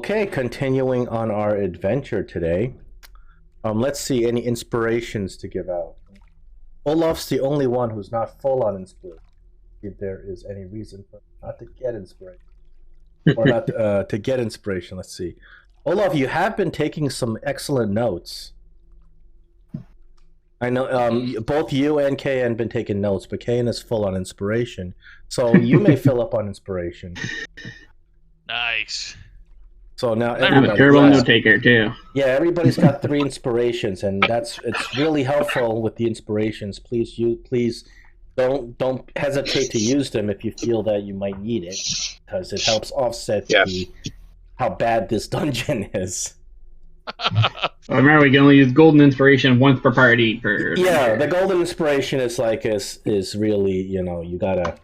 Okay, continuing on our adventure today. Let's see any inspirations to give out. Olaf's the only one who's not full on inspiration. If there is any reason for not to get inspiration, or not to get inspiration. Let's see. Olaf, you have been taking some excellent notes. I know both you and Kayan have been taking notes, but Kayan is full on inspiration. So you may fill up on inspiration. Nice. So now I'm a terrible note taker too. Yeah, everybody's got 3 inspirations, and it's really helpful with the inspirations. Please don't hesitate to use them if you feel that you might need it, because it helps offset how bad this dungeon is. Remember, we can only use golden inspiration once per party. Yeah, the golden inspiration is really, you gotta.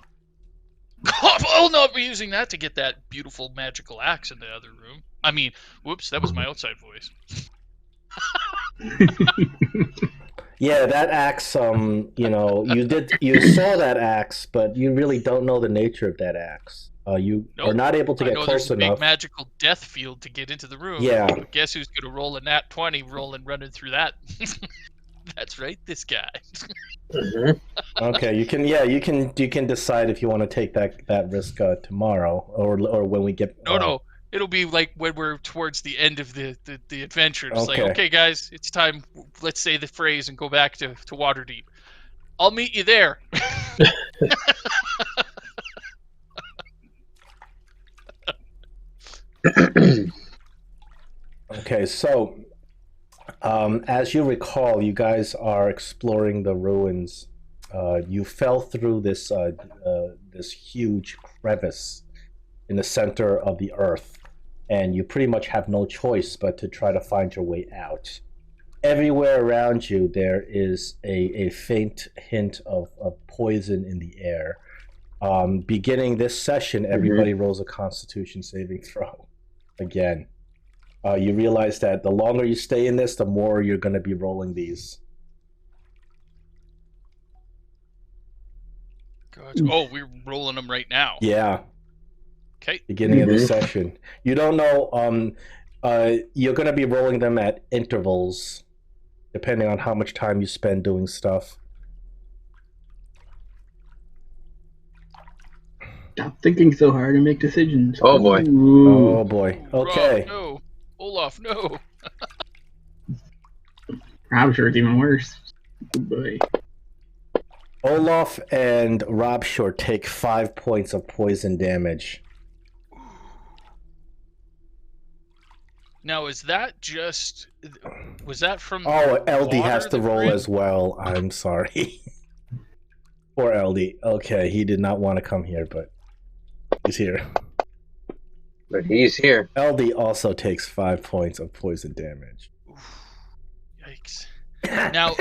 I'll not be using that to get that beautiful magical axe in the other room. I mean, whoops, that was my outside voice. Yeah, that axe. You saw that axe, but you really don't know the nature of that axe. You are not able to get close there's enough. Big magical death field to get into the room. Yeah. But guess who's gonna roll a nat 20, running through that? That's right, this guy. Okay, you can decide if you want to take that risk tomorrow or when we get. No, it'll be like when we're towards the end of the adventure. It's like, Okay. okay, guys, it's time. Let's say the phrase and go back to Waterdeep. I'll meet you there. Okay, so as you recall, you guys are exploring the ruins. You fell through this huge crevice in the center of the earth, and you pretty much have no choice but to try to find your way out. Everywhere around you, there is a faint hint of poison in the air. Beginning this session, everybody rolls a Constitution saving throw again. You realize that the longer you stay in this, the more you're going to be rolling these. God. Oh, we're rolling them right now. Yeah. Okay. Beginning of the session. You don't know. You're going to be rolling them at intervals, depending on how much time you spend doing stuff. Stop thinking so hard and make decisions. Oh boy. Ooh. Oh boy. Okay. Rob, no. Olaf, no. I'm sure it's even worse. Oh boy. Olaf and Robshore take 5 points of poison damage. Now, is that just... Was that from... Oh, LD has to the roll grid? as well. I'm sorry. Poor LD. Okay, he did not want to come here, but he's here. But he's here. LD also takes 5 points of poison damage. Yikes. Now,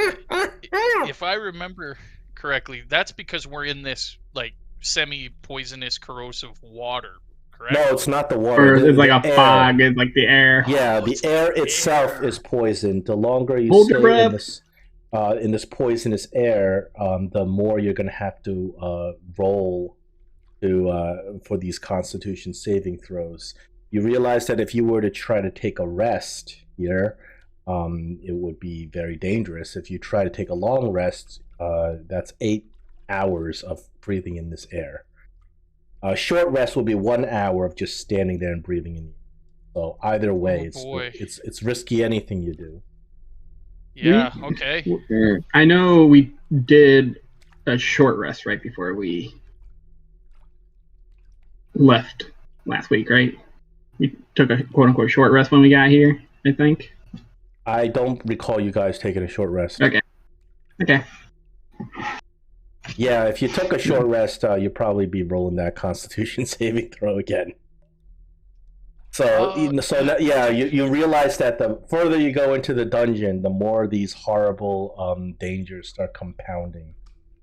if I remember correctly, that's because we're in this, like, semi-poisonous, corrosive water, correct? No, it's not the water. Or it's like a air. fog. It's like the air. Yeah, the air itself is poisoned. The longer you Hold your stay breath. in this poisonous air, the more you're going to have to roll for these Constitution saving throws. You realize that if you were to try to take a rest here, it would be very dangerous. If you try to take a long rest, that's 8 hours of breathing in this air. A short rest will be 1 hour of just standing there and breathing in. So either way, it's risky anything you do. Yeah, okay. I know we did a short rest right before we left last week, right? We took a quote-unquote short rest when we got here, I think. I don't recall you guys taking a short rest. Okay. Yeah, if you took a short rest, you'd probably be rolling that Constitution saving throw again. So, you realize that the further you go into the dungeon, the more these horrible dangers start compounding.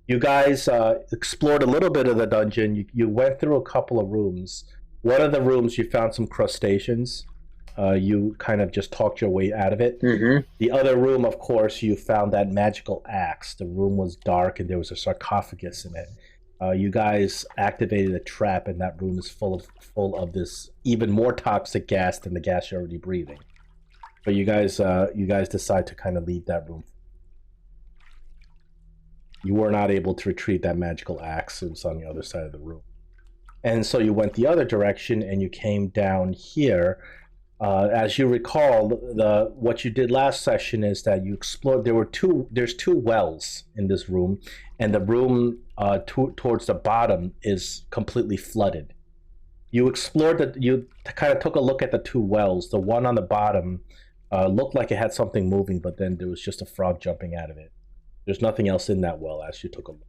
You guys explored a little bit of the dungeon. You went through a couple of rooms. One of the rooms, you found some crustaceans. You kind of just talked your way out of it. The other room, of course, you found that magical axe. The room was dark and there was a sarcophagus in it. You guys activated a trap, and that room is full of this even more toxic gas than the gas you're already breathing. But you guys decide to kind of leave that room. You were not able to retrieve that magical axe. It was on the other side of the room. And so you went the other direction, and you came down here. As you recall, what you did last session is that you explored. There's two wells in this room, and the room towards the bottom is completely flooded. You explored you kind of took a look at the two wells. The one on the bottom looked like it had something moving, but then there was just a frog jumping out of it. There's nothing else in that well as you took a look.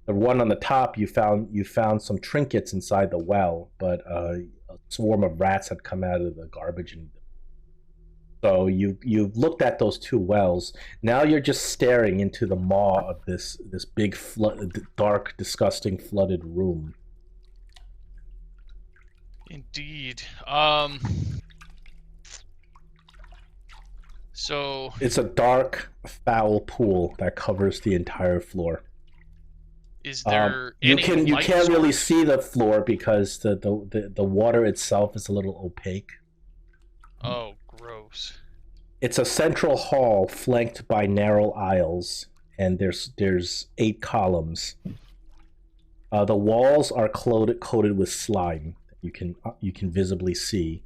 The one on the top, you found some trinkets inside the well, but a swarm of rats had come out of the garbage, and so you've looked at those two wells. Now you're just staring into the maw of this big dark, disgusting, flooded room. Indeed. So it's a dark, foul pool that covers the entire floor. Is there you can't really see the floor because the water itself is a little opaque. Oh, gross. It's a central hall flanked by narrow aisles, and there's 8 columns. The walls are coated with slime. You can visibly see,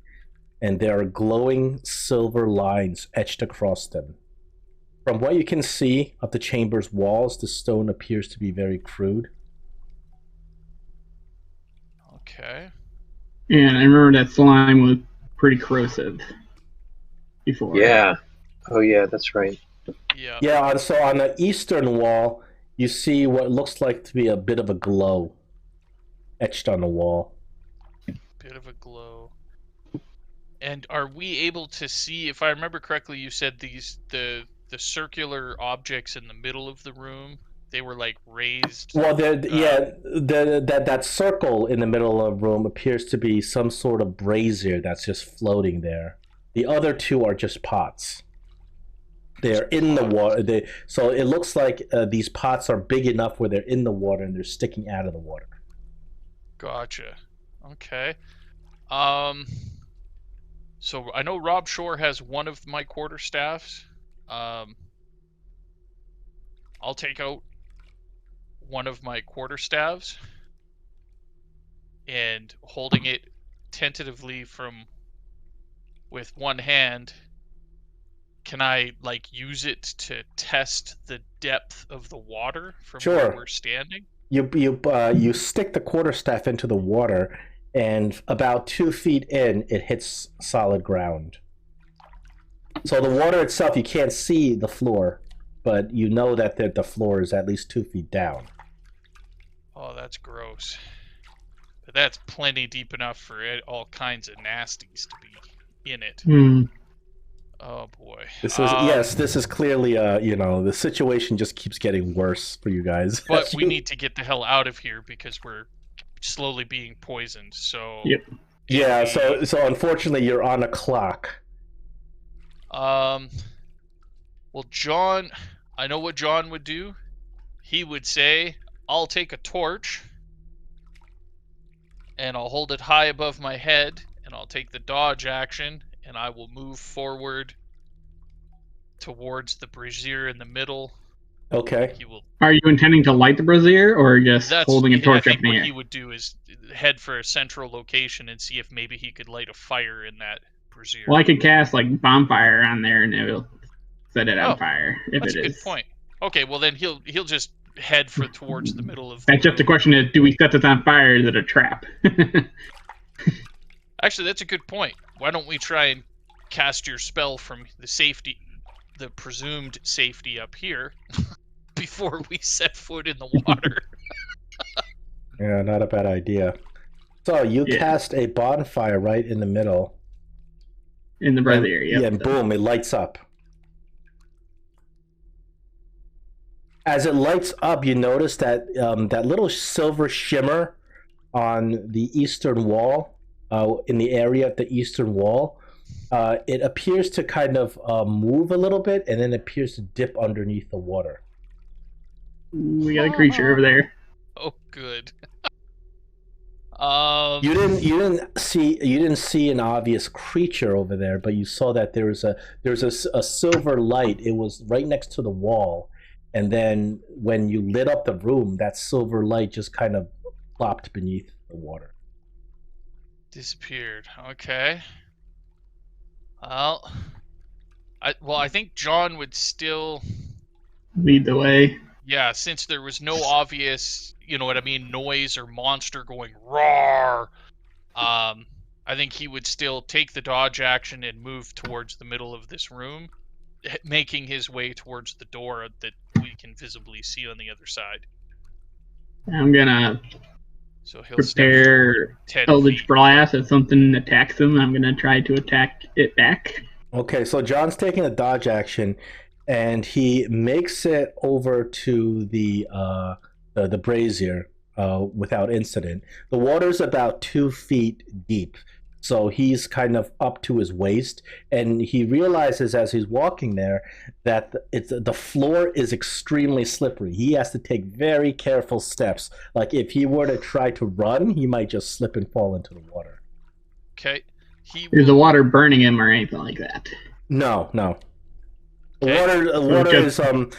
and there are glowing silver lines etched across them. From what you can see of the chamber's walls, the stone appears to be very crude. Okay. And I remember that slime was pretty corrosive before. Yeah. Oh, yeah, that's right. Yeah. Yeah, so on the eastern wall, you see what looks like to be a bit of a glow etched on the wall. Bit of a glow. And are we able to see, if I remember correctly, you said the circular objects in the middle of the room, they were like raised. Well, that circle in the middle of the room appears to be some sort of brazier that's just floating there. The other two are just pots. They're in the water. So it looks like these pots are big enough where they're in the water and they're sticking out of the water. Gotcha. Okay. So I know Rob Shore has one of my quarterstaffs. I'll take out one of my quarterstaffs and holding it tentatively with one hand, can I use it to test the depth of the water from where we're standing? You stick the quarterstaff into the water, and about 2 feet in, it hits solid ground. So the water itself, you can't see the floor, but you know that the floor is at least 2 feet down. Oh, that's gross. But that's plenty deep enough for all kinds of nasties to be in it. Oh boy. This is clearly the situation just keeps getting worse for you guys. But we need to get the hell out of here because we're slowly being poisoned. So yep. Yeah, so unfortunately you're on a clock. Well, John, I know what John would do. He would say, I'll take a torch and I'll hold it high above my head and I'll take the dodge action and I will move forward towards the brazier in the middle. Okay. Are you intending to light the brazier or just holding a torch up in the the air? What he would do is head for a central location and see if maybe he could light a fire in that brazier. Well, I could cast bonfire on there and it will set it on fire. That's a good point. Okay, well then he'll just head towards the middle of. That's just the question: is do we set this on fire? Or is it a trap? Actually, that's a good point. Why don't we try and cast your spell from the presumed safety up here, before we set foot in the water? Yeah, not a bad idea. So you cast a bonfire right in the middle. In the brazier, yeah. And boom, it lights up. As it lights up, you notice that that little silver shimmer on the eastern wall, in the area of the eastern wall, it appears to kind of move a little bit, and then appears to dip underneath the water. We got a creature over there. Oh, good. You didn't see an obvious creature over there, but you saw that there's a silver light. It was right next to the wall, and then when you lit up the room, that silver light just kind of plopped beneath the water. Disappeared. Okay. Well, I think John would still Lead the way. Yeah, since there was no obvious, you know what I mean, noise or monster going roar, I think he would still take the dodge action and move towards the middle of this room, making his way towards the door that we can visibly see on the other side. I'm gonna So he'll prepare 10 Eldritch feet. Blast. If something attacks him, I'm gonna try to attack it back. Okay, so John's taking a dodge action, and he makes it over to the brazier without incident. The water's about 2 feet deep, so he's kind of up to his waist, and he realizes as he's walking there that the floor is extremely slippery. He has to take very careful steps. Like if he were to try to run, he might just slip and fall into the water. Okay. Is the water burning him or anything like that? No. Okay. The water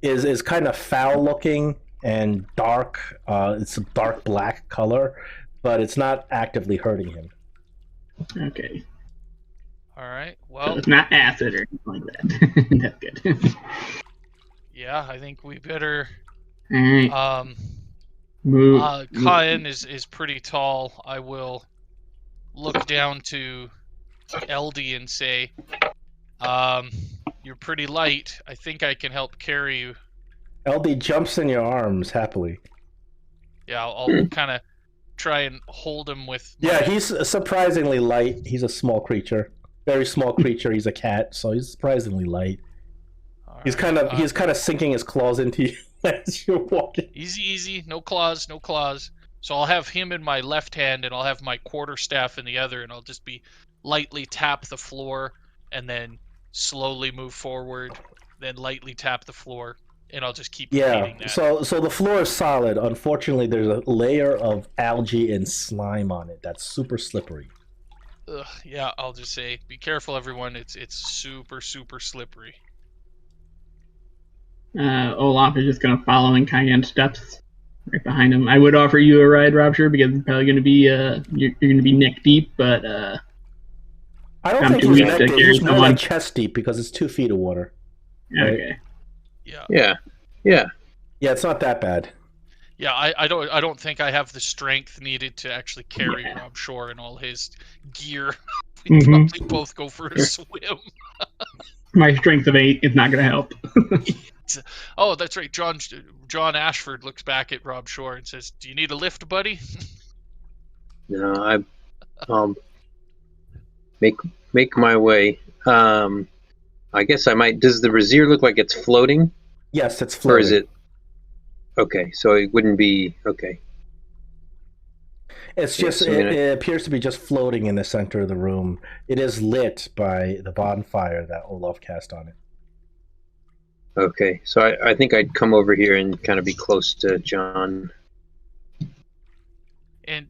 is kind of foul looking and dark. It's a dark black color, but it's not actively hurting him. Okay. All right. So Well, it's not acid or anything like that. That's good. yeah, I think we better. Alright. Move. Kayan is pretty tall. I will look down to LD and say, you're pretty light. I think I can help carry you. LD jumps in your arms happily. Yeah, I'll kind of try and hold him with. Yeah, he's surprisingly light. He's a small creature, very small creature. He's a cat, so he's surprisingly light. He's kind of sinking his claws into you as you're walking. Easy, no claws. So I'll have him in my left hand, and I'll have my quarterstaff in the other, and I'll just be lightly tap the floor, and then slowly move forward, then lightly tap the floor, and I'll just keep repeating that. So the floor is solid. Unfortunately, there's a layer of algae and slime on it that's super slippery. Yeah, I'll just say, be careful, everyone. It's super slippery. Olaf is just gonna follow in Cayenne's steps right behind him. I would offer you a ride, Robsher, because it's probably gonna be you're gonna be neck deep, but I don't think he's neck deep. He's more like chest deep because it's 2 feet of water. Right? Okay. Yeah. Yeah. It's not that bad. Yeah, I don't think I have the strength needed to actually carry Rob Shore and all his gear. We'd probably both go for a swim. My strength of 8 is not going to help. Oh, that's right. John Ashford looks back at Rob Shore and says, "Do you need a lift, buddy?" No, I'll make my way. I guess I might. Does the brazier look like it's floating? Yes, it's floating. Or is it? Okay, so it wouldn't be okay. It's just it appears to be just floating in the center of the room. It is lit by the bonfire that Olaf cast on it. Okay, so I think I'd come over here and kind of be close to John. And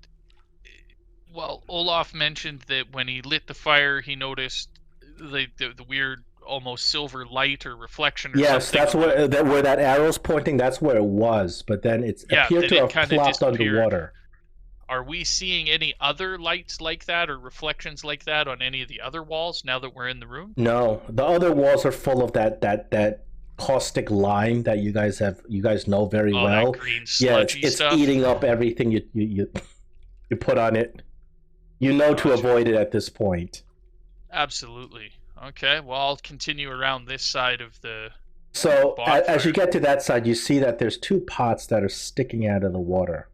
well, Olaf mentioned that when he lit the fire, he noticed the weird, almost silver light or reflection. Or yes, something. That's where that arrow's pointing. That's where it was, but then it appeared to have plopped underwater. Are we seeing any other lights like that or reflections like that on any of the other walls now that we're in the room? No, the other walls are full of that caustic lime that you guys know very well. That green sludgy stuff. It's eating up everything you put on it. You know to avoid it at this point. Absolutely. Okay, well, I'll continue around this side of the. So as you get to that side, you see that there's 2 pots that are sticking out of the water.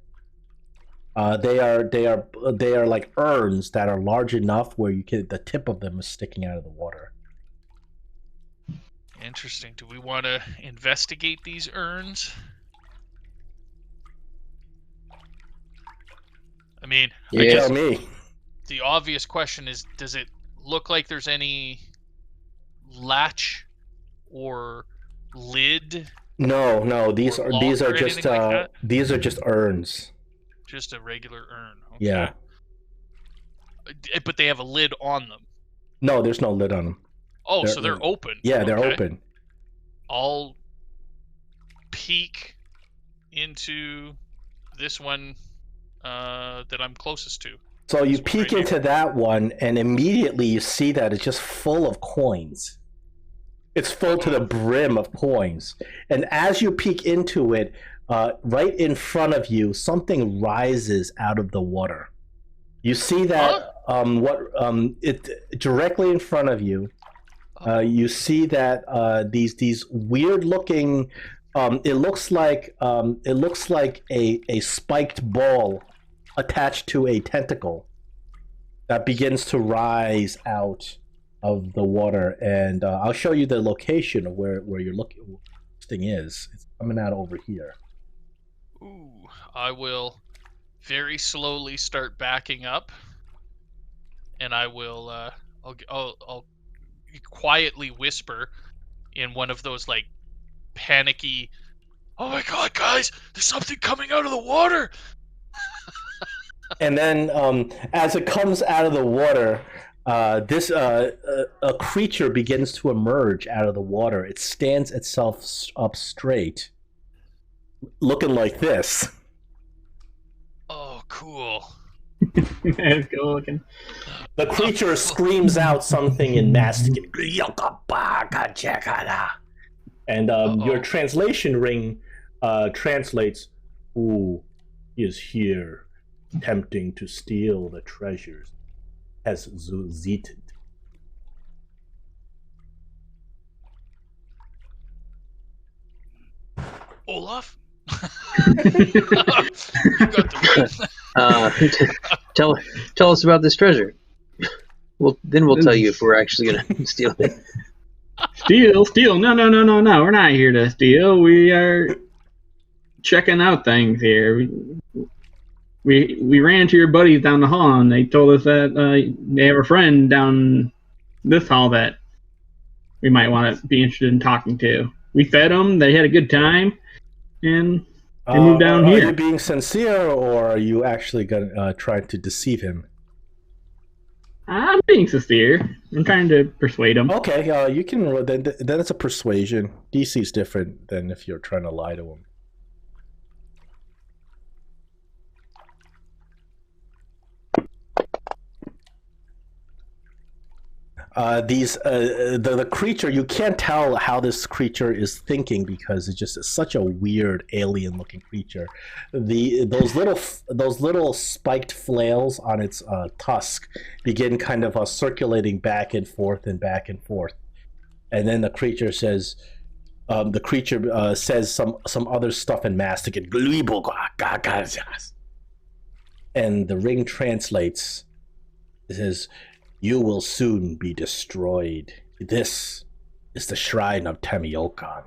They are like urns that are large enough where the tip of them is sticking out of the water. Interesting. Do we want to investigate these urns? I mean, tell me. The obvious question is, does it look like there's any latch or lid No. These Or are lock or just anything like that? these are just urns. Just a regular urn. Okay. Yeah. But they have a lid on them. No, there's no lid on them. Oh, so they're open. Yeah, they're Okay. open. I'll peek into this one that I'm closest to. So you This one peek right into here. that one, and immediately you see that it's just full of coins. It's full to the brim of coins. And as you peek into it, right in front of you, something rises out of the water. You see that it directly in front of you. You see that these weird looking. It looks like a spiked ball attached to a tentacle that begins to rise out of the water, and I'll show you the location of where you're looking. This thing is. It's coming out over here. Ooh, I will very slowly start backing up, and I will. I'll quietly whisper in one of those like panicky, "Oh my God, guys! There's something coming out of the water!" And then, as it comes out of the water, a creature begins to emerge out of the water. It stands itself up straight, looking like this. Oh, cool. Let's go looking. The creature screams out something in Mastic. And your translation ring translates, "Who is here, attempting to steal the treasures, has zuzitet." Olaf? You got the Tell us about this treasure. Well, then we'll tell you if we're actually gonna steal it. Steal. No. We're not here to steal. We are checking out things here. We ran into your buddies down the hall, and they told us that they have a friend down this hall that we might want to be interested in talking to. We fed them. They had a good time, and they moved down Are here. you being sincere, or are you actually gonna try to deceive him? I'm being sincere. I'm trying to persuade them. Okay, you can. Then it's a persuasion. DC is different than if you're trying to lie to him. The creature, you can't tell how this creature is thinking because it's just such a weird alien looking creature. Those little spiked flails on its tusk begin kind of circulating back and forth, and then the creature says some other stuff in Mastic, and the ring translates. It says, "You will soon be destroyed. This is the shrine of Tamoachan."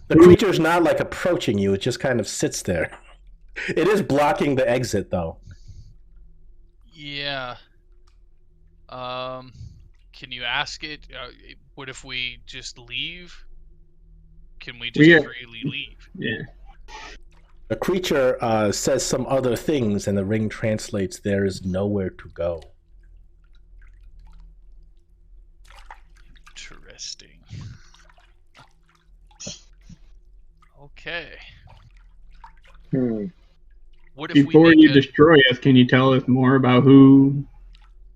The creature's not like approaching you, it just kind of sits there. It is blocking the exit though. Yeah. Can you ask it? What if we just leave? Can we just freely leave? Yeah. The creature says some other things, and the ring translates, "There is nowhere to go." Interesting. Okay. What if Before you destroy us, can you tell us more about who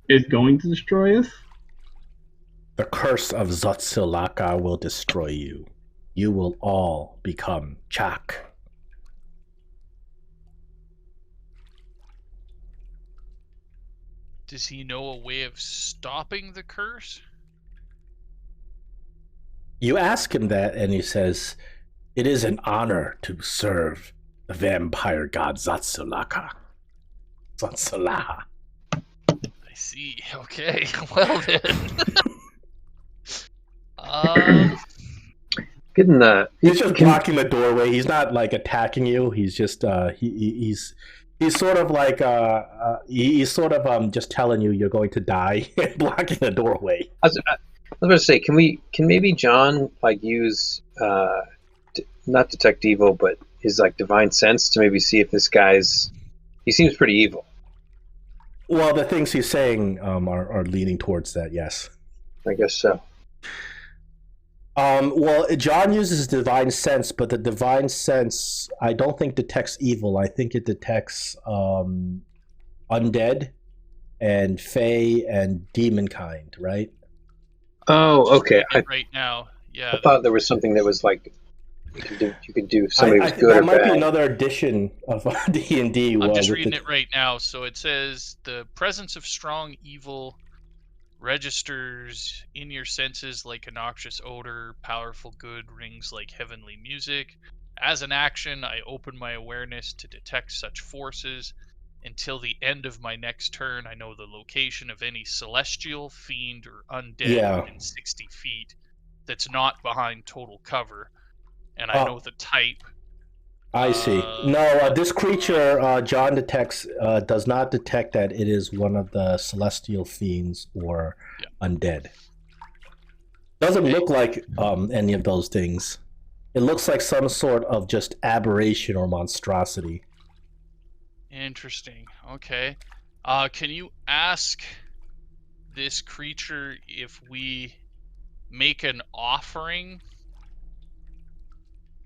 is going to destroy us? The curse of Zotsilaka will destroy you. You will all become Chak. Does he know a way of stopping the curse? You ask him that, and he says, "It is an honor to serve the vampire god Zotsilaka." Zotsilaha. I see. Okay. Well then. Getting the. He's just blocking the doorway. He's not like attacking you. He's just he's sort of like he's sort of just telling you you're going to die and blocking the doorway. I was going to say, can maybe John like use not detect evil, but his like divine sense to maybe see if this guy's he seems pretty evil. Well, the things he's saying are leaning towards that. Yes. I guess so. Well, John uses divine sense, but the divine sense I don't think detects evil. I think it detects undead and fae and demon kind, right? Oh, okay. Right now, yeah. I thought there was something that was like you could do somebody was good or that might bad. be another edition of D&D. I'm just reading it right now. So it says the presence of strong evil registers in your senses like a noxious odor, powerful good rings like heavenly music. As an action, I open my awareness to detect such forces. Until the end of my next turn, I know the location of any celestial, fiend, or undead within 60 feet that's not behind total cover. And I know the type. I see. No, this creature John detects does not detect that it is one of the celestial fiends or undead. Doesn't look like any of those things. It looks like some sort of just aberration or monstrosity. Interesting. Okay. Can you ask this creature if we make an offering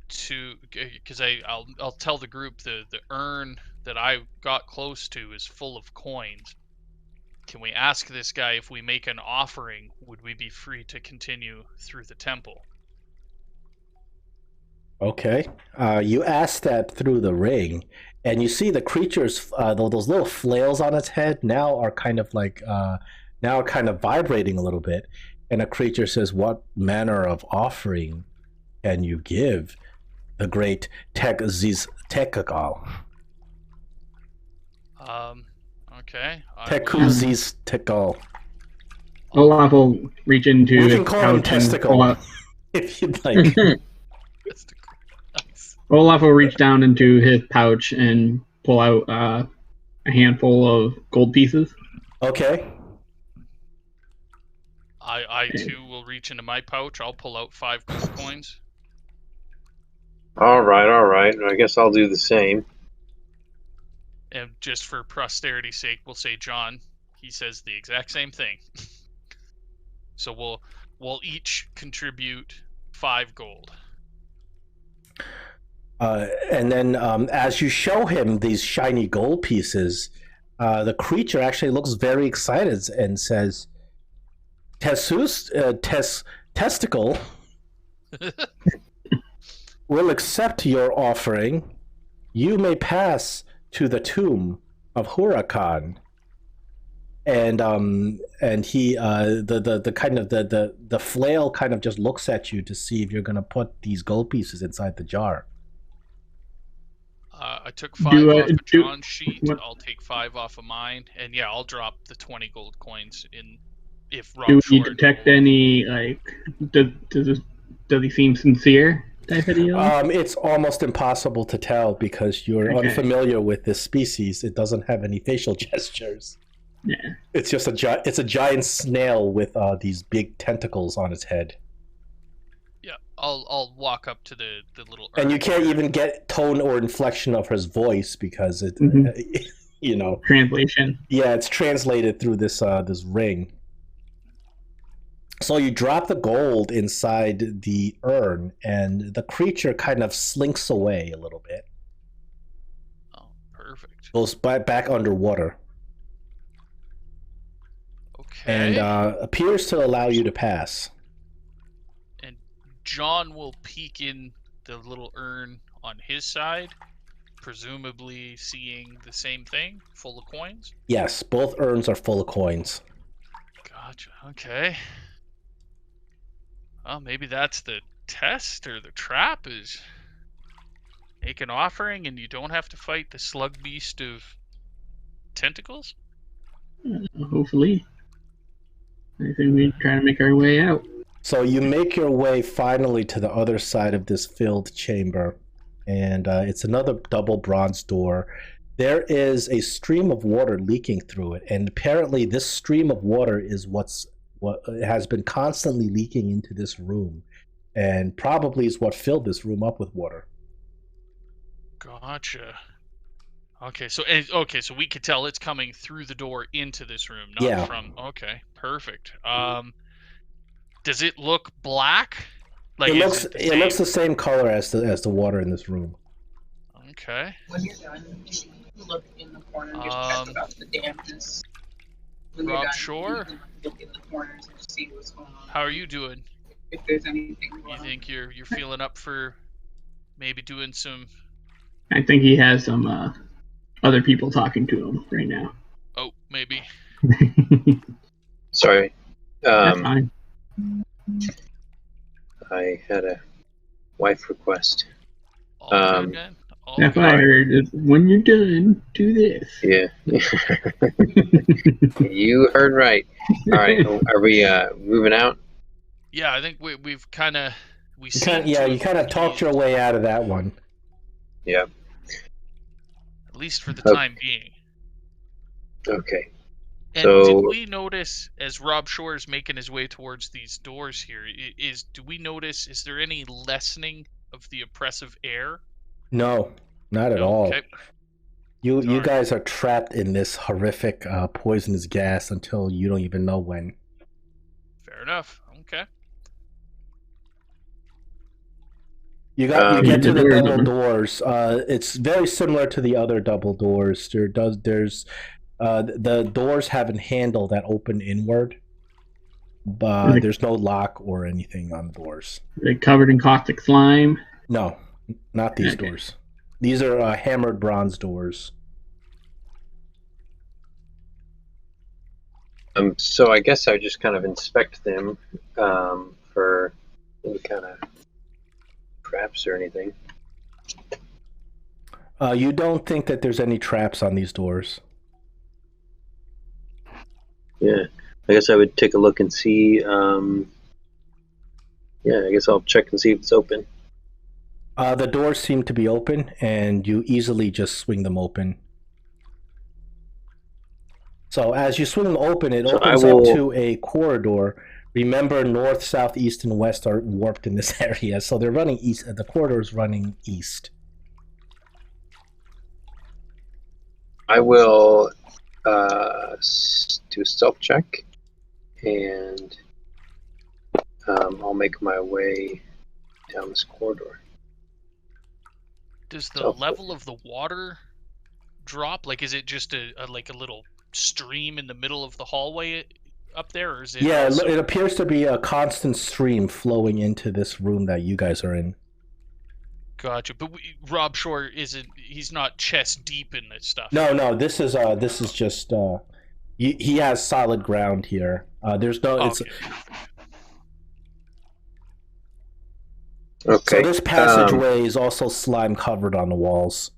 to, because I'll tell the group the urn that I got close to is full of coins. Can we ask this guy if we make an offering, would we be free to continue through the temple? Okay. You ask that through the ring, and you see the creature's those little flails on its head now are kind of like now kind of vibrating a little bit, and a creature says, "What manner of offering can you give the great Tekakal?" Okay. Tekuzis Tekal. Olaf will reach into We his can call him pouch and Testicle pull out. if you'd like. Nice. Olaf will reach down into his pouch and pull out a handful of gold pieces. Okay. I too will reach into my pouch. I'll pull out 5 gold coins. All right. I guess I'll do the same. And just for posterity's sake, we'll say John. He says the exact same thing. So we'll each contribute 5 gold. And then as you show him these shiny gold pieces, the creature actually looks very excited and says, Testicle will accept your offering. You may pass to the tomb of Huracan. And he the kind of the flail kind of just looks at you to see if you're gonna put these gold pieces inside the jar. I took 5 off of John's sheet. I'll take 5 off of mine, and yeah, I'll drop the 20 gold coins in. If do we detect any like? Does he seem sincere? Type of deal? It's almost impossible to tell because you're unfamiliar with this species. It doesn't have any facial gestures. Yeah, it's just a giant snail with these big tentacles on its head. Yeah, I'll walk up to the little. And you can't even get tone or inflection of his voice because it, you know, translation. Yeah, it's translated through this this ring. So you drop the gold inside the urn, and the creature kind of slinks away a little bit. Oh, perfect. Goes back underwater. Okay. And appears to allow you to pass. And John will peek in the little urn on his side, presumably seeing the same thing, full of coins? Yes, both urns are full of coins. Gotcha. Okay. Well, maybe that's the test or the trap is make an offering and you don't have to fight the slug beast of tentacles? Hopefully. I think we try to make our way out. So you make your way finally to the other side of this filled chamber, and it's another double bronze door. There is a stream of water leaking through it, and apparently this stream of water is what's what has been constantly leaking into this room, and probably is what filled this room up with water. Gotcha. Okay, so we could tell it's coming through the door into this room, not Yeah. from. Okay, perfect. Does it look black? Like, It is looks it the same? looks the same color as the water in this room. Okay. When you're done, look in the corner and just check about the dampness. When you're Rob done, Shore? you can look in the corners and see what's going on. How are you doing? If there's anything going You on. think you're feeling up for maybe doing some? I think he has some other people talking to him right now. Oh, maybe. Sorry. That's fine. I had a wife request. All good, man. All That's good. what I heard. Is when you're done, do this. Yeah. You heard right. All right. Are we moving out? Yeah, I think we've kind of You kind of talked your way out of that one. Yeah. at least for the Okay. time being. Okay. And So- did we notice as Rob Shore is making his way towards these doors here? Do we notice? Is there any lessening of the oppressive air? No, not at No? all. Okay. You Darn. guys are trapped in this horrific poisonous gas until you don't even know when. Fair enough. Okay. You Um, get to the the doors double open. doors. It's very similar to the other double doors. There's the doors have a handle that open inward, but Like- there's no lock or anything on the doors. They're covered in caustic slime. No, not these Okay. doors. These are hammered bronze doors. So I guess I just kind of inspect them for any kind of traps or anything. You don't think that there's any traps on these doors? Yeah. I guess I would take a look and see. Yeah, I guess I'll check and see if it's open. The doors seem to be open, and you easily just swing them open. So as you swing them open, it So I opens will- up to a corridor. Remember, north, south, east, and west are warped in this area, so they're running east. The corridor is running east. I will do a stealth check, and I'll make my way down this corridor. Does the So- level of the water drop? Like, is it just a little stream in the middle of the hallway up there, or is it? Yeah, also- it appears to be a constant stream flowing into this room that you guys are in. Gotcha. But Rob Shore isn't. He's not chest deep in this stuff. No, this is just he has solid ground here. There's no. It's, Okay. Okay. So this passageway is also slime covered on the walls,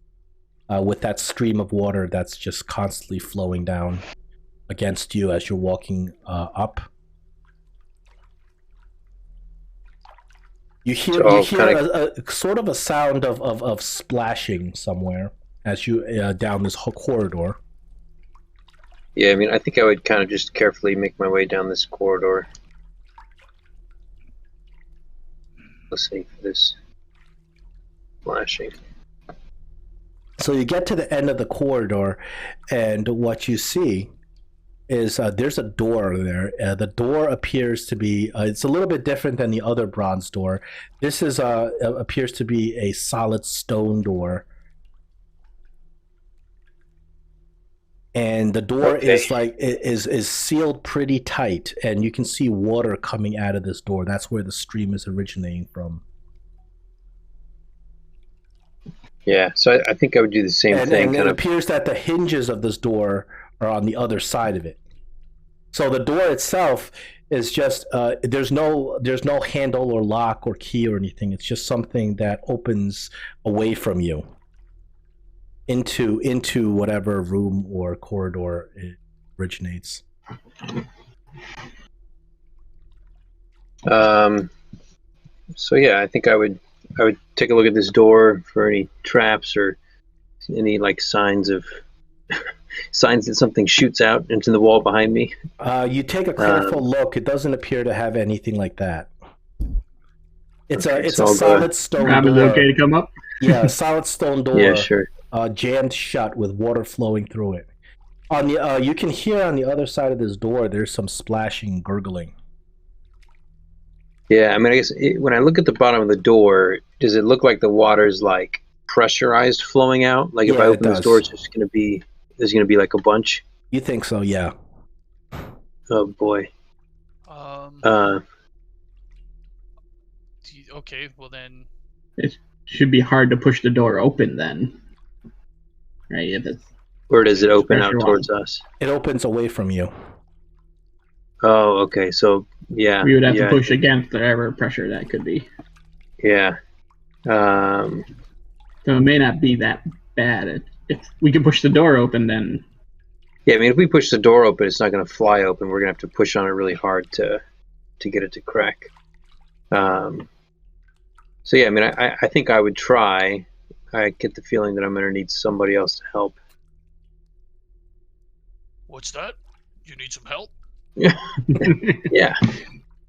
with that stream of water that's just constantly flowing down against you as you're walking up. You hear a sort of a sound of splashing somewhere as you down this whole corridor. Yeah, I mean, I think I would kind of just carefully make my way down this corridor. Listening for this flashing. So you get to the end of the corridor, and what you see is there's a door there. The door appears to be it's a little bit different than the other bronze door. This is appears to be a solid stone door, and the door is sealed pretty tight, and you can see water coming out of this door. That's where the stream is originating from. Yeah, so I think I would do the same thing. And Kind it of. appears that the hinges of this door are on the other side of it. So the door itself is just there's no handle or lock or key or anything. It's just something that opens away from you into whatever room or corridor it originates. So yeah, I think I would take a look at this door for any traps or any like signs of signs that something shoots out into the wall behind me? You take a careful look. It doesn't appear to have anything like that. It's Okay, a so I'll go- solid stone Rob, is it door. okay to come up? Yeah, a solid stone door. Yeah, sure. Jammed shut with water flowing through it. On the you can hear on the other side of this door. There's some splashing, gurgling. Yeah, I mean, I guess when I look at the bottom of the door, does it look like the water's like pressurized flowing out? Like if Yeah, I it open this does. door, it's just gonna be there's gonna be like a bunch. You think so? Yeah. Oh boy. Okay, well then. It should be hard to push the door open then. Right? If it's Or does it open out pressure towards us? It opens away from you. Oh, okay. So yeah, we would have yeah, to push against whatever pressure that could be. yeah. So it may not be that bad. If we can push the door open, then Yeah, I mean, if we push the door open, it's not going to fly open. We're going to have to push on it really hard to get it to crack. So yeah, I mean, I think I would try. I get the feeling that I'm going to need somebody else to help. What's that? You need some help? Yeah.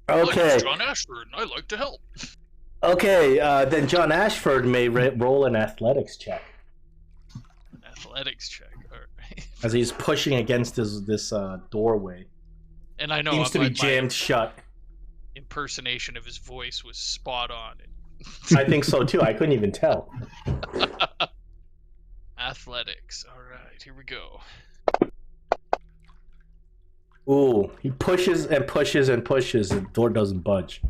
My Okay. name's John Ashford, and I like to help. Okay. Then John Ashford may roll an athletics check Athletics check. All right. as he's pushing against this doorway. And I know Seems to be my jammed shut. impersonation of his voice was spot on. I think so too. I couldn't even tell. Athletics. All right, here we go. Ooh, he pushes and pushes and pushes, and the door doesn't budge.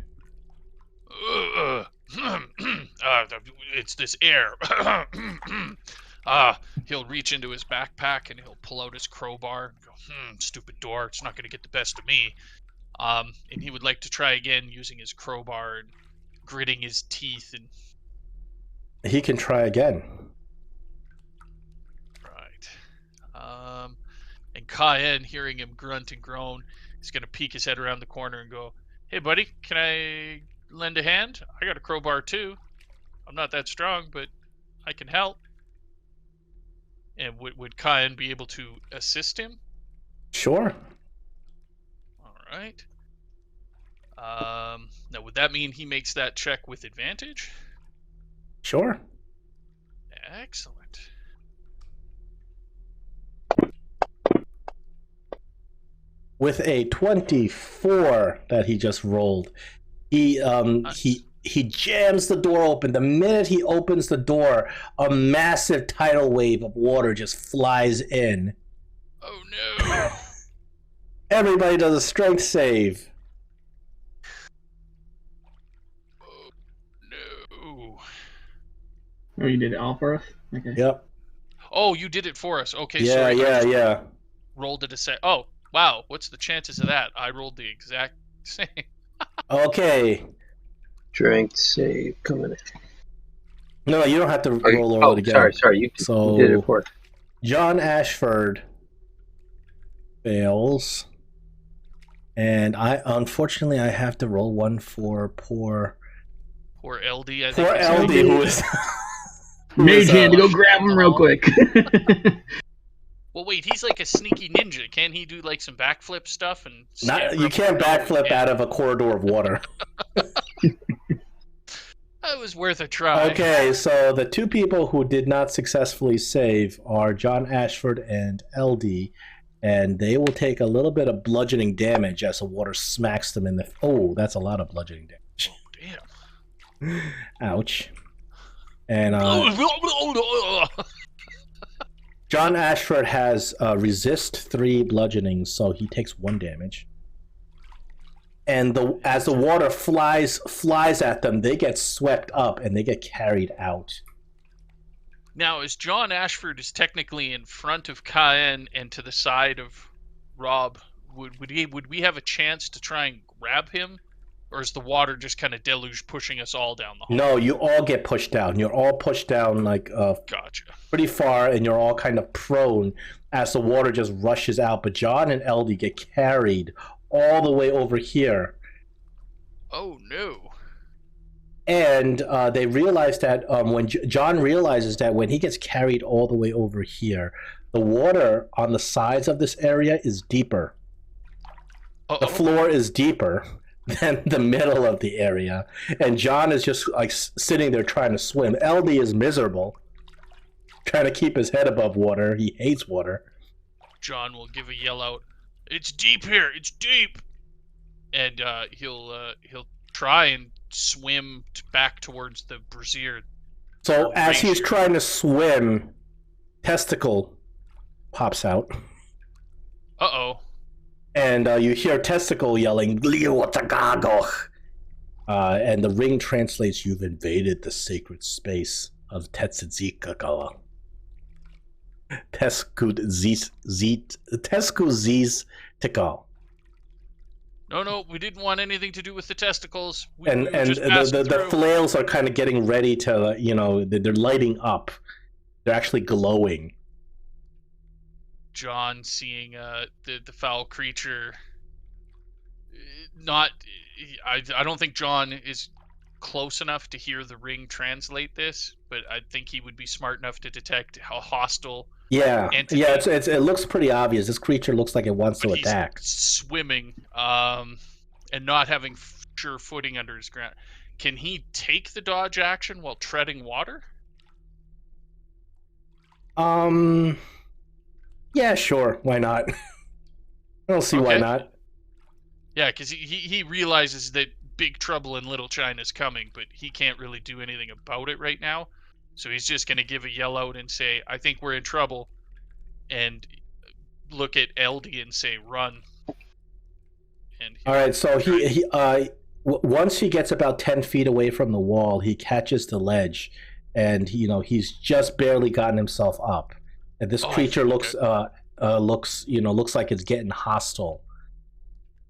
It's this air. He'll reach into his backpack and he'll pull out his crowbar and go, stupid door, it's not going to get the best of me. And he would like to try again using his crowbar and gritting his teeth. And He can try again. right. And Cayenne, hearing him grunt and groan, is going to peek his head around the corner and go, "Hey, buddy, can I lend a hand? I got a crowbar too. I'm not that strong, but I can help." And would Cayenne be able to assist him? Sure. All right. Now, would that mean he makes that check with advantage? Sure. Excellent. With a 24 that he just rolled, he jams the door open. The minute he opens the door, a massive tidal wave of water just flies in. Oh no! Everybody does a strength save. Oh no! oh, you did it all for us. Okay. Yep. Oh, you did it for us. Okay, Yeah, sorry. yeah. Rolled it a set. Oh, wow. What's the chances of that? I rolled the exact same. Okay. Strength save coming in. No, you don't have to roll it again. Sorry. You did it for us. John Ashford fails, and unfortunately I have to roll one for poor LD. I think poor it's LD who is. Mage hand to go grab him real quick. Well, wait. He's like a sneaky ninja. Can he do like some backflip stuff and? You can't backflip out of a corridor of water. That was worth a try. Okay, so the two people who did not successfully save are John Ashford and LD, and they will take a little bit of bludgeoning damage as the water smacks them in the. Oh, that's a lot of bludgeoning damage. Oh, damn. Ouch. And John Ashford has resist 3 bludgeoning, so he takes 1 damage. And as the water flies at them, they get swept up and they get carried out. Now, as John Ashford is technically in front of Cayenne and to the side of Rob, would we have a chance to try and grab him? Or is the water just kind of deluge pushing us all down the hall? No, you all get pushed down. You're all pushed down like Gotcha. pretty far, and you're all kind of prone as the water just rushes out. But John and LD get carried all the way over here. Oh no. And they realize that when John realizes that when he gets carried all the way over here, the water on the sides of this area is deeper. The floor is deeper than the middle of the area, and John is just like sitting there trying to swim. LD is miserable, trying to keep his head above water. He hates water. John will give a yell out, "It's deep here! It's deep!" And he'll try and swim back towards the brazier. So as he's trying to swim, testicle pops out. Uh-oh. And you hear testicle yelling, "Liuotagago!" And the ring translates, "You've invaded the sacred space of Tetzizikagawa." Tesku Ziz Tikal. No, we didn't want anything to do with the testicles. And the flails are kind of getting ready to, they're lighting up. They're actually glowing. John, seeing the foul creature, I don't think John is close enough to hear the ring translate this, but I think he would be smart enough to detect how hostile. Entity. Yeah, it looks pretty obvious. This creature looks like it wants to attack. Swimming, and not having sure footing under his ground. Can he take the dodge action while treading water? Yeah, sure. Why not? I don't see why not. Yeah, because he realizes that big trouble in Little China's coming, but he can't really do anything about it right now. So he's just going to give a yell out and say, "I think we're in trouble," and look at LD and say, "Run." And all right, so he once he gets about 10 feet away from the wall, he catches the ledge, and he's just barely gotten himself up. And this creature looks like it's getting hostile.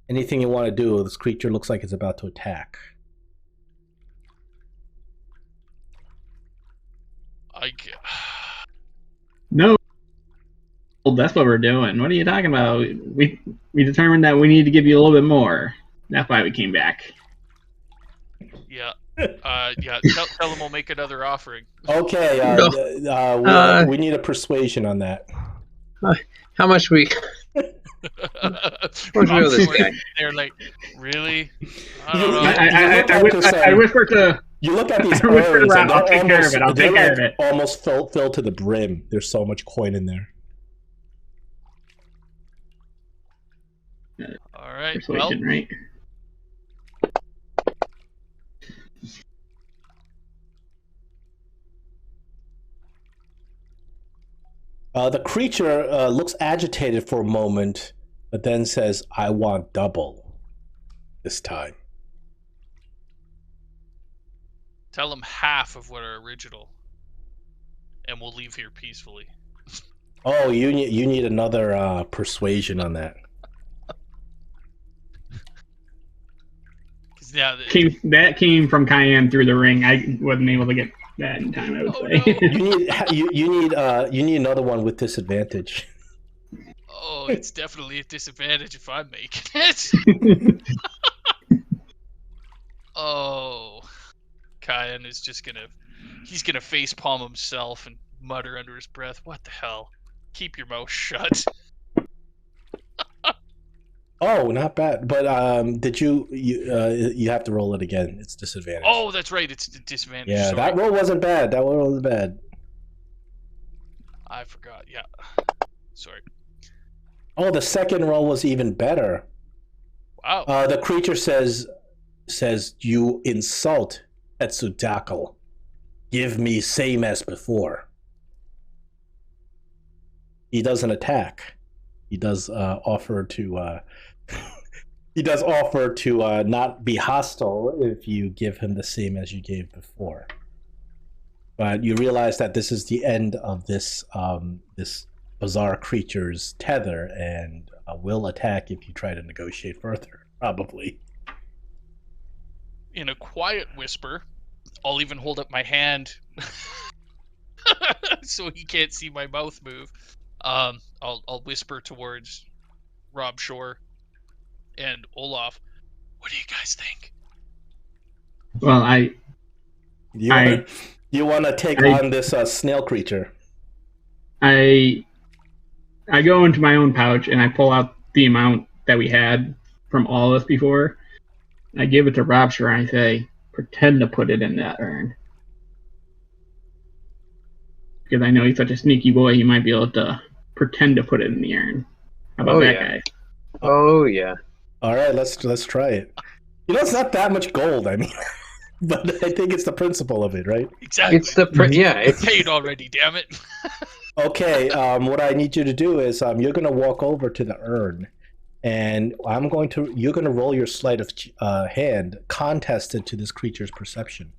Anything you want to do, this creature looks like it's about to attack. No, that's what we're doing. What are you talking about? We determined that we need to give you a little bit more. That's why we came back. Yeah. Tell him we'll make another offering. Okay. We need a persuasion on that. How much we? What's this guy? They're like, really? I whisper to. You look at these urns, and I'll take care of it. Almost filled to the brim. There's so much coin in there. All right. Persuasion, right? The creature looks agitated for a moment, but then says, "I want double this time." Tell him half of what are original, and we'll leave here peacefully. Oh, you need another persuasion on that. Yeah, that came from Cayenne through the ring. I wasn't able to get that in time, I would say. No. You need another one with disadvantage. Oh, it's definitely a disadvantage if I'm making it. Oh, Cayenne is just he's gonna facepalm himself and mutter under his breath, "What the hell? Keep your mouth shut." Oh, not bad. But did you have to roll it again? It's disadvantage. Oh, that's right. It's disadvantage. Yeah, sorry. That roll wasn't bad. I forgot. Yeah. Sorry. Oh, the second roll was even better. Wow. The creature says, "You insult Etsudakal. Give me same as before." He doesn't attack. He does offer to not be hostile if you give him the same as you gave before. But you realize that this is the end of this bizarre creature's tether, and will attack if you try to negotiate further, probably. In a quiet whisper, I'll even hold up my hand so he can't see my mouth move. I'll whisper towards Rob Shore and Olaf. What do you guys think? Well, You want to take on this snail creature? I go into my own pouch and I pull out the amount that we had from all of us before. I give it to Robster and I say, pretend to put it in that urn. Because I know he's such a sneaky boy, he might be able to pretend to put it in the urn. How about that guy? Oh, yeah. All right, let's try it. You know, it's not that much gold, I mean. But I think it's the principle of it, right? Exactly. It's it's paid already, damn it. Okay, what I need you to do is you're going to walk over to the urn, and you're going to roll your sleight of hand contested to this creature's perception.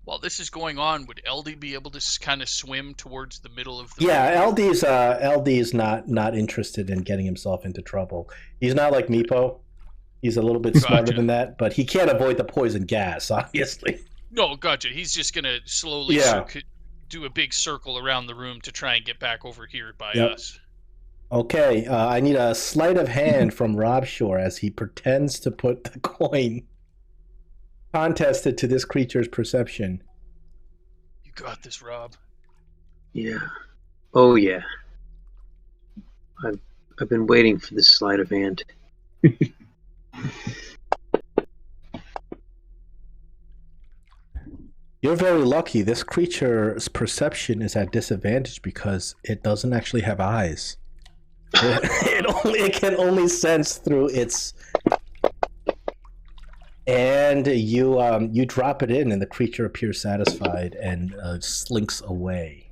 While this is going on, would LD be able to kind of swim towards the middle of the room? LD is not interested in getting himself into trouble. He's not like Meepo. He's a little bit smarter than that, but he can't avoid the poison gas, obviously. No, gotcha. He's just going to slowly do a big circle around the room to try and get back over here by us. Okay, I need a sleight of hand from Rob Shore as he pretends to put the coin contested to this creature's perception. You got this, Rob. Yeah. Oh, yeah. I've been waiting for this sleight of hand. You're very lucky. This creature's perception is at disadvantage because it doesn't actually have eyes. It can only sense through its. And you drop it in, and the creature appears satisfied and slinks away.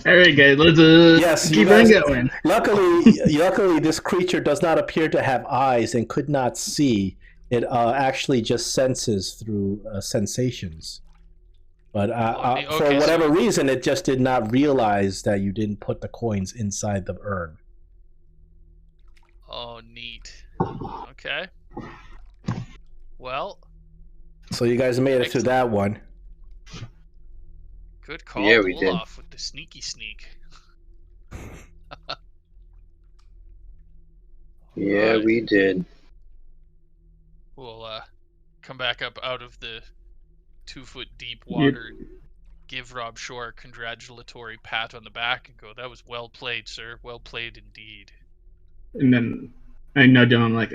All right, guys, let's keep on going. Luckily, this creature does not appear to have eyes and could not see. It actually just senses through sensations. But for whatever reason, it just did not realize that you didn't put the coins inside the urn. Oh, neat. Okay. Well. So you guys made it through that one. Good call. Yeah, we did. Off with the sneaky sneak. Yeah, we did. We'll come back up out of the 2-foot deep water, give Rob Shore a congratulatory pat on the back, and go, "That was well played, sir. Well played indeed." And then I nudge him. I'm like,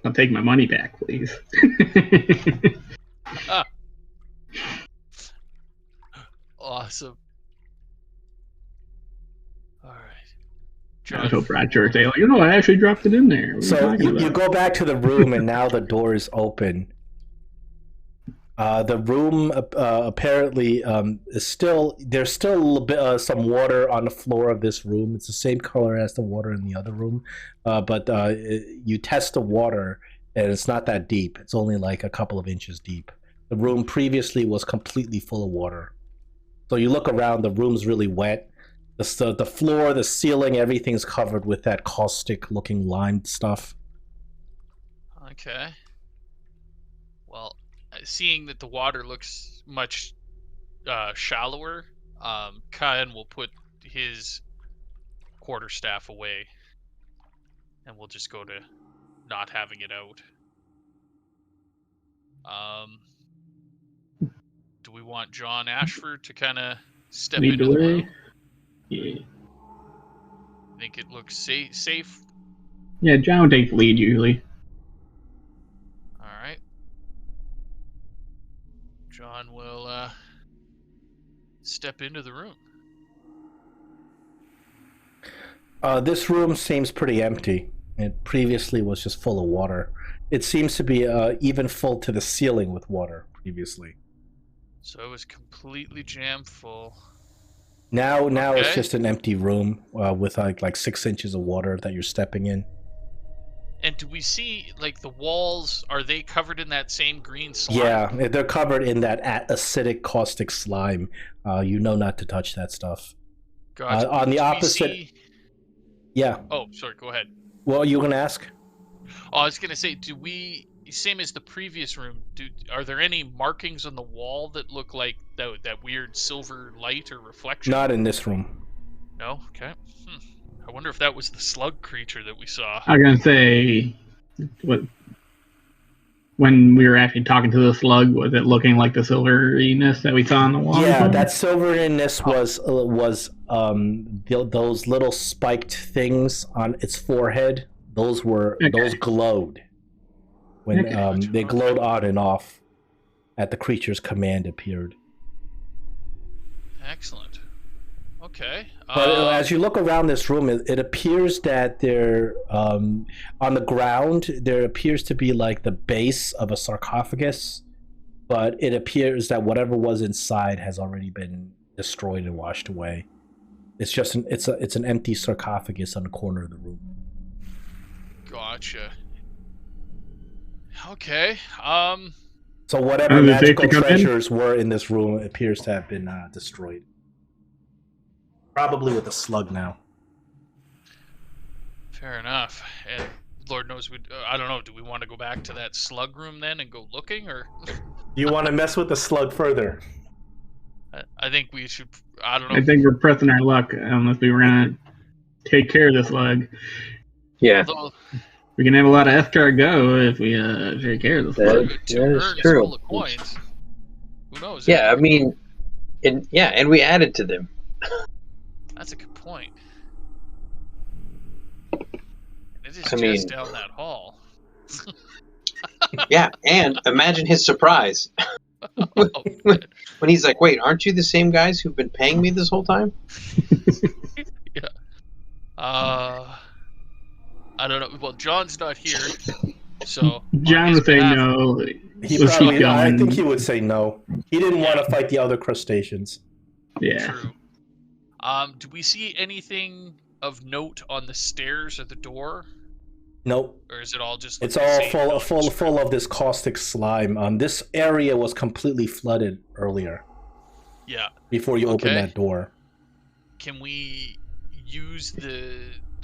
"I'll take my money back, please." Awesome. All right. I hope Roger say, I actually dropped it in there. So you go back to the room, and now the door is open. The room apparently is still. There's still a little bit some water on the floor of this room. It's the same color as the water in the other room, but you test the water, and it's not that deep. It's only like a couple of inches deep. The room previously was completely full of water. So you look around. The room's really wet. The floor, the ceiling, everything's covered with that caustic-looking lime stuff. Okay. Well, seeing that the water looks much shallower, Kyan will put his quarterstaff away, and we'll just go to not having it out. Do we want John Ashford to kind of step into the room? Yeah. Think it looks safe? Yeah, John takes lead usually. All right. John will step into the room. This room seems pretty empty. It previously was just full of water. It seems to be even full to the ceiling with water previously. So it was completely jam full. Now it's just an empty room with like 6 inches of water that you're stepping in. And do we see, like, the walls, are they covered in that same green slime? Yeah, they're covered in that acidic caustic slime. You know not to touch that stuff. Gotcha. On the opposite... Yeah. Oh, sorry, go ahead. Well, you going to ask? Oh, I was going to say, same as the previous room, are there any markings on the wall that look like that weird silver light or reflection? Not in this room. No? Okay. I wonder if that was the slug creature that we saw. I was gonna say, when we were actually talking to the slug, was it looking like the silveriness that we saw on the wall? Yeah, that silveriness was those little spiked things on its forehead. Those glowed when they glowed on and off at the creature's command appeared. Excellent. Okay. But as you look around this room, it appears that there, on the ground, there appears to be like the base of a sarcophagus, but it appears that whatever was inside has already been destroyed and washed away. It's just it's an empty sarcophagus on the corner of the room. Gotcha. Okay. So whatever magical treasures were in this room appears to have been destroyed. Probably with a slug now. Fair enough. And Lord knows I don't know. Do we want to go back to that slug room then and go looking, or do you want to mess with the slug further? I think we should. I don't know. I think we're pressing our luck unless we were gonna take care of the slug. Yeah. Although, we can have a lot of escargot if we take care of the slug. That is true. Full of coins. Who knows? Yeah, I mean, and we added to them. That's a good point. And it is just down that hall. Yeah, and imagine his surprise when he's like, "Wait, aren't you the same guys who've been paying me this whole time?" Yeah. I don't know. Well, John's not here, so John would say no. I think he would say no. He didn't want to fight the other crustaceans. Yeah. True. Do we see anything of note on the stairs at the door? Nope. Or is it all just? It's all full of this caustic slime. This area was completely flooded earlier. Yeah. Before you open that door. Can we use the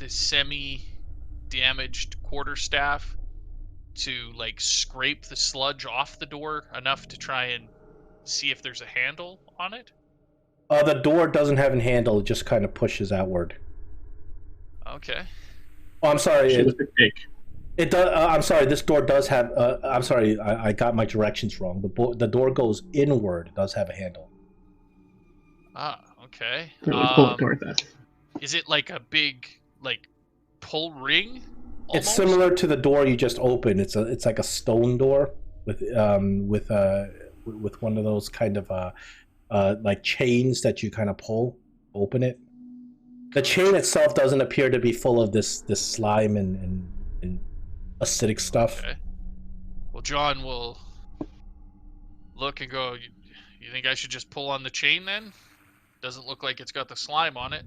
semi-damaged quarterstaff to like scrape the sludge off the door enough to try and see if there's a handle on it? The door doesn't have a handle; it just kind of pushes outward. Okay. Oh, I'm sorry. It does. I'm sorry. This door does have. I'm sorry. I got my directions wrong. The door goes inward. It does have a handle. Ah. Okay. Pull it towards us. Is it like a big pull ring? Almost? It's similar to the door you just opened. It's like a stone door with one of those kind of like chains that you kind of open it. The chain itself doesn't appear to be full of this slime and acidic stuff. Okay. Well, John will look and go, you think I should just pull on the chain then? Doesn't look like it's got the slime on it.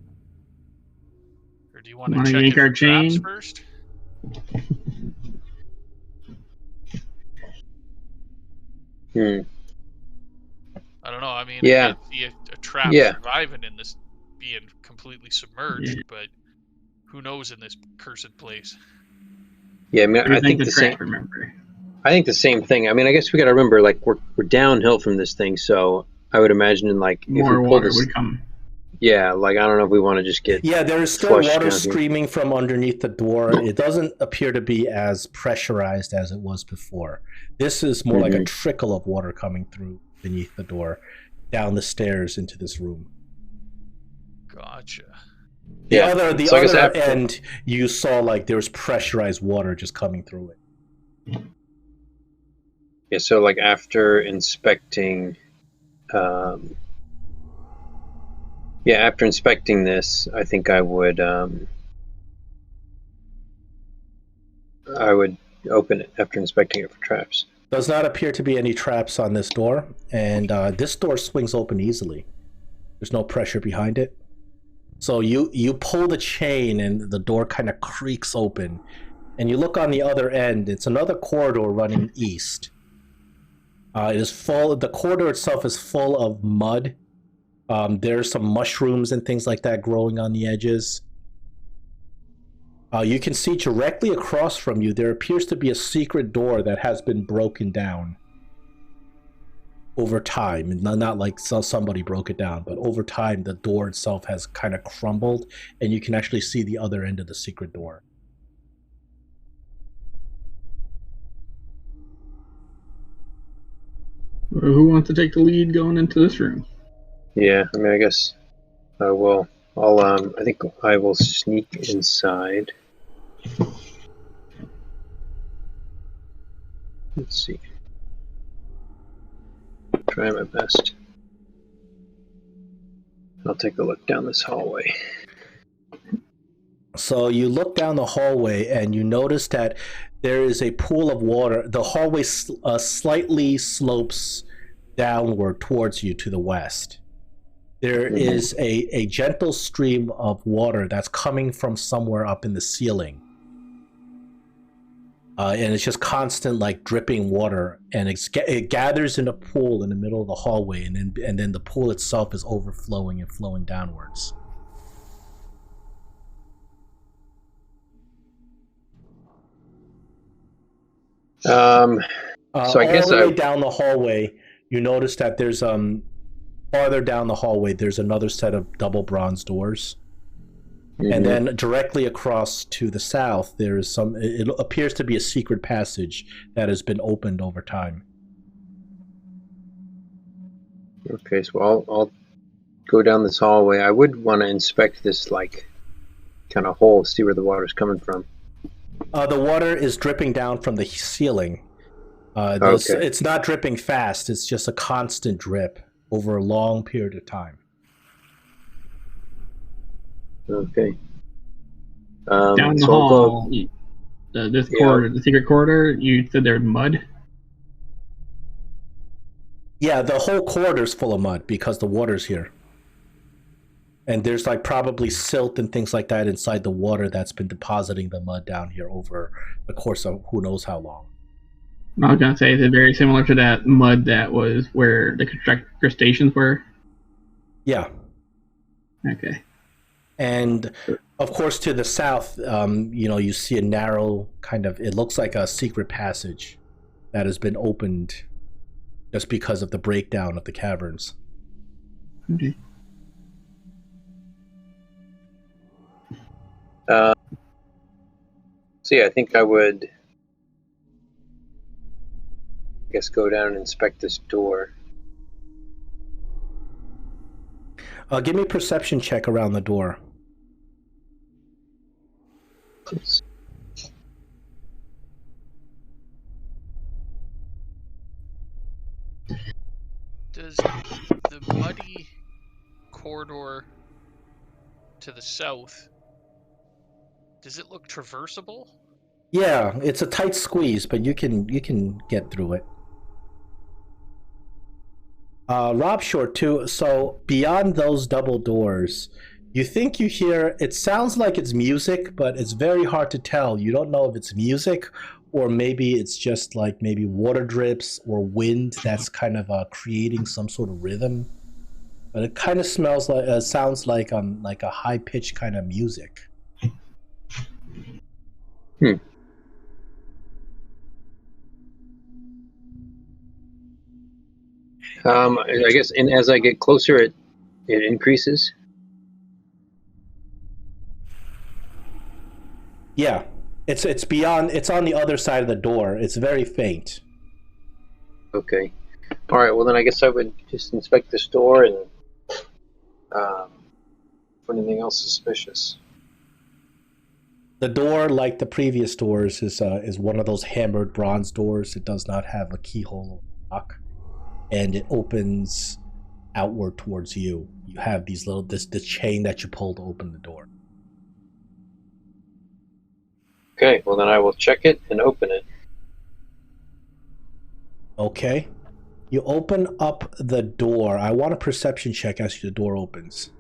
Or do you want to check it for traps first? I don't know. I mean, I could see a trap surviving in this being completely submerged, but who knows in this cursed place? Yeah, I mean, I think the same. I think the same thing. I mean, I guess we got to remember, like, we're downhill from this thing, so I would imagine, like, more water would come. Yeah, like, I don't know if we want to just get. Yeah, there is still water streaming from underneath the door. It doesn't appear to be as pressurized as it was before. This is more like a trickle of water coming through beneath the door, down the stairs into this room. Gotcha. The other end, you saw like there was pressurized water just coming through it. Yeah, so like after inspecting, after inspecting this, I think I would open it after inspecting it for traps. Does not appear to be any traps on this door, and this door swings open easily. There's no pressure behind it. So you pull the chain and the door kind of creaks open, and you look on the other end. It's another corridor running east. It is full. The corridor itself is full of mud. There's some mushrooms and things like that growing on the edges. You can see directly across from you, there appears to be a secret door that has been broken down. over time, and not like somebody broke it down, but over time the door itself has kind of crumbled, and you can actually see the other end of the secret door. Who wants to take the lead going into this room? Yeah, I mean, I guess I will. I think I will sneak inside. Let's see. Try my best. I'll take a look down this hallway. So you look down the hallway and you notice that there is a pool of water. The hallway slightly slopes downward towards you to the west. There is a gentle stream of water that's coming from somewhere up in the ceiling. And it's just constant, like, dripping water, and it gathers in a pool in the middle of the hallway, and then the pool itself is overflowing and flowing downwards. So I guess all the way down the hallway, you notice that there's farther down the hallway, there's another set of double bronze doors. And then directly across to the south, there is it appears to be a secret passage that has been opened over time. Okay, so I'll go down this hallway. I would want to inspect this, like, kind of hole, see where the water's coming from. The water is dripping down from the ceiling. Okay. It's not dripping fast. It's just a constant drip over a long period of time. Okay. Down the so hall, corridor, the secret corridor, you said there's mud? Yeah, the whole corridor's full of mud because the water's here. And there's, like, probably silt and things like that inside the water that's been depositing the mud down here over the course of who knows how long. I was going to say, is it very similar to that mud that was where the crustaceans were? Yeah. Okay. And, of course, to the south, you see a narrow kind of, it looks like a secret passage that has been opened just because of the breakdown of the caverns. Okay. So yeah, I think I would, go down and inspect this door. Give me a perception check around the door. Does the muddy corridor to the south, does it look traversable? Yeah, it's a tight squeeze, but you can get through it. Rob Short too. So beyond those double doors, you think you hear, it sounds like it's music, but it's very hard to tell. You don't know if it's music or maybe it's just like maybe water drips or wind that's kind of creating some sort of rhythm. But it kind of sounds like a high pitched kind of music. I guess, and as I get closer, it increases. Yeah, it's beyond. It's on the other side of the door. It's very faint. Okay. All right. Well, then I guess I would just inspect this door and for anything else suspicious. The door, like the previous doors, is one of those hammered bronze doors. It does not have a keyhole or lock, and it opens outward towards you. You have these this chain that you pull to open the door. Okay. Well, then I will check it and open it. Okay. You open up the door. I want a perception check as the door opens.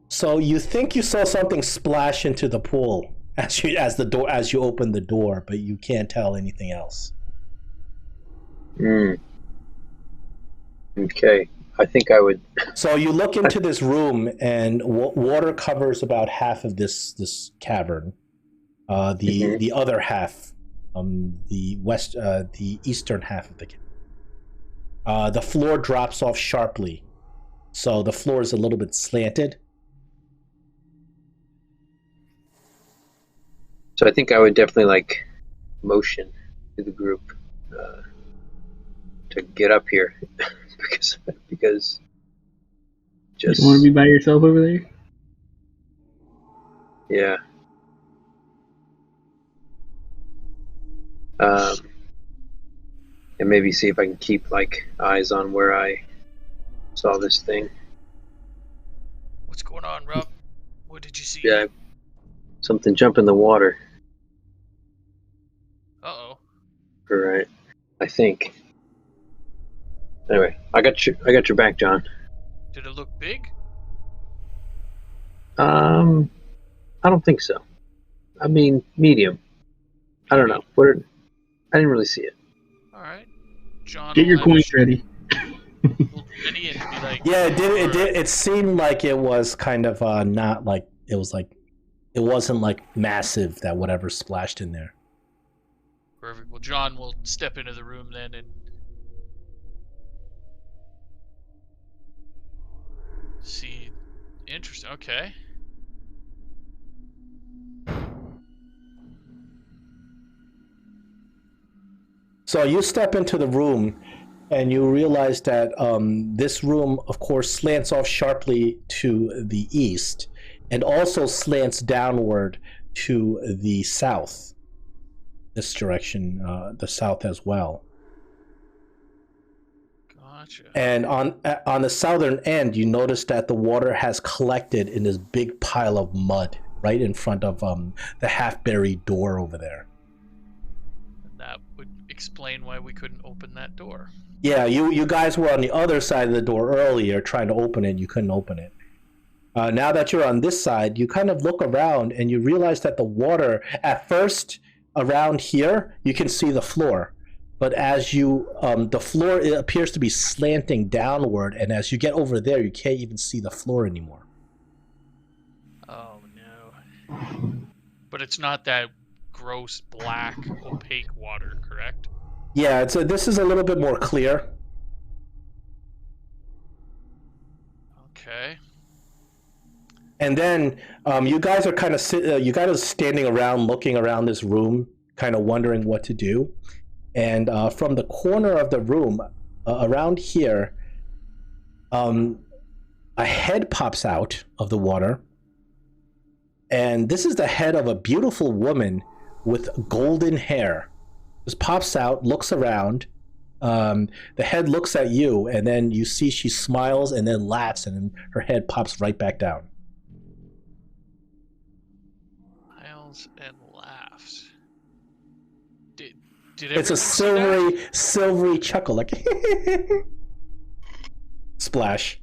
So you think you saw something splash into the pool as you open the door, but you can't tell anything else. Okay. I think I would. So you look into this room, and water covers about half of this cavern. The other half, the eastern half of the cavern. The floor drops off sharply, so the floor is a little bit slanted. So I think I would definitely like motion to the group to get up here because just You want to be by yourself over there? yeah. And maybe see if I can keep like eyes on where I saw this thing. What's going on, Rob? What did you see? Yeah, something jump in the water. Uh-oh. All right, I think. Anyway, I got your back, John. Did it look big? I don't think so. I mean, medium. I don't know. I didn't really see it. All right. John, Get your coins ready. Will Gideon be like, Yeah, it seemed like it was kind of not like it was like it wasn't like massive that whatever splashed in there. Perfect. Well, John will step into the room then and see. Interesting. Okay. So you step into the room, and you realize that this room, of course, slants off sharply to the east, and also slants downward to the south. This direction, the south as well. Gotcha. And on the southern end, you notice that the water has collected in this big pile of mud right in front of the half-buried door over there. And that would explain why we couldn't open that door. Yeah, you guys were on the other side of the door earlier trying to open it. You couldn't open it. Now that you're on this side, you kind of look around and you realize that the water, at first around here, you can see the floor. But as the floor it appears to be slanting downward, and as you get over there, you can't even see the floor anymore. Oh no. But it's not that gross, black, opaque water, correct? Yeah, this is a little bit more clear. Okay. And then you guys are kind of standing around, looking around this room, kind of wondering what to do. And from the corner of the room, around here, a head pops out of the water. And this is the head of a beautiful woman with golden hair. Just pops out, looks around. The head looks at you, and then you see she smiles and then laughs, and then her head pops right back down. Smiles and laughs. Did It's a everyone see that? silvery chuckle, like splash.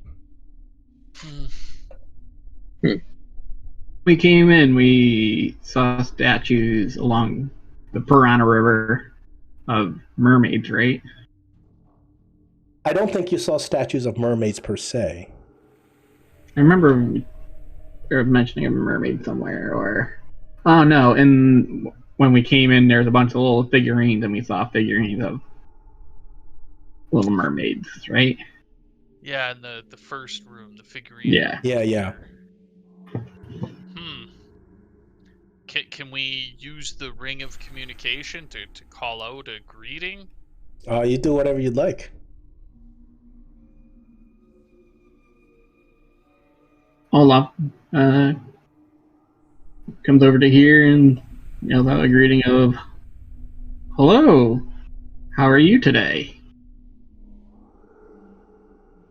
We came in, we saw statues along the Piranha River of mermaids, right? I don't think you saw statues of mermaids per se. I remember mentioning a mermaid somewhere, or... Oh, no, and when we came in, there's a bunch of little figurines, and we saw figurines of little mermaids, right? Yeah, in the first room, the figurine. Yeah. Can we use the ring of communication to call out a greeting? You do whatever you'd like. Olaf comes over to here and yells out a greeting of, "Hello, how are you today?"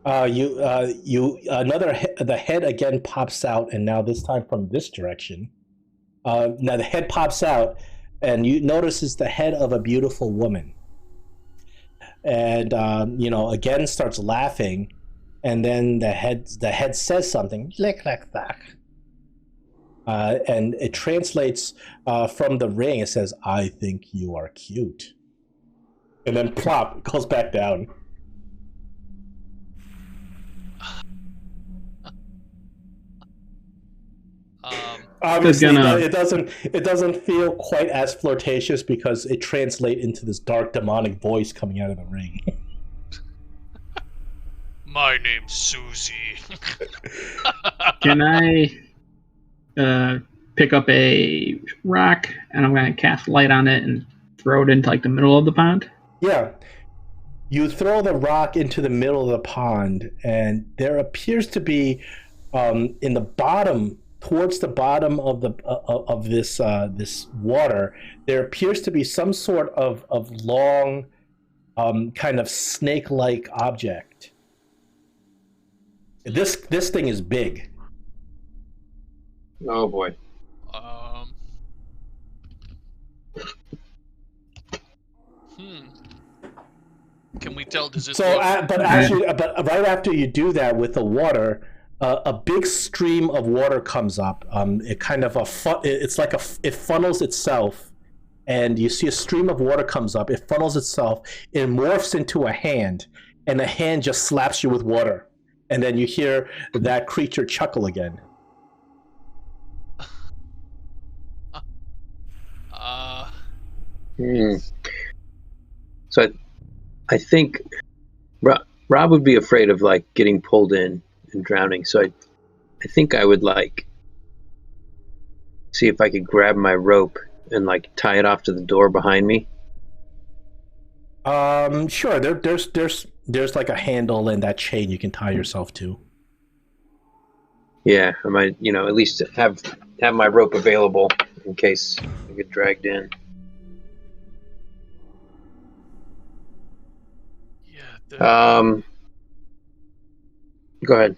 The head again pops out, and now this time from this direction. Now the head pops out, and you notice it's the head of a beautiful woman. And again starts laughing, and then the head says something, lick lick back. And it translates from the ring. It says, "I think you are cute," and then plop, it goes back down. Obviously, gonna- it doesn't feel quite as flirtatious because it translates into this dark demonic voice coming out of the ring. My name's Susie. Can I pick up a rock and I'm gonna cast light on it and throw it into like the middle of the pond? Yeah. You throw the rock into the middle of the pond, and there appears to be, in the bottom, towards the bottom of the of this water, there appears to be some sort of long, kind of snake-like object. This thing is big. Oh boy. Can we tell? Does it? So, but right after you do that with the water, a big stream of water comes up. It kind of it's like it funnels itself, and you see a stream of water comes up. It funnels itself. It morphs into a hand, and the hand just slaps you with water, and then you hear that creature chuckle again. So I think Rob would be afraid of like getting pulled in and drowning. So I think I would like see if I could grab my rope and like tie it off to the door behind me. Sure. There's like a handle and that chain you can tie yourself to. Yeah, I might, at least have my rope available in case I get dragged in. Yeah. Go ahead.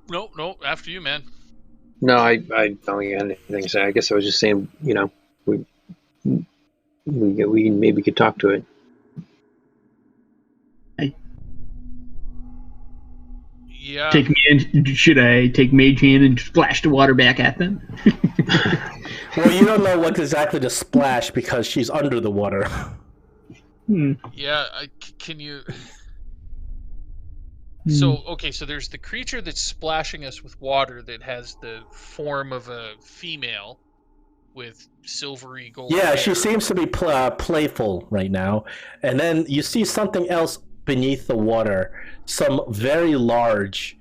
No, after you, man. No, I don't think I had anything to say. I guess I was just saying, we maybe could talk to it. Yeah. Should I take Mage Hand and splash the water back at them? Well, you don't know what exactly to splash because she's under the water. Yeah, can you... So, okay, so there's the creature that's splashing us with water that has the form of a female with silvery gold hair. She seems to be playful right now. And then you see something else beneath the water, some very large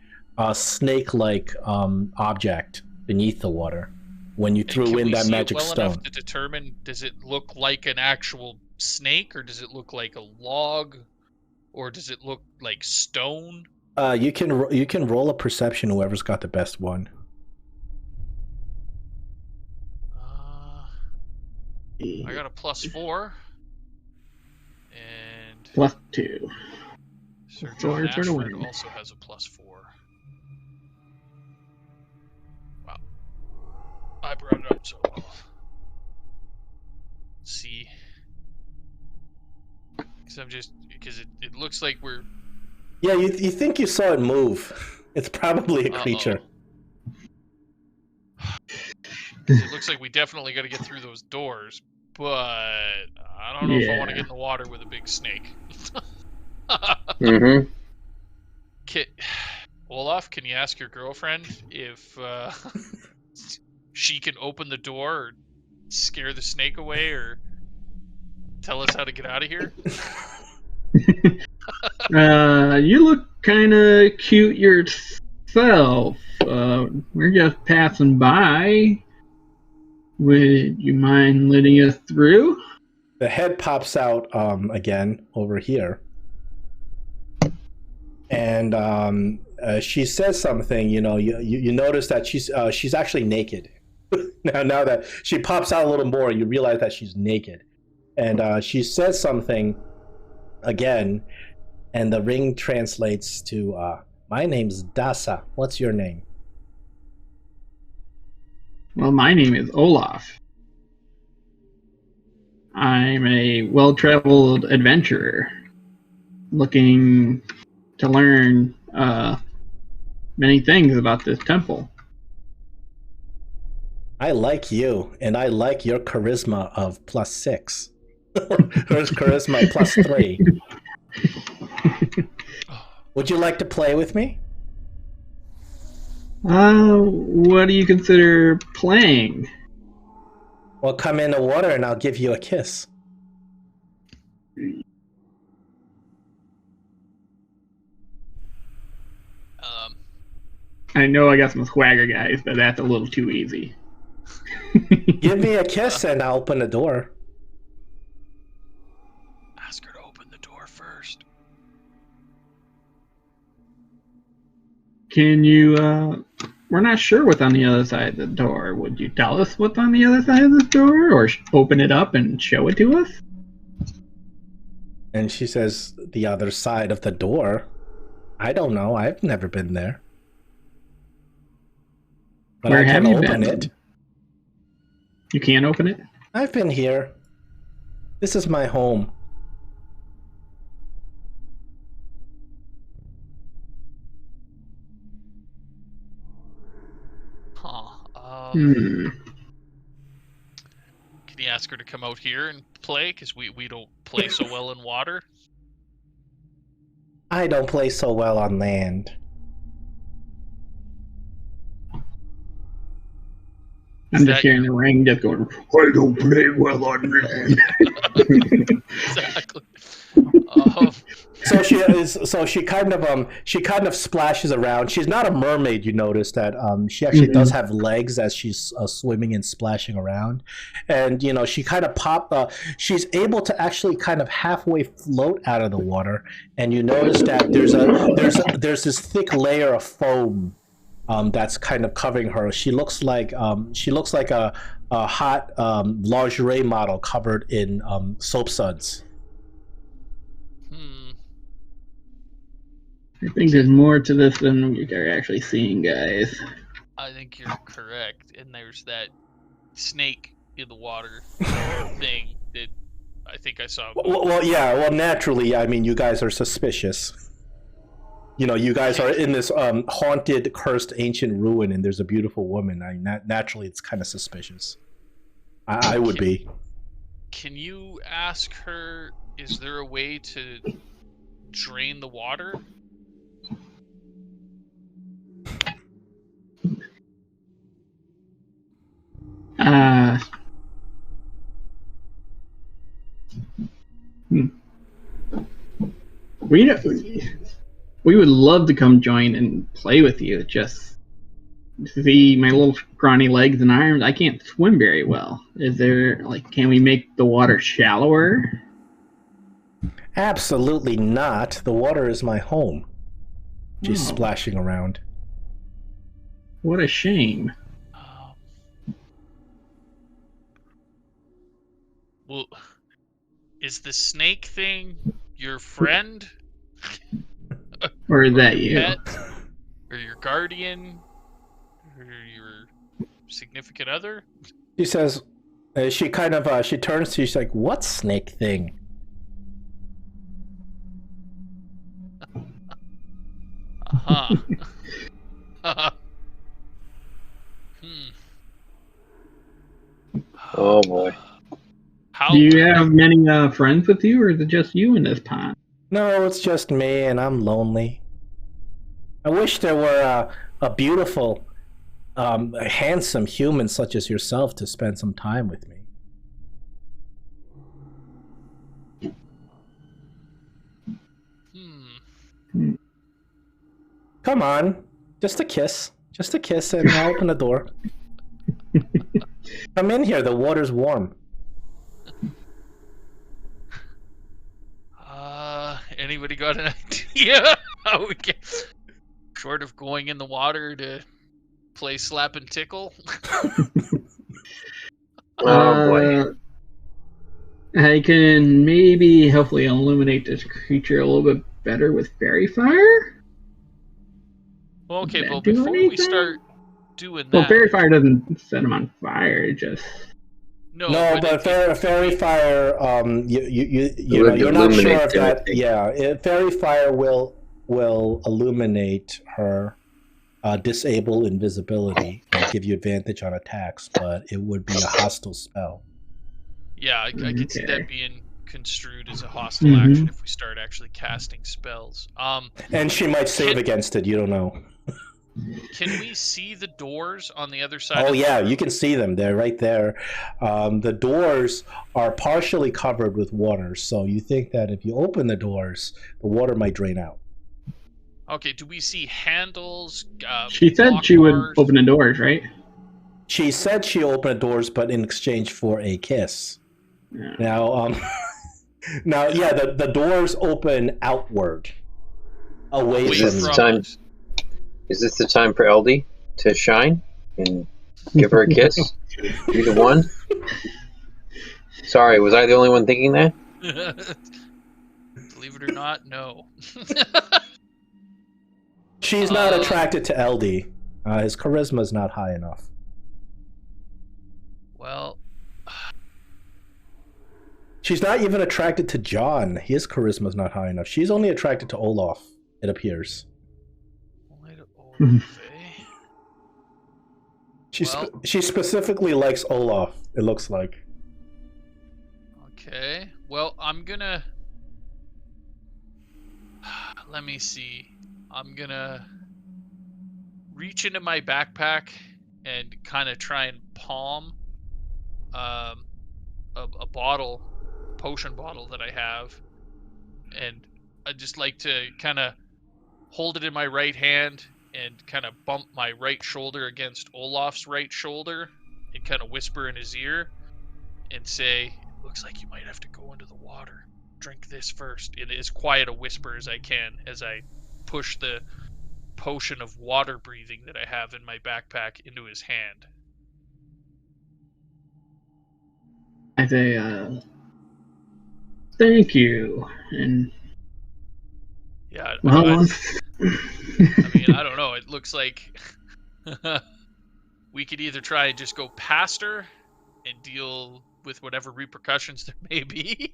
snake-like object beneath the water when you threw in that magic stone. Enough to determine, does it look like an actual snake, or does it look like a log, or does it look like stone? You can roll a perception, whoever's got the best one. I got a +4 and +2. Sir John Ashford also has a +4. Wow. I brought it up, so let's see. Because it looks like we're... Yeah, you think you saw it move. It's probably a creature. It looks like we definitely got to get through those doors, but I don't know if I want to get in the water with a big snake. Mm-hmm. Olaf, can you ask your girlfriend if she can open the door or scare the snake away or tell us how to get out of here? You look kind of cute yourself. We're just passing by. Would you mind letting us through? The head pops out again over here. And she says something, you notice that she's actually naked. now that she pops out a little more, you realize that she's naked. And she says something again, and the ring translates to, my name's Dasa. What's your name? Well, my name is Olaf. I'm a well-traveled adventurer looking to learn many things about this temple. I like you, and I like your charisma of +6. Hers charisma +3. Would you like to play with me? What do you consider playing? Well, come in the water and I'll give you a kiss. I know I got some swagger guys, but that's a little too easy. Give me a kiss and I'll open the door. Ask her to open the door first. Can you, we're not sure what's on the other side of the door. Would you tell us what's on the other side of the door, or open it up and show it to us? And she says, the other side of the door? I don't know. I've never been there. But Where I can have you open been? it. You can't open it? I've been here. This is my home. Huh. Hmm. Can you ask her to come out here and play? Because we don't play so well in water. I don't play so well on land. I'm just that hearing the ring just going, I don't play well on land. Exactly. So she kind of splashes around. She's not a mermaid, you notice that. She actually does have legs as she's swimming and splashing around, and she kind of she's able to actually kind of halfway float out of the water, and you notice that there's this thick layer of foam that's kind of covering her. She looks like a hot lingerie model covered in soap suds. I think there's more to this than you're actually seeing, guys. I think you're correct. And there's that snake in the water thing that I think I saw. Well, yeah. Well, naturally, I mean, you guys are suspicious. You guys are in this haunted, cursed, ancient ruin, and there's a beautiful woman. Naturally, it's kind of suspicious. I would be. Can you ask her, is there a way to drain the water? We would love to come join and play with you. Just see my little scrawny legs and arms. I can't swim very well. Is there, can we make the water shallower? Absolutely not. The water is my home. She's splashing around. What a shame. Well, is the snake thing your friend? Or is that you? Pet? Or your guardian? Or your significant other? She says, she turns to you, she's like, what snake thing? Oh boy. Do you have many friends with you, or is it just you in this pond? No, it's just me, and I'm lonely. I wish there were a beautiful, handsome human such as yourself to spend some time with me. Come on, just a kiss, and I'll open the door. Come in here. The water's warm. Anybody got an idea how we get short of going in the water to play slap and tickle? Oh boy. I can maybe hopefully illuminate this creature a little bit better with fairy fire. Well, okay, but before we start doing that, well, fairy fire doesn't set them on fire. It just No, but fairy fire, you're not sure if that. Yeah, fairy fire will illuminate her, disable invisibility, and give you advantage on attacks, but it would be a hostile spell. Yeah, I could see that being construed as a hostile action if we start actually casting spells. And she might save against it. You don't know. Can we see the doors on the other side? Oh of the yeah, room? you can see them. They're right there. The doors are partially covered with water, so you think that if you open the doors, the water might drain out. Okay, do we see handles? She said lock she would bars? open the doors, right? She said she opened the doors, but in exchange for a kiss. Yeah. Now, yeah, the doors open outward, away Away from this you. the from time? us. Is this the time for Eldie to shine and give her a kiss? Be the one? Sorry, was I the only one thinking that? Believe it or not, no. She's not attracted to LD. His charisma is not high enough. Well, She's not even attracted to John. His charisma is not high enough. She's only attracted to Olaf, it appears. only to Olaf, eh? She specifically likes Olaf, it looks like. Okay. Well, I'm gonna... Let me see. I'm gonna reach into my backpack and kind of try and palm a bottle, potion bottle that I have, and I just like to kind of hold it in my right hand and kind of bump my right shoulder against Olaf's right shoulder and kind of whisper in his ear and say, "Looks like you might have to go into the water. Drink this first." In as quiet a whisper as I can as I push the potion of water breathing that I have in my backpack into his hand. I say, thank you. And Yeah, well, I mean, I don't know. It looks like we could either try and just go past her and deal with whatever repercussions there may be,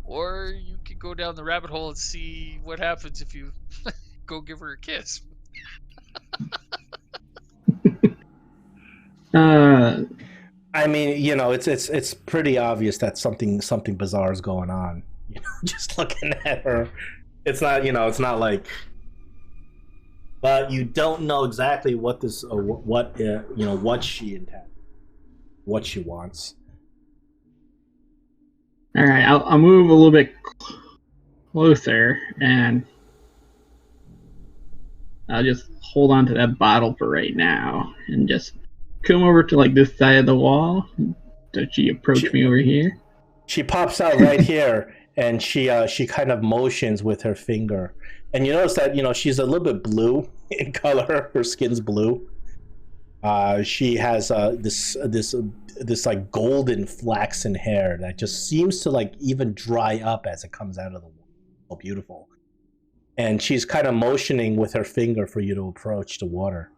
or you could go down the rabbit hole and see what happens if you go give her a kiss. I mean, you know, it's pretty obvious that something bizarre is going on. You know, just looking at her, it's not, you know, it's not like. But you don't know exactly what this, what you know, what she intends, what she wants. All right, I'll move a little bit closer, and I'll just hold on to that bottle for right now, and just come over to like this side of the wall. Does she approach me over here? She pops out right here, and she kind of motions with her finger, and you notice that, you know, she's a little bit blue in color. Her skin's blue. She has this like golden flaxen hair that just seems to like even dry up as it comes out of the water. So beautiful. And she's kind of motioning with her finger for you to approach the water.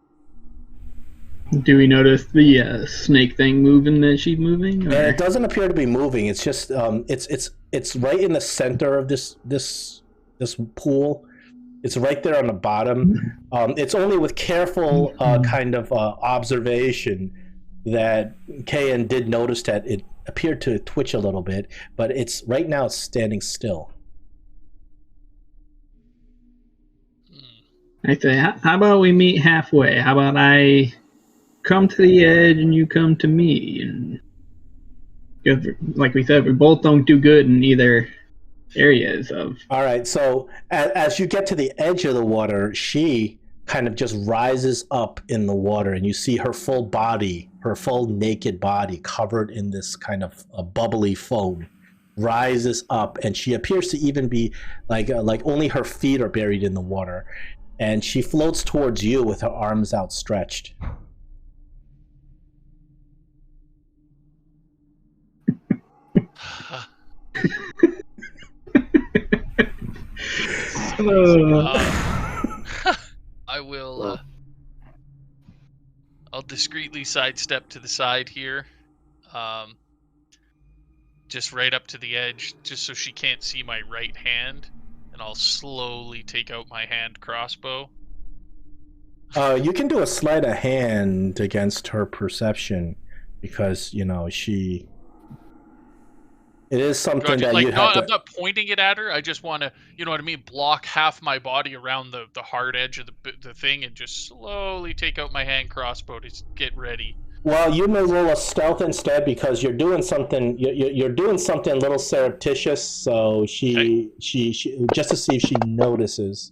Do we notice the snake thing moving that she's moving? Or? It doesn't appear to be moving. It's just it's right in the center of this pool. It's right there on the bottom. It's only with careful kind of observation that Kayan did notice that it appeared to twitch a little bit, but it's right now it's standing still. I say, how about we meet halfway? How about I come to the edge and you come to me? And because, like we said, we both don't do good in either areas of. All right, so as you get to the edge of the water, she kind of just rises up in the water, and you see her full body, her full naked body covered in this kind of a bubbly foam, rises up, and she appears to even be like only her feet are buried in the water, and she floats towards you with her arms outstretched. I will. I'll discreetly sidestep to the side here, just right up to the edge, just so she can't see my right hand, and I'll slowly take out my hand crossbow. You can do a sleight of hand against her perception, because you know she. It is something Gotcha. that Like, you have I'm to. not pointing it at her. I just want to, you know what I mean, block half my body around the hard edge of the thing and just slowly take out my hand crossbow to get ready. Well, you may roll a stealth instead because you're doing something. You're doing something a little surreptitious. So she just to see if she notices.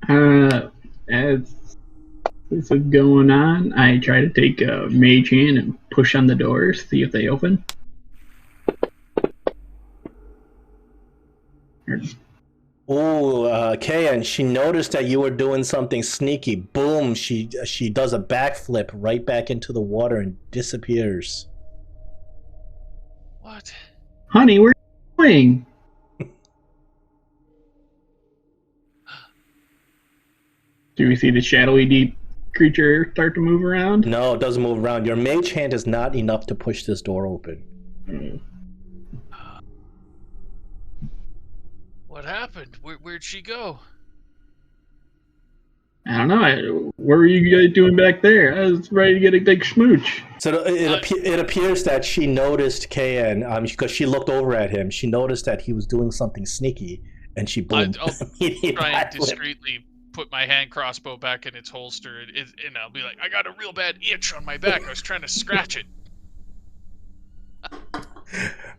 As this is going on, I try to take a mage hand and push on the doors, see if they open. Ooh, Kayan, she noticed that you were doing something sneaky. Boom! She does a backflip right back into the water and disappears. What? Honey, where are you going? Do we see the shadowy deep creature start to move around? No, it doesn't move around. Your mage hand is not enough to push this door open. What happened? Where'd she go? I don't know. What were you guys doing back there? I was ready to get a big smooch. So it appears that she noticed Kayan because she looked over at him. She noticed that he was doing something sneaky, and she boom. I'll try and discreetly put my hand crossbow back in its holster, and I'll be like, I got a real bad itch on my back. I was trying to scratch it.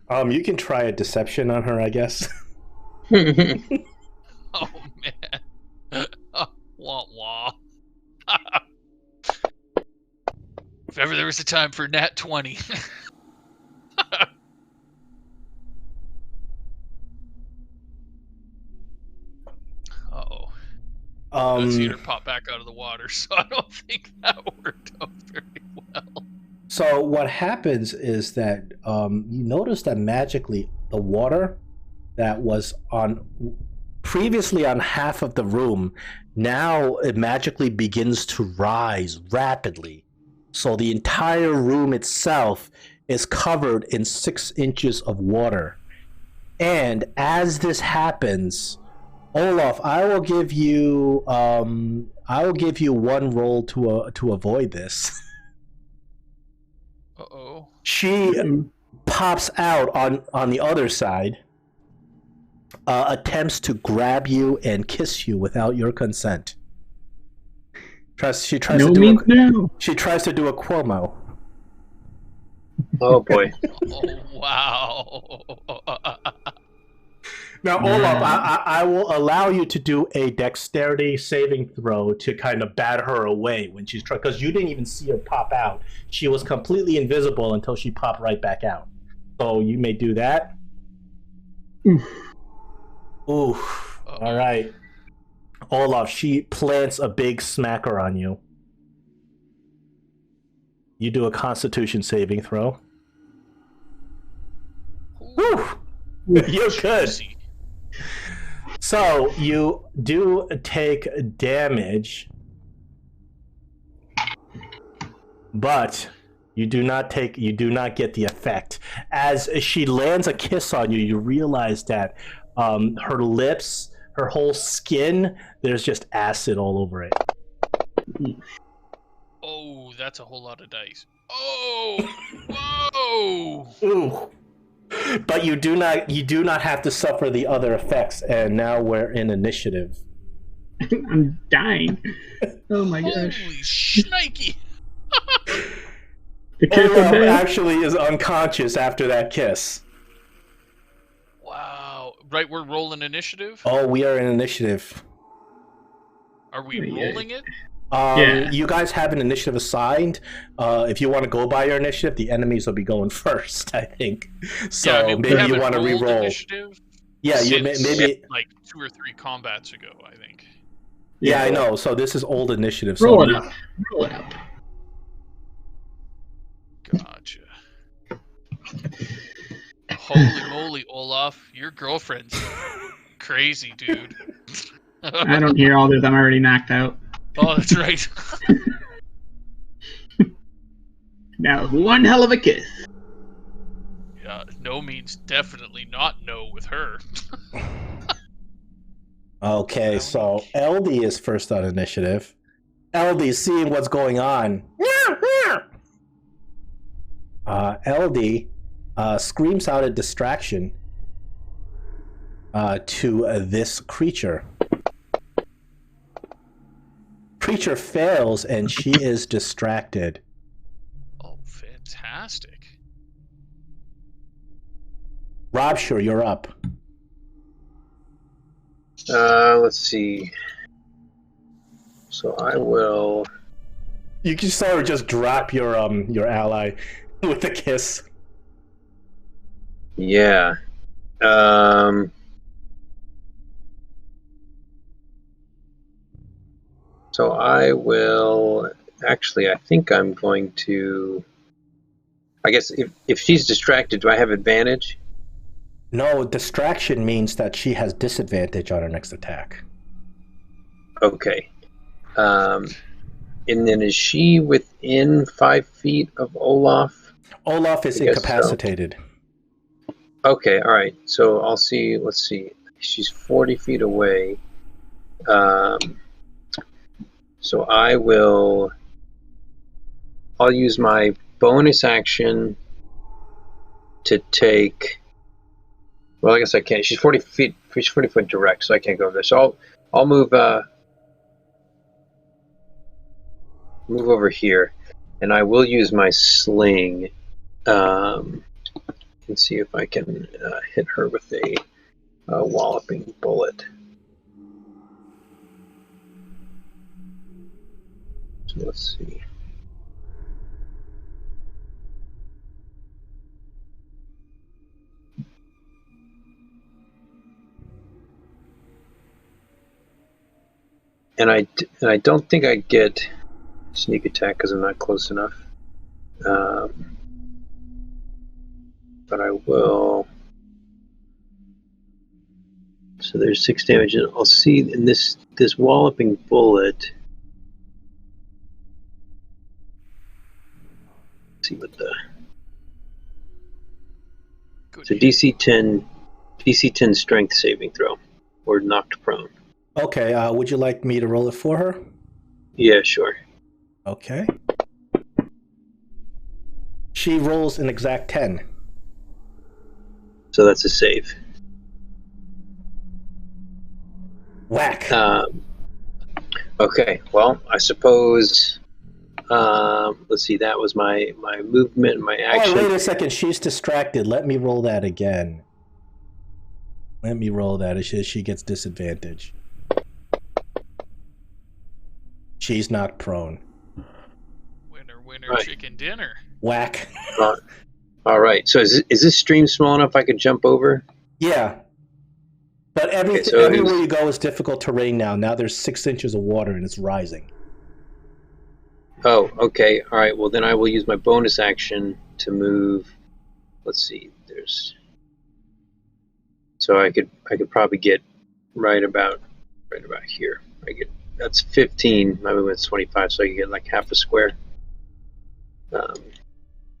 You can try a deception on her, I guess. Oh man. Wah wah. If ever there was a time for nat 20. Uh-oh. I've seen her pop back out of the water, so I don't think that worked out very well. So what happens is that you notice that magically the water that was previously on half of the room, now it magically begins to rise rapidly. So the entire room itself is covered in 6 inches of water. And as this happens, Olaf, I will give you one roll to avoid this. Uh-oh. She pops out on the other side, attempts to grab you and kiss you without your consent. She tries to do a Cuomo. Oh boy. Oh, wow. Now, Olaf, I will allow you to do a dexterity saving throw to kind of bat her away when she's trying, because you didn't even see her pop out. She was completely invisible until she popped right back out. So you may do that. Oof. All right. Olaf, she plants a big smacker on you. You do a Constitution saving throw. Woo! You're good. So you do take damage, but you do not get the effect. As she lands a kiss on you, you realize that her lips, her whole skin, there's just acid all over it. Oh, that's a whole lot of dice. Oh, whoa! Ooh. But you do not have to suffer the other effects, and now we're in initiative. I'm dying. Oh my gosh. Holy shnikey! The kiss Olaf actually is unconscious after that kiss. Wow. Right, we're rolling initiative? Oh, we are in initiative. Are we rolling it? Yeah. You guys have an initiative assigned. If you want to go by your initiative, the enemies will be going first, I think. So yeah, I mean, maybe you want to re-roll. Initiative Yeah, you maybe like 2 or 3 combats ago, I think. Yeah, I know. So this is old initiative. Roll So it up. Roll it up. Gotcha. Holy moly, Olaf, your girlfriend's crazy, dude. I don't hear all this. I'm already knocked out. Oh, that's right. Now, one hell of a kiss. Yeah, no means definitely not no with her. Okay, so LD is first on initiative. LD, seeing what's going on. LD screams out a distraction to this creature. Creature fails and she is distracted. Oh, fantastic. Robshire, you're up. Let's see. So I will. You can sort of just drop your ally with a kiss. Yeah. So I will. Actually, I think I'm going to. I guess if she's distracted, do I have advantage? No, distraction means that she has disadvantage on her next attack. Okay. And then is she within 5 feet of Olaf? Olaf is incapacitated. So. Okay, all right. So I'll see. Let's see. She's 40 feet away. So I'll use my bonus action to take. Well, I guess I can't. She's 40 feet. She's 40 foot direct, so I can't go over there. So I'll move. Move over here, and I will use my sling. And see if I can hit her with a walloping bullet. So let's see. And I don't think I get sneak attack because I'm not close enough. But I will. So there's 6 damage. And I'll see in this walloping bullet. Let's see what the. Good. So DC 10 strength saving throw, or knocked prone. Okay, would you like me to roll it for her? Yeah, sure. Okay. She rolls an exact 10. So that's a save. Whack. Okay, well, I suppose... let's see, that was my movement, my action. Oh, wait a second, she's distracted. Let me roll that again. Let me roll that. She gets disadvantage. She's knocked prone. Winner, right. Chicken dinner. Whack. All right. So is this stream small enough I could jump over? Yeah. But everywhere you go is difficult terrain now. Now there's 6 inches of water and it's rising. Oh, okay. All right. Well, then I will use my bonus action to move. Let's see. So I could probably get right about here. That's 15. My movement's 25, so I can get like half a square.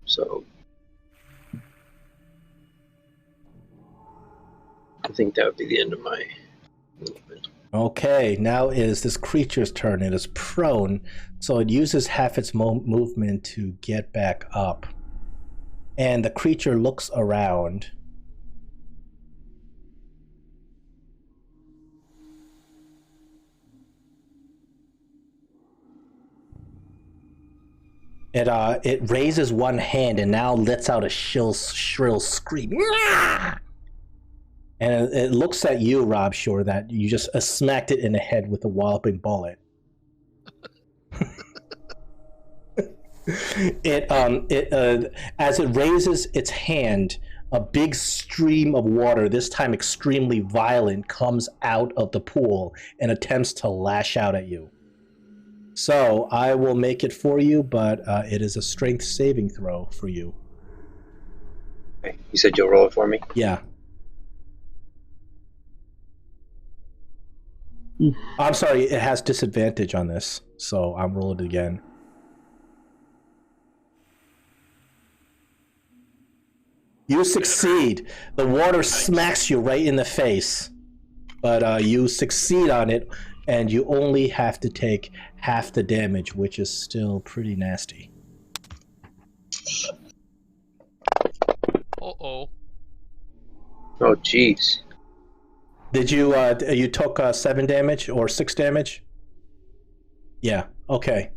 So I think that would be the end of my movement. Okay, now it is this creature's turn. It is prone, so it uses half its movement to get back up. And the creature looks around. It raises one hand and now lets out a shrill scream. And it looks at you, Robshire, that you just smacked it in the head with a walloping bullet. As it raises its hand, a big stream of water, this time extremely violent, comes out of the pool and attempts to lash out at you. So I will make it for you, but it is a strength saving throw for you. Okay. You said you'll roll it for me? Yeah. I'm sorry, it has disadvantage on this, so I'm rolling it again. You succeed. The water smacks you right in the face, but you succeed on it, and you only have to take half the damage, which is still pretty nasty. Uh-oh. Oh, jeez. Did you you took 7 damage or 6 damage? Yeah. Okay.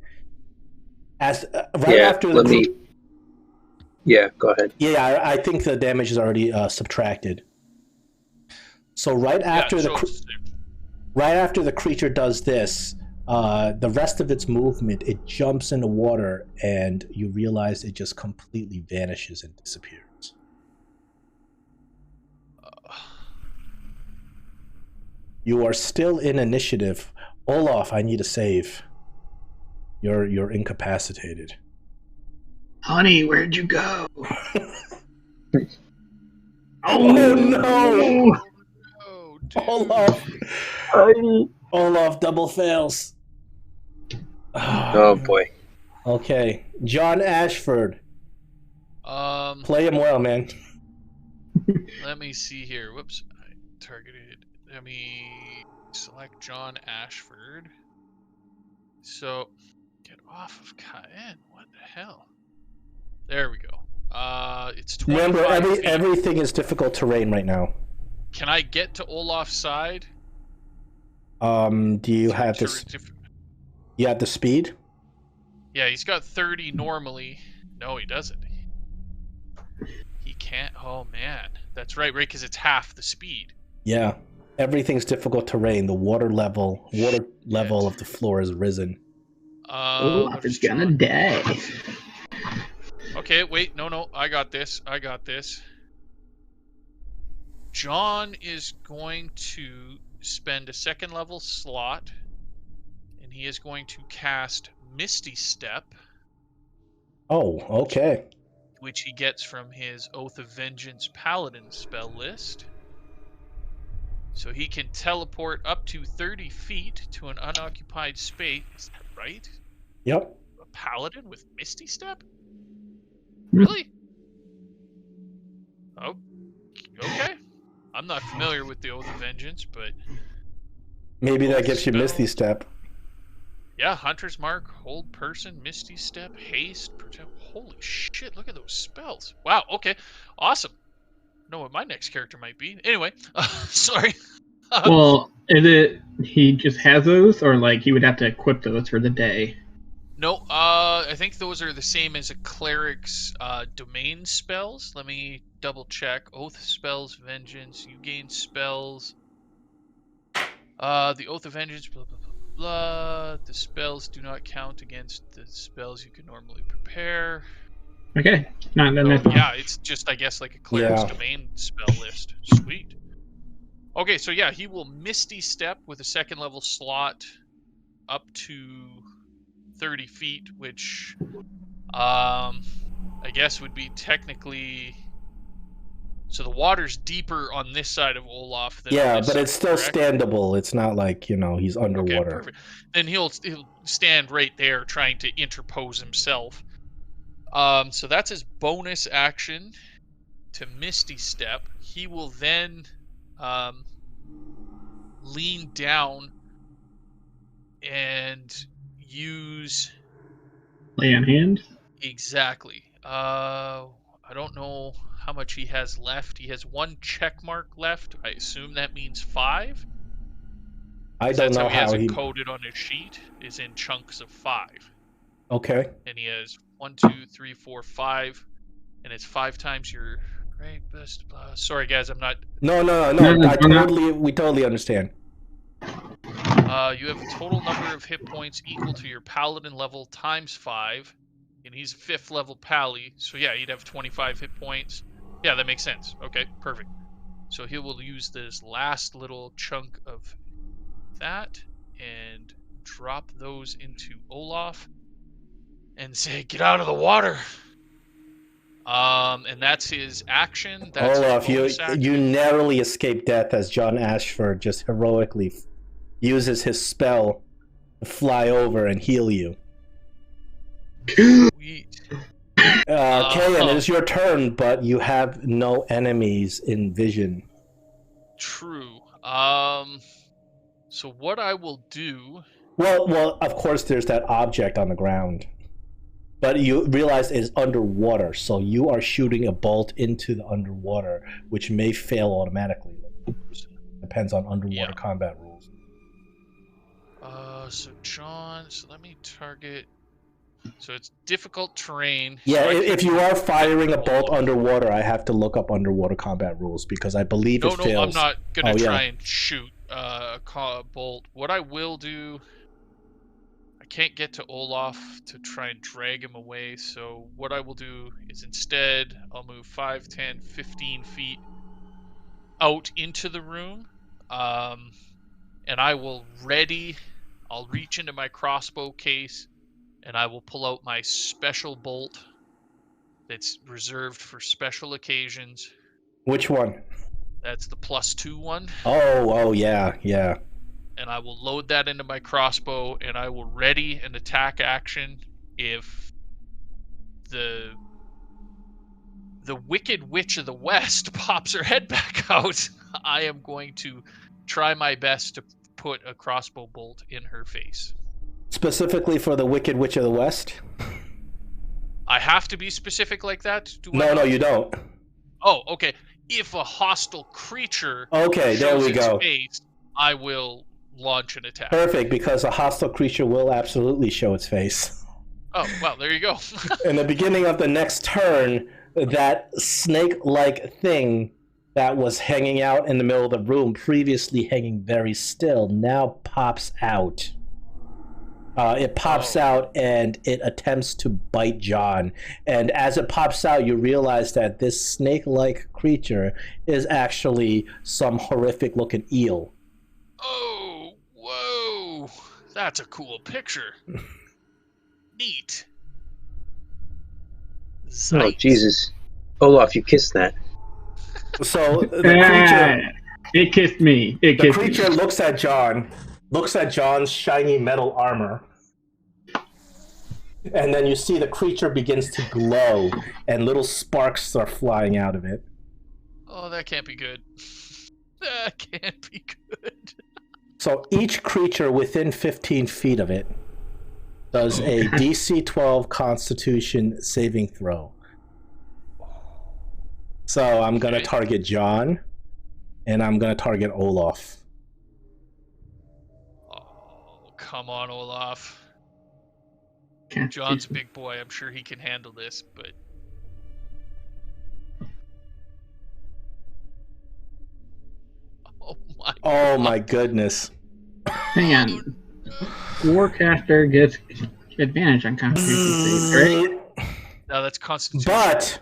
As right after the Yeah, go ahead. Yeah, I think the damage is already subtracted. So right after the creature does this, the rest of its movement, it jumps in the water, and you realize it just completely vanishes and disappears. You are still in initiative. Olaf, I need a save. You're incapacitated. Honey, where'd you go? Oh no! Oh, Olaf double fails. Oh boy. Okay, John Ashford. Play him well, man. Let me see here. Whoops, I targeted. Let me select John Ashford. So, get off of Cayenne. What the hell? There we go. It's 25 Remember, feet. everything is difficult terrain right now. Can I get to Olaf's side? Do you have this? You have the speed? Yeah, he's got 30 normally. No, he doesn't. He can't. Oh man, that's right, because it's half the speed. Yeah, everything's difficult terrain. The water level of the floor has risen. Olaf is gonna die. Okay, wait, no, I got this. John is going to spend a 2nd level slot, and he is going to cast Misty Step. Oh, okay. Which he gets from his Oath of Vengeance Paladin spell list. So he can teleport up to 30 feet to an unoccupied space. Is that right? Yep. A Paladin with Misty Step? Really? Oh, okay. I'm not familiar with the Oath of Vengeance, but... Maybe that gives you Misty Step. Yeah, Hunter's Mark, Hold Person, Misty Step, Haste, Protect... Holy shit, look at those spells. Wow, okay. Awesome. I know what my next character might be. Anyway, sorry. Well, is it he just has those, or like he would have to equip those for the day? No, I think those are the same as a cleric's domain spells. Let me double check. Oath spells, Vengeance. You gain spells. The Oath of Vengeance, blah, blah, blah, blah. The spells do not count against the spells you can normally prepare. Okay. Not then. So, yeah, it's just, I guess, like a cleric's domain spell list. Sweet. Okay, so yeah, he will Misty Step with a 2nd level slot up to 30 feet, which I guess would be technically... So the water's deeper on this side of Olaf than on this but side, it's still correct? Standable. It's not like, he's underwater. Okay, perfect. Then he'll stand right there trying to interpose himself. So that's his bonus action to Misty Step. He will then lean down and use... Lay on hand? Exactly. I don't know how much he has left. He has 1 check mark left. I assume that means 5. I don't know how he has how it coded on his sheet, is in chunks of 5. Okay. And he has 1, 2, 3, 4, 5, and it's 5 times your right best. Sorry, guys, I'm not. No. We totally understand. You have a total number of hit points equal to your paladin level times 5, and he's 5th level pally, so yeah, he'd have 25 hit points. Yeah, that makes sense. Okay, perfect. So he will use this last little chunk of that and drop those into Olaf and say, "Get out of the water." And that's his action. That's Olaf, his action. you narrowly escaped death as John Ashford just heroically uses his spell to fly over and heal you. Sweet. Kayan, it is your turn, but you have no enemies in vision. True. So what I will do... Well, of course, there's that object on the ground. But you realize it's underwater, so you are shooting a bolt into the underwater, which may fail automatically. Depends on underwater combat rules. So John, so let me target. So it's difficult terrain. Yeah, so if you are firing a bolt underwater, I have to look up underwater combat rules because I believe it fails. No, I'm not gonna try and shoot a bolt. What I will do, I can't get to Olaf to try and drag him away. So what I will do is instead, I'll move 5, 10, 15 feet out into the room, and I will I'll reach into my crossbow case, and I will pull out my special bolt that's reserved for special occasions. Which one? That's the +2 one. Oh, yeah. And I will load that into my crossbow, and I will ready an attack action if the Wicked Witch of the West pops her head back out. I am going to try my best to put a crossbow bolt in her face. Specifically for the Wicked Witch of the West? I have to be specific like that? No, you don't. Oh, okay. If a hostile creature there we go. Face, I will launch an attack. Perfect, because a hostile creature will absolutely show its face. Oh, well, there you go. In the beginning of the next turn, that snake-like thing that was hanging out in the middle of the room, previously hanging very still, now pops out. It pops out and it attempts to bite John. And as it pops out, you realize that this snake-like creature is actually some horrific-looking eel. Oh, whoa. That's a cool picture. Neat. Zeiss. Oh, Jesus. Olaf, you kissed that. So the creature... It kissed me. The creature looks at John's shiny metal armor. And then you see the creature begins to glow, and little sparks are flying out of it. Oh, that can't be good. That can't be good. So each creature within 15 feet of it does a DC 12 Constitution saving throw. So I'm going to target John, and I'm going to target Olaf. Oh, come on, Olaf. John's a big boy. I'm sure he can handle this, but... Oh my goodness. Hang on. Warcaster gets advantage on Constitution saves, right? No, that's Constitution. But...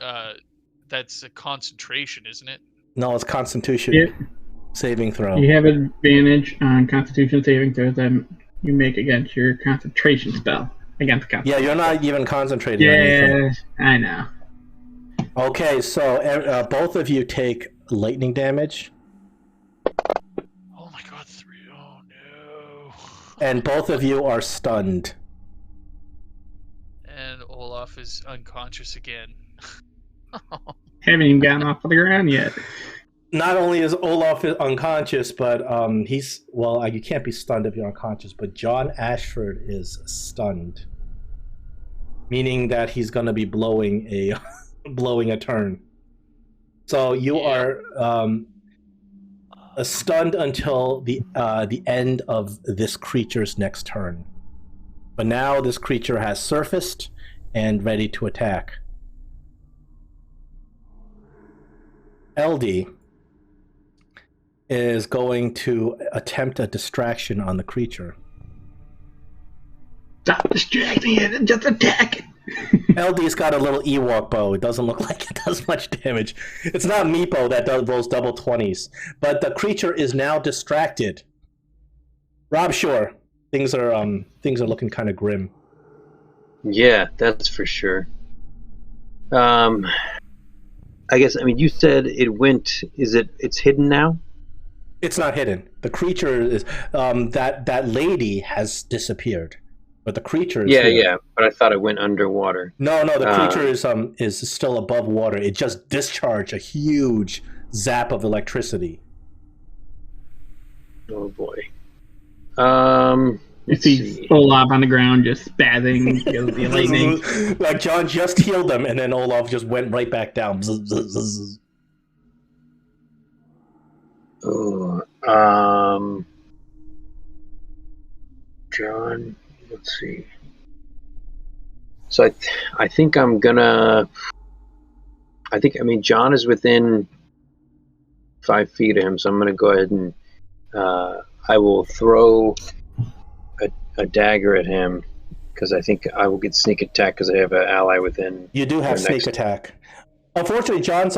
that's a concentration, isn't it? No, it's Constitution saving throw. You have advantage on Constitution saving throws that you make against your concentration spell. Against yeah, you're not even concentrating on anything. I know. Okay, so both of you take lightning damage. Oh my god, 3. Oh no. And both of you are stunned. And Olaf is unconscious again. Haven't even gotten off of the ground yet. Not only is Olaf unconscious, but you can't be stunned if you're unconscious, but John Ashford is stunned. Meaning that he's going to be blowing a turn. So you are stunned until the end of this creature's next turn. But now this creature has surfaced and ready to attack. LD is going to attempt a distraction on the creature. Stop distracting it and just attack it. LD's got a little Ewok bow. It doesn't look like it does much damage. It's not Meepo that rolls double 20s, but the creature is now distracted. Rob Shore, things are looking kind of grim. Yeah, that's for sure. I guess, you said it went, it's hidden now? It's not hidden. The creature is, that lady has disappeared. But the creature is here. Yeah, but I thought it went underwater. No, the creature is still above water. It just discharged a huge zap of electricity. Oh boy. You see Olaf on the ground just spazzing because of the lightning. Like John just healed him, and then Olaf just went right back down. Oh, John, let's see. So I think I'm gonna. I mean, John is within 5 feet of him, so I'm gonna go ahead and I will throw a dagger at him because I think I will get sneak attack because I have an ally within. You do have sneak attack. Unfortunately, John's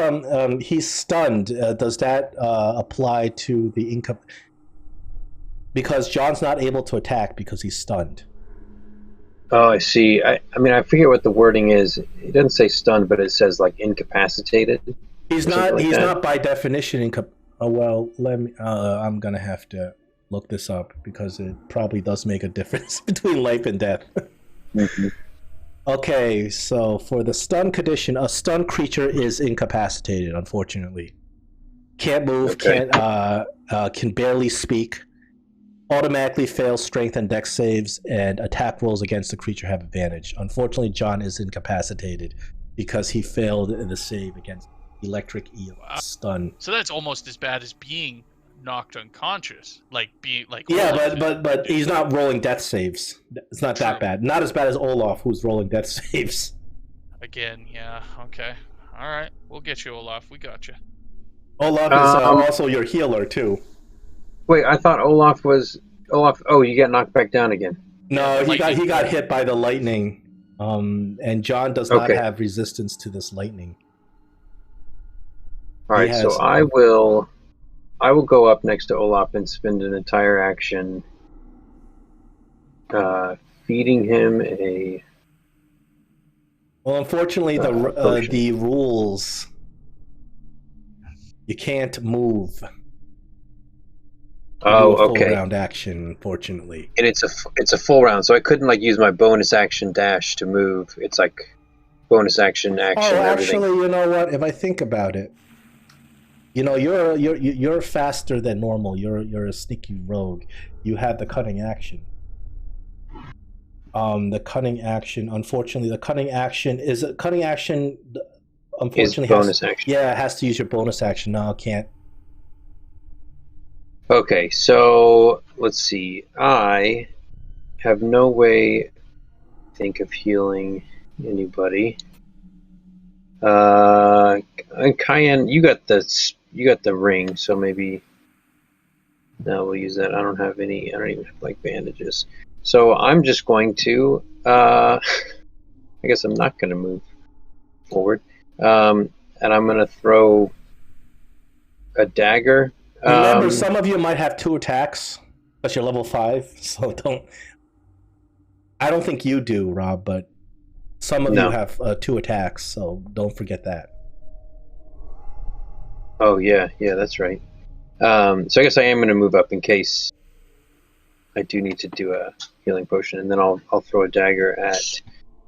he's stunned. Does that apply to the income? Because John's not able to attack because he's stunned. Oh, I see. I mean, I forget what the wording is. It doesn't say stunned, but it says like incapacitated. He's not. Like he's not by definition Oh well, let me. I'm gonna have to look this up because it probably does make a difference between life and death. Mm-hmm. Okay, so for the stun condition, a stunned creature is incapacitated. Unfortunately, can't move, can barely speak, automatically fails strength and dex saves, and attack rolls against the creature have advantage. Unfortunately, John is incapacitated because he failed the save against electric eel stun. So that's almost as bad as being knocked unconscious, like being like. Yeah, but he's not rolling death saves. It's not that bad. Not as bad as Olaf, who's rolling death saves. Again, yeah, okay, all right, we'll get you, Olaf. We got you. Olaf is also your healer too. Wait, I thought Olaf was Olaf. Oh, you got knocked back down again. No, he got hit by the lightning. And John does not have resistance to this lightning. All right, so I will go up next to Olaf and spend an entire action feeding him a. Well, unfortunately, the rules, you can't move. Oh, okay. Full round action, unfortunately. And it's a full round, so I couldn't like use my bonus action dash to move. It's like bonus action. Oh, actually, you know what? If I think about it, you know, you're faster than normal. You're a sneaky rogue. You have the cunning action. The cunning action. Unfortunately, the cunning action is a cunning action. Unfortunately, bonus action. Yeah, it has to use your bonus action. No, it can't. Okay, so let's see. I have no way, I think, of healing anybody. And Cayenne, you got the ring, so maybe. No, we'll use that. I don't even have like bandages. So I'm just going to. I guess I'm not going to move forward, and I'm going to throw a dagger. Remember, some of you might have 2 attacks, but you're level 5, so don't. I don't think you do, Rob, but some of you have 2 attacks, so don't forget that. Oh yeah, that's right. So I guess I am going to move up in case I do need to do a healing potion, and then I'll throw a dagger at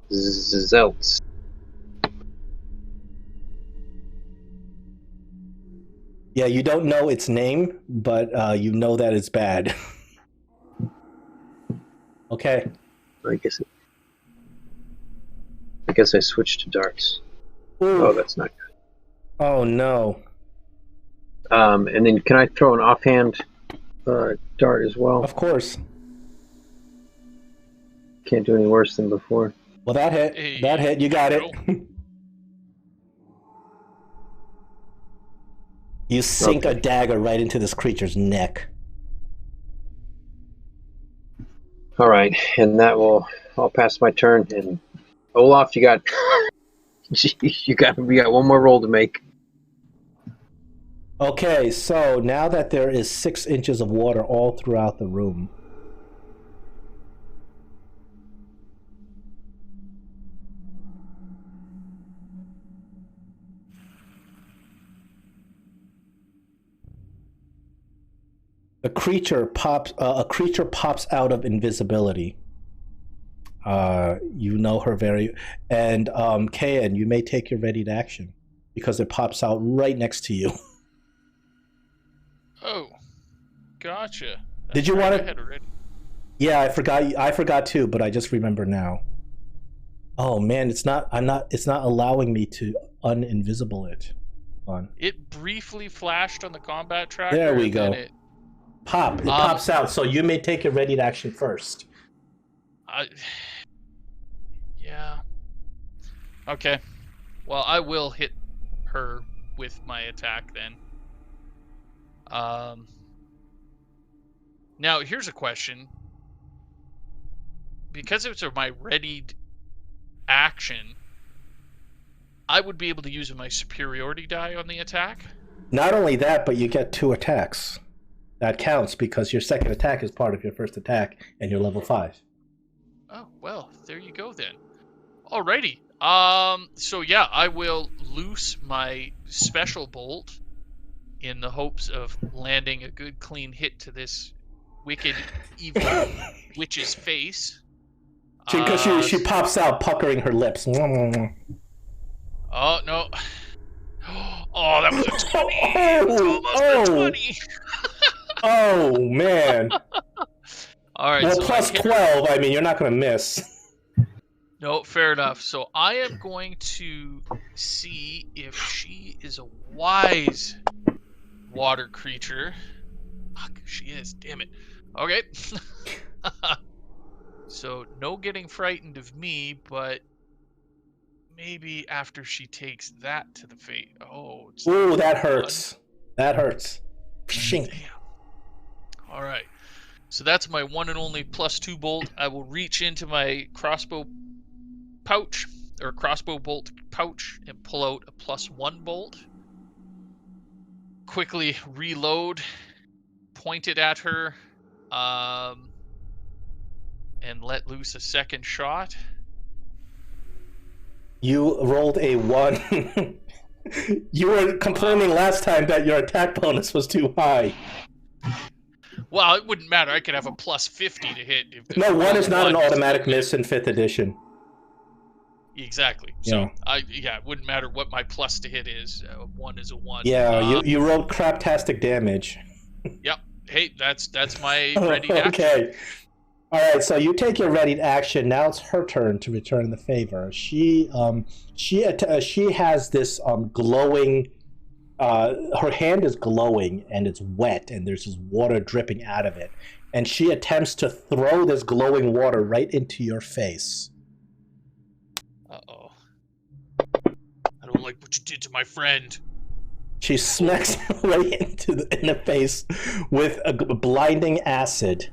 Zeltz. Yeah, you don't know its name, but you know that it's bad. Okay. I guess I switched to darts. Ooh. Oh, that's not good. Oh no. And then can I throw an offhand dart as well? Of course. Can't do any worse than before. Well, that hit. Hey, that hit. You got it. You sink a dagger right into this creature's neck. All right, and I'll pass my turn. And Olaf, you got one more roll to make. Okay, so now that there is 6 inches of water all throughout the room, a creature pops out of invisibility. You know her very, and Kayan, you may take your ready to action because it pops out right next to you. Oh, gotcha. Did you want to? Yeah, I forgot too, but I just remember now. Oh man, it's not allowing me to uninvisible it. On. It briefly flashed on the combat tracker. There we and go. then It pops out, so you may take your ready to action first. Yeah. Okay. Well, I will hit her with my attack then. Now, here's a question. Because it's my readied action, I would be able to use my superiority die on the attack? Not only that, but you get 2 attacks. That counts because your second attack is part of your first attack, and you're level 5. Oh, well, there you go then. Alrighty. So yeah, I will loose my special bolt in the hopes of landing a good clean hit to this wicked, evil witch's face. Because she pops out, puckering her lips. Oh, no. Oh, that was a 20. It was almost a 20. Oh, man. All right. Well, so plus 12, I mean, you're not going to miss. No, fair enough. So I am going to see if she is a wise water creature. Fuck, she is. Damn it. Okay. So no getting frightened of me, but maybe after she takes that to the face. Oh. Ooh, that hurts. That hurts. Damn. All right. So that's my one and only +2 bolt. I will reach into my crossbow pouch, or crossbow bolt pouch, and pull out a +1 bolt. Quickly reload, point it at her, and let loose a second shot. You rolled a 1. You were complaining last time that your attack bonus was too high. Well, it wouldn't matter. I could have a +50 to hit. No, 1 is not an automatic miss in 5th edition. Exactly. So, it wouldn't matter what my plus to hit is. 1 is a 1. Yeah, you rolled craptastic damage. Yep. Hey, that's my ready action. Okay. All right, so you take your ready action. Now it's her turn to return the favor. She has this glowing. Her hand is glowing and it's wet, and there's this water dripping out of it. And she attempts to throw this glowing water right into your face. Uh-oh. I don't like what you did to my friend. She smacks right in the face with a blinding acid.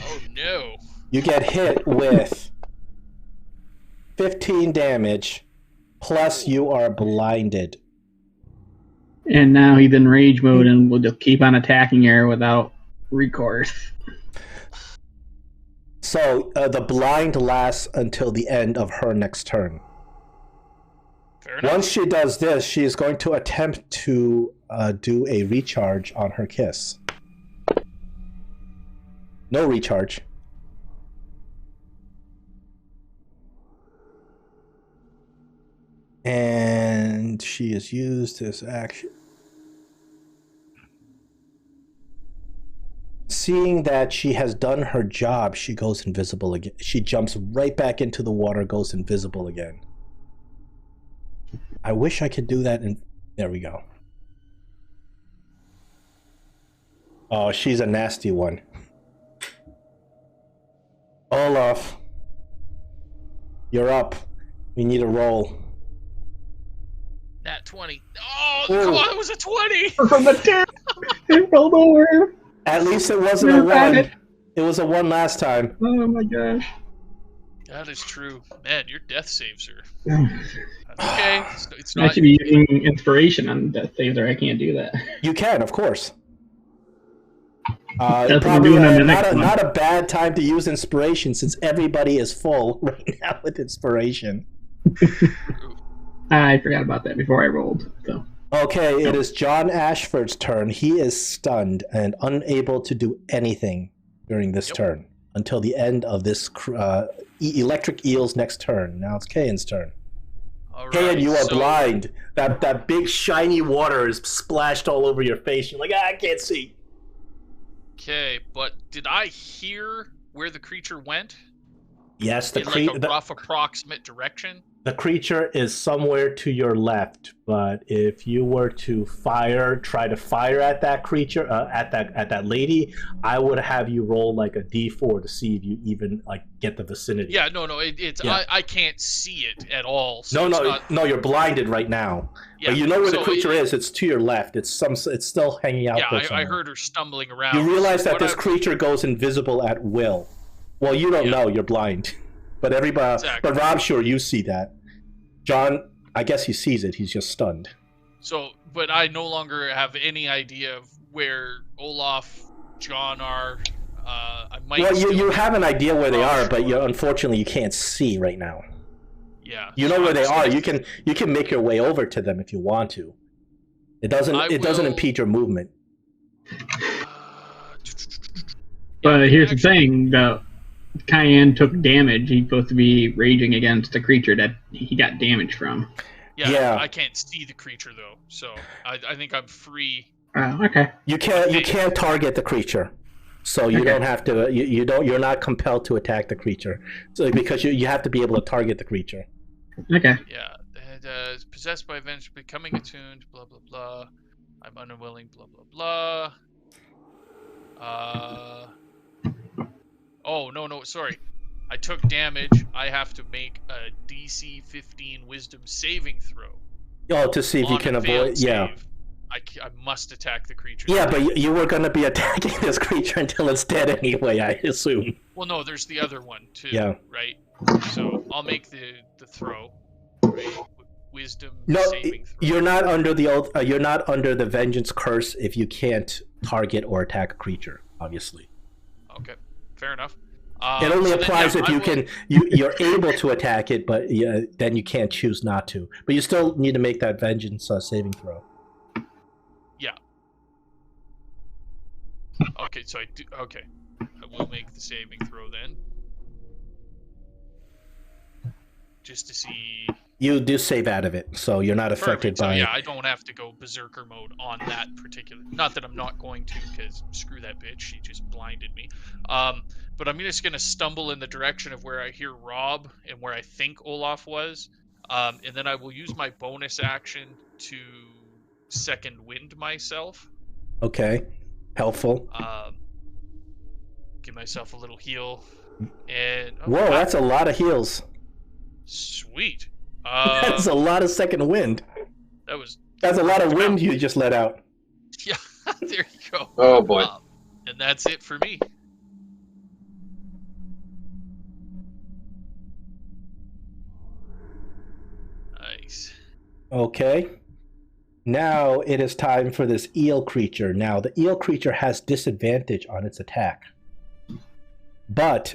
Oh no. You get hit with 15 damage, plus you are blinded. And now he's in rage mode and will just keep on attacking her without recourse. So the blind lasts until the end of her next turn. Fair enough. Once she does this, she is going to attempt to do a recharge on her kiss. No recharge. And she has used this action. Seeing that she has done her job, she goes invisible again. She jumps right back into the water, goes invisible again. I wish I could do that, and there we go. Oh, she's a nasty one. Olaf, you're up. We need a roll. Nat 20. Oh, come on, it was a 20! From the tip! It rolled over! At least it wasn't a 1. It was a 1 last time. Oh my gosh. That is true. Man, your death saves her. That's okay. It's not... I should be using inspiration on death saves, or I can't do that. You can, of course. That's what I'm Probably doing on the next one. not a bad time to use inspiration, since everybody is full right now with inspiration. I forgot about that before I rolled. So. Okay, it is John Ashford's turn. He is stunned and unable to do anything during this turn until the end of this Electric Eel's next turn. Now it's Kayan's turn. All right, Kayan, you are blind. That big shiny water is splashed all over your face. You're like, I can't see. Okay, but did I hear where the creature went? Yes, In like a rough approximate direction? the creature is somewhere to your left, but if you were to try to fire at that creature, at that lady, I would have you roll like a d4 to see if you even like get the vicinity. Yeah, no, it's I can't see it at all. So no, you're blinded right now. Yeah, but you know where the creature is. It's to your left. It's still hanging out. Yeah, I heard her stumbling around. You realize that this creature goes invisible at will. Well, you don't know. You're blind. But everybody, exactly. But Rob, sure, you see that. John, I guess he sees it. He's just stunned. So, but I no longer have any idea of where Olaf, John are. I might. Well, you have an idea where they are, but unfortunately you can't see right now. Yeah. You know where they are. You can make your way over to them if you want to. It doesn't impede your movement. But here's the thing, though. Cayenne took damage. He's supposed to be raging against the creature that he got damage from. Yeah. I can't see the creature though, so I think I'm free. Okay. You can't target the creature, so you don't have to. You're not compelled to attack the creature, so because you have to be able to target the creature. Okay. Yeah. It's possessed by events, becoming attuned. Blah blah blah. I'm unwilling. Blah blah blah. Oh, no, sorry. I took damage. I have to make a DC 15 Wisdom saving throw. Oh, to see if you can avoid... Yeah. I must attack the creature. Yeah, but you were going to be attacking this creature until it's dead anyway, I assume. Well, no, there's the other one, too. Yeah. Right? So, I'll make the throw. Right? Wisdom saving throw. You're not under the vengeance curse if you can't target or attack a creature, obviously. Okay. Fair enough. It only applies if you're able to attack it, but then you can't choose not to. But you still need to make that vengeance saving throw. Yeah. Okay, so I do. Okay, I will make the saving throw then, just to see. You do save out of it, so you're not affected by. So, yeah, I don't have to go berserker mode on that particular. Not that I'm not going to, because screw that bitch. She just blinded me. But I'm just gonna stumble in the direction of where I hear Rob and where I think Olaf was, and then I will use my bonus action to second wind myself. Okay, helpful. Give myself a little heal, and whoa, that's a lot of heals. Sweet. That's a lot of second wind. That's a lot of wind you just let out. Yeah, there you go. Oh boy. And that's it for me. Nice. Okay. Now it is time for this eel creature. Now the eel creature has disadvantage on its attack. But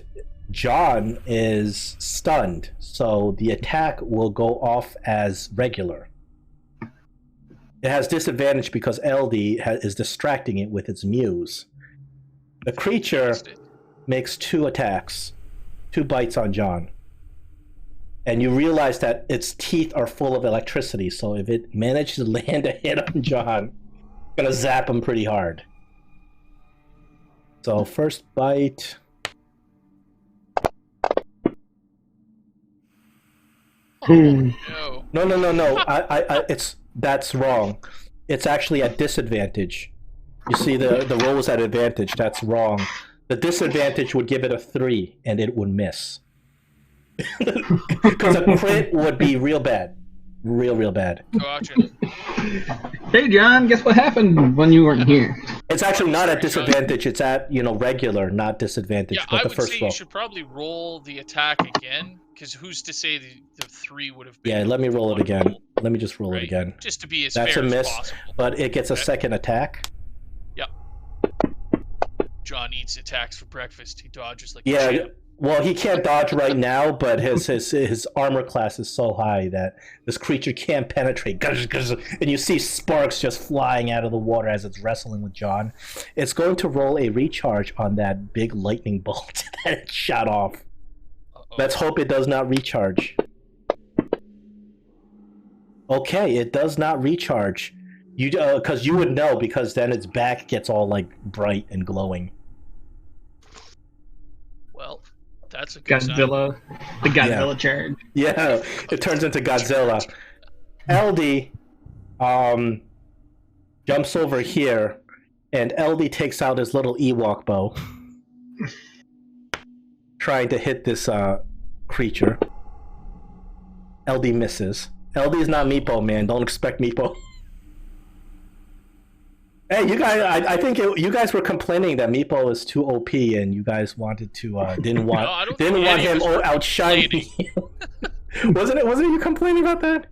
John is stunned, so the attack will go off as regular. It has disadvantage because LD is distracting it with its muse. The creature makes 2 attacks, 2 bites on John. And you realize that its teeth are full of electricity, so if it manages to land a hit on John, it's going to zap him pretty hard. So first bite... No. No. That's wrong. It's actually at disadvantage. You see, the roll is at advantage. That's wrong. The disadvantage would give it a 3, and it would miss. Because a crit would be real bad. Real bad. Gotcha. Hey, John, guess what happened when you weren't here? It's actually not at disadvantage. It's at, regular, not disadvantage. Yeah, but I the would first say roll. You should probably roll the attack again, because who's to say the 3 would have been... Yeah, let me roll it again. Let me just roll it again. Just to be as That's fair a miss, as possible. but it gets a second attack. Yep. John eats attacks for breakfast. He dodges like a Yeah, champ. well, he can't dodge right now, but his armor class is so high that this creature can't penetrate. And you see sparks just flying out of the water as it's wrestling with John. It's going to roll a recharge on that big lightning bolt that it shot off. Uh-oh. Let's hope it does not recharge. Okay, it does not recharge. Because you would know, because then its back gets all like bright and glowing. That's a good sign. Godzilla. The Godzilla charge. Yeah, it turns into Godzilla. LD jumps over here, and LD takes out his little Ewok bow, trying to hit this creature. LD misses. LD is not Meepo, man. Don't expect Meepo. Hey, you guys! I think you guys were complaining that Meepo is too OP, and you guys wanted to didn't want him outshining you. Wasn't it you complaining about that?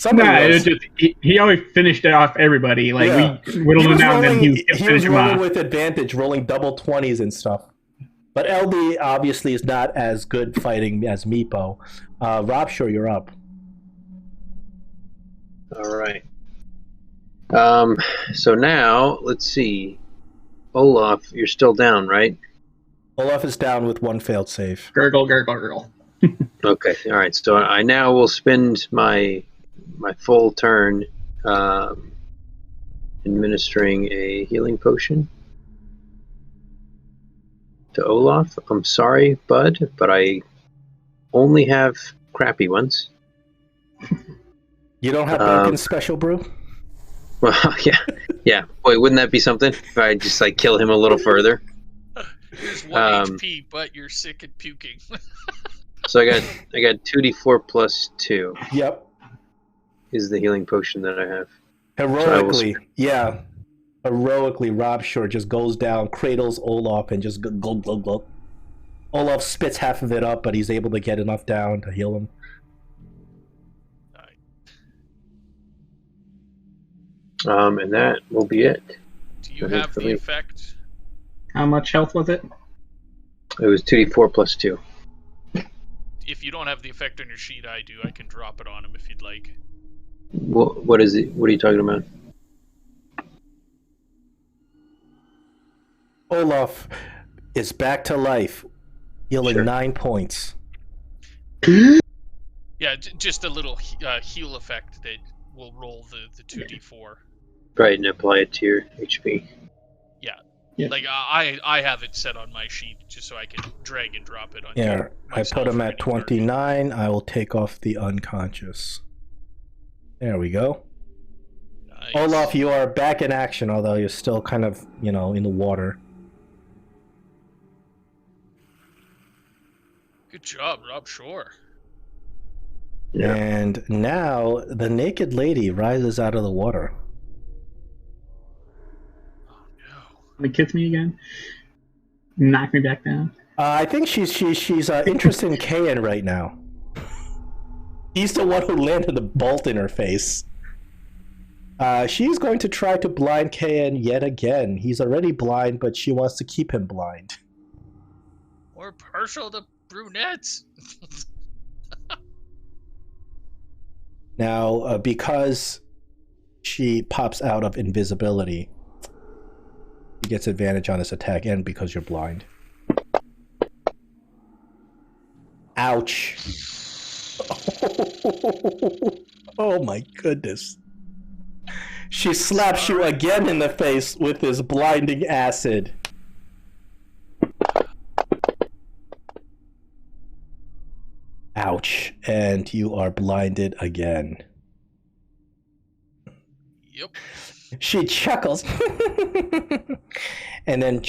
It was just he always finished it off everybody. Like we whittled him down, and he was rolling with advantage, rolling double 20s and stuff. But LD obviously is not as good fighting as Meepo. Rob, sure, you're up. All right. So now, let's see. Olaf, you're still down, right? Olaf is down with one failed save. Gurgle, gurgle, gurgle. Okay, all right. So I now will spend my full turn administering a healing potion to Olaf. I'm sorry, bud, but I only have crappy ones. You don't have broken special brew? Well, yeah. Boy, wouldn't that be something? If I just kill him a little further. Here's 1 HP, but you're sick and puking. So I got 2d4 plus 2. Yep. Is the healing potion that I have. Heroically, Heroically, Rob Shore just goes down, cradles Olaf, and just glug, glug, glug. Olaf spits half of it up, but he's able to get enough down to heal him. And that will be it. Do you have the effect? How much health was it? It was 2d4 plus 2. If you don't have the effect on your sheet, I do. I can drop it on him if you'd like. What is it? What are you talking about? Olaf is back to life, healing 9 points. Yeah, just a little heal effect that will roll the 2d4. Right, and apply it to your HP. Yeah. Like I have it set on my sheet just so I can drag and drop it on. Yeah, I put him at 29. I will take off the unconscious. There we go. Nice. Olaf, you are back in action, although you're still kind of, in the water. Good job, Rob Shore. Yeah. And now the naked lady rises out of the water. They kiss me again. Knock me back down. I think she's interested in Kayan right now. He's the one who landed the bolt in her face. She's going to try to blind Kayan yet again. He's already blind, but she wants to keep him blind. Or partial to brunettes. Now, because she pops out of invisibility, he gets advantage on his attack, and because you're blind. Ouch. Oh my goodness. She slaps you again in the face with this blinding acid. Ouch. And you are blinded again. Yep. She chuckles. And then,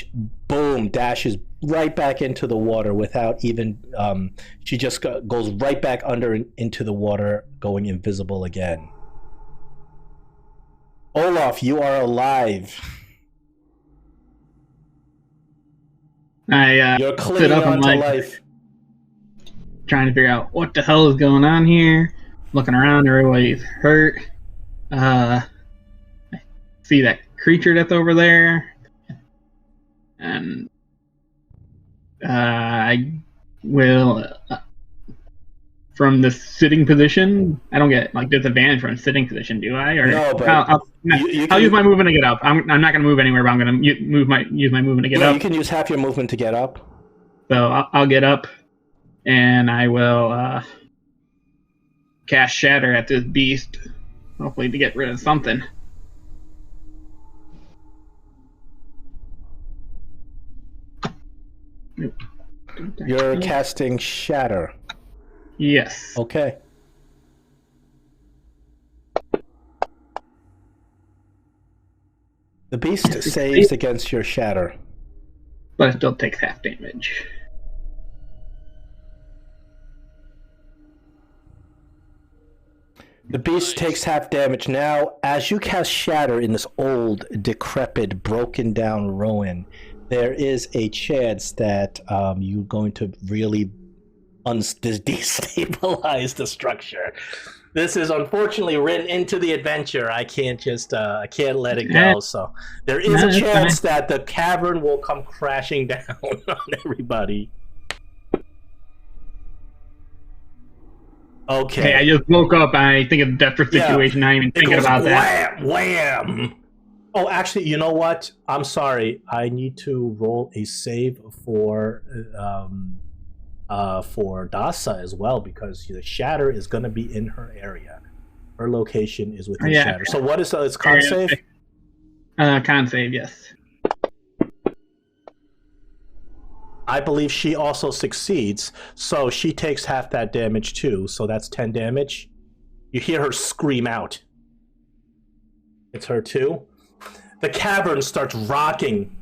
boom, dashes right back into the water without even... she just goes right back under into the water, going invisible again. Olaf, you are alive. You're clinging on to life. Trying to figure out what the hell is going on here. Looking around, everybody's hurt. I see that creature that's over there. And I will, from the sitting position, I don't get disadvantage from sitting position, do I? Or no, but I'll use my movement to get up. I'm not going to move anywhere, but I'm going to use my movement to get up. You can use half your movement to get up. So I'll get up, and I will cast Shatter at this beast, hopefully to get rid of something. You're casting Shatter. Yes. Okay. The beast saves against your Shatter. But it still takes half damage. The beast takes half damage. Now, as you cast Shatter in this old, decrepit, broken down ruin, there is a chance that you're going to really destabilize the structure. This is unfortunately written into the adventure. I can't just I can't let it go. So there is a chance that the cavern will come crashing down on everybody. Okay. Hey, I just woke up and I think of the desperate situation. Not even thinking about that. Wham! Oh, actually, you know what? I'm sorry. I need to roll a save for Dasa as well, because the Shatter is going to be in her area. Her location is within Shatter. So what is it's con save? Con save, yes. I believe she also succeeds, so she takes half that damage too. So that's 10 damage. You hear her scream out. It's her too. The cavern starts rocking,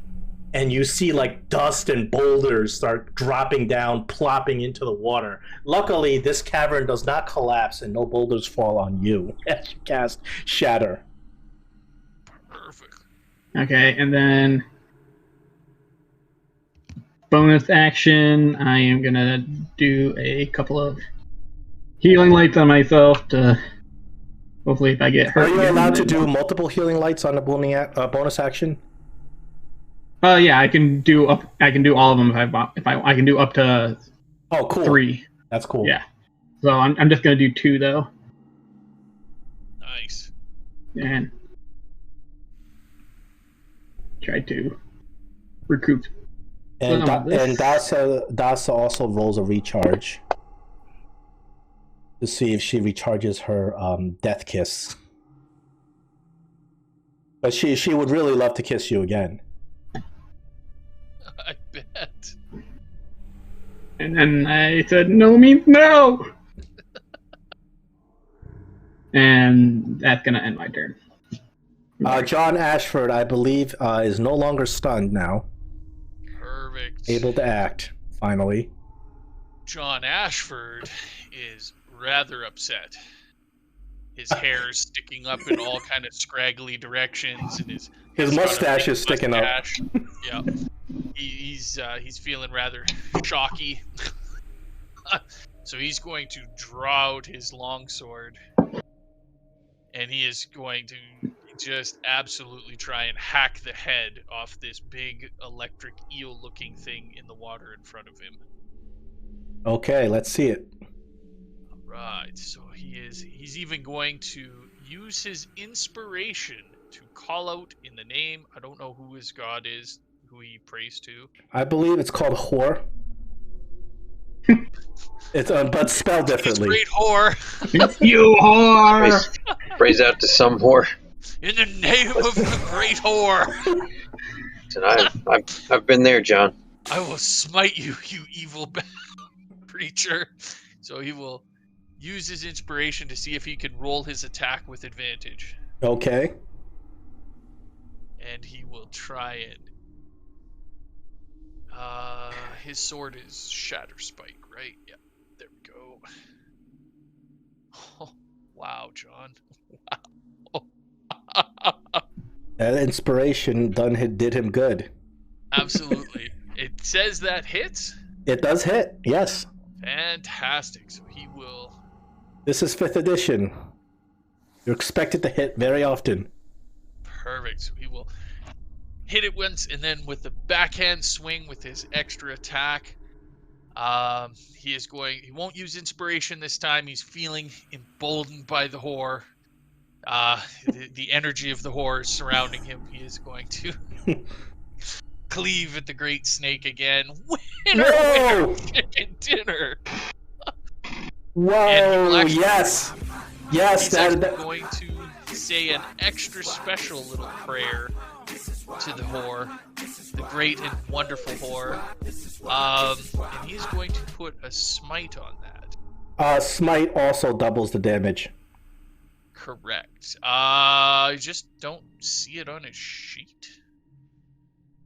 and you see like dust and boulders start dropping down, plopping into the water. Luckily, this cavern does not collapse and no boulders fall on you as you cast Shatter. Perfect. Okay, and then bonus action, I am going to do a couple of healing lights on myself to hopefully if I get hurt. Are you allowed to do multiple healing lights on the bonus action? Yeah, I can do all of them if I can do up to cool. 3. That's cool. Yeah. So I'm just gonna do 2 though. Nice. And try to recoup. And Dasa also rolls a recharge to see if she recharges her death kiss. But she would really love to kiss you again. I bet. And then I said, no means no! And that's going to end my turn. John Ashford, I believe, is no longer stunned now. Perfect. Able to act, finally. John Ashford is rather upset. His hair is sticking up in all kind of scraggly directions, and his mustache is sticking up. Yeah, he's feeling rather shocky. So he's going to draw out his longsword, and he is going to just absolutely try and hack the head off this big electric eel-looking thing in the water in front of him. Okay, let's see it. Right, so he's even going to use his inspiration to call out in the name. I don't know who his god is, who he prays to. I believe it's called whore. It's but spelled differently. Great whore. You whore. Praise out to some whore. In the name of the great whore. And I've been there, John. I will smite you, you evil creature. So he will use his inspiration to see if he can roll his attack with advantage. Okay. And he will try and... his sword is Shatter Spike, right? Yeah, there we go. Oh, wow, John. Wow. That inspiration did him good. Absolutely. It says that hits? It does hit, yes. Fantastic. So he will... This is 5th edition. You're expected to hit very often. Perfect. So he will hit it once, and then with the backhand swing with his extra attack, he won't use inspiration this time. He's feeling emboldened by the whore. The energy of the whore is surrounding him. He is going to cleave at the great snake again. Winner, chicken dinner. Whoa! Yes. He's actually going to say an extra special little prayer to the whore, the great and wonderful whore. And he's going to put a smite on that. Smite also doubles the damage. Correct. I just don't see it on his sheet.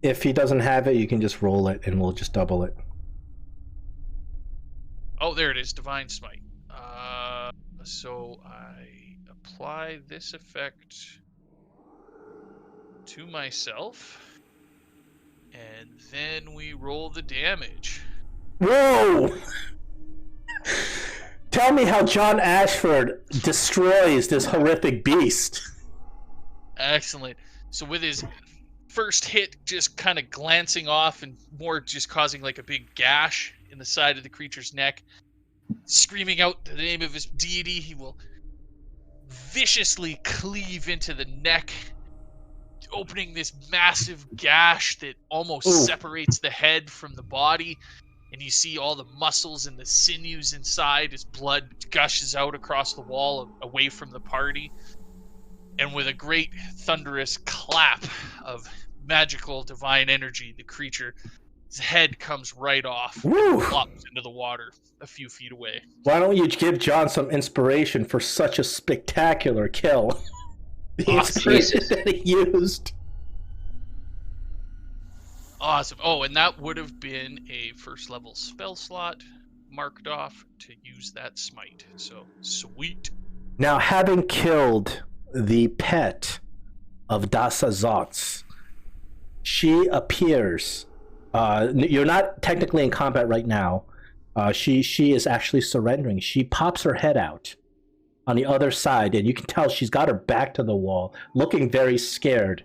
If he doesn't have it, you can just roll it, and we'll just double it. Oh, there it is, Divine Smite. So I apply this effect to myself, and then we roll the damage. Whoa! Tell me how John Ashford destroys this horrific beast. Excellent. So with his first hit just kind of glancing off and more just causing like a big gash in the side of the creature's neck, screaming out the name of his deity, he will viciously cleave into the neck, opening this massive gash that almost separates the head from the body. And you see all the muscles and the sinews inside as blood gushes out across the wall away from the party. And with a great thunderous clap of magical divine energy, the creature's head comes right off and flops into the water a few feet away. Why don't you give John some inspiration for such a spectacular kill? The inspiration that he used. Awesome. Oh, and that would have been a first level spell slot marked off to use that smite. So, sweet. Now, having killed the pet of Dasa Zots, she appears. You're not technically in combat right now. She is actually surrendering. She pops her head out on the other side, and you can tell she's got her back to the wall, looking very scared,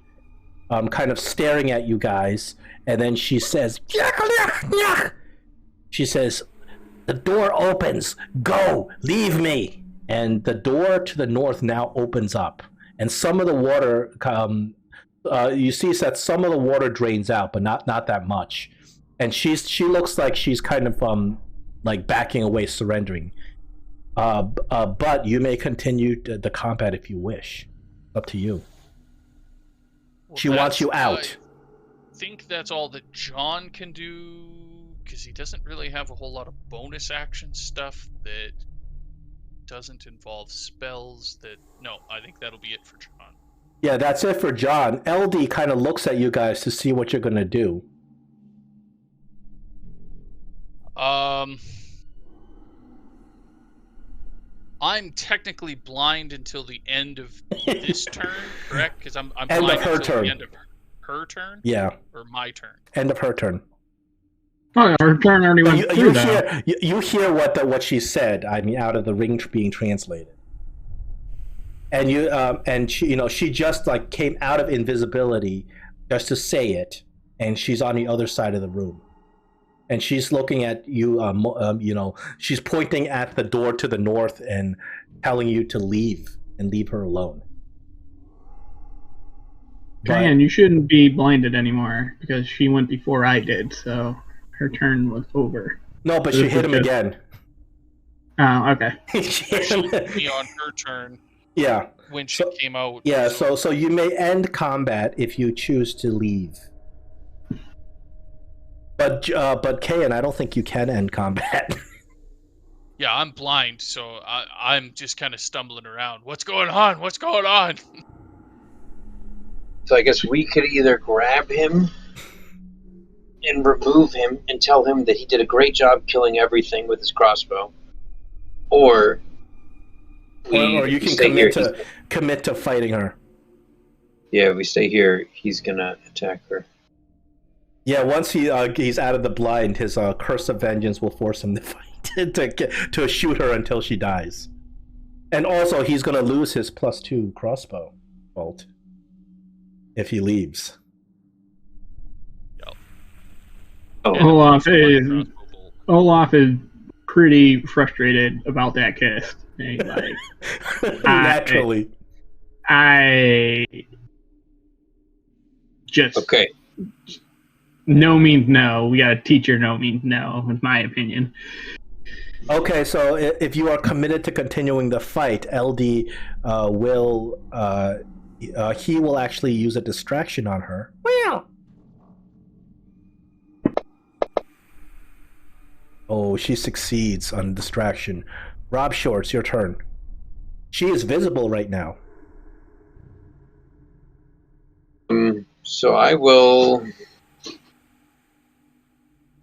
kind of staring at you guys. And then she says, she says, "The door opens. Go, leave me." And the door to the north now opens up, and some of the water, you see that some of the water drains out, but not that much. And she looks like she's kind of like backing away, surrendering. But you may continue the combat if you wish. Up to you. Well, she wants you out. I think that's all that John can do, because he doesn't really have a whole lot of bonus action stuff that doesn't involve spells. No, I think that'll be it for John. Yeah, that's it for John. LD kind of looks at you guys to see what you're going to do. I'm technically blind until the end of this turn, correct? Because I'm End blind of her until turn. the end of her turn? Yeah. Or my turn? End of her turn. Oh, her turn already went through, though. You hear what she said. I mean, out of the ring being translated. And she just like came out of invisibility just to say it, and she's on the other side of the room, and she's looking at you. She's pointing at the door to the north and telling you to leave and leave her alone. Diane, you shouldn't be blinded anymore because she went before I did, so her turn was over. No, but she hit him again. Oh, okay. She hit me on her turn. Yeah. When she came out. Yeah, so you may end combat if you choose to leave. But Kayan, I don't think you can end combat. Yeah, I'm blind, so I'm just kind of stumbling around. What's going on? What's going on? So I guess we could either grab him and remove him and tell him that he did a great job killing everything with his crossbow, or you can commit to fighting her. Yeah, if we stay here, he's gonna attack her. Yeah, once he's out of the blind, his curse of vengeance will force him to fight to shoot her until she dies. And also, he's gonna lose his +2 crossbow bolt if he leaves. Yep. Olaf is pretty frustrated about that cast. Like, naturally. I just okay. No means no. We gotta teach her no means no, in my opinion. Okay, so if you are committed to continuing the fight, LD will He will actually use a distraction on her. Oh, she succeeds on distraction. Rob Shorts, your turn. She is visible right now. So I will.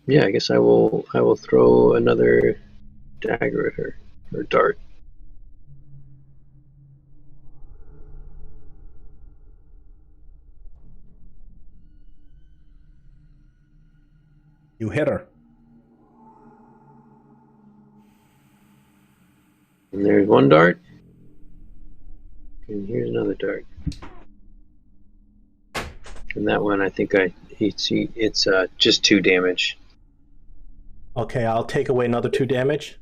Yeah, I guess I will. I will throw another dagger at her, or dart. You hit her. And there's one dart. And here's another dart. And that one, I think it's just 2 damage. Okay, I'll take away another 2 damage.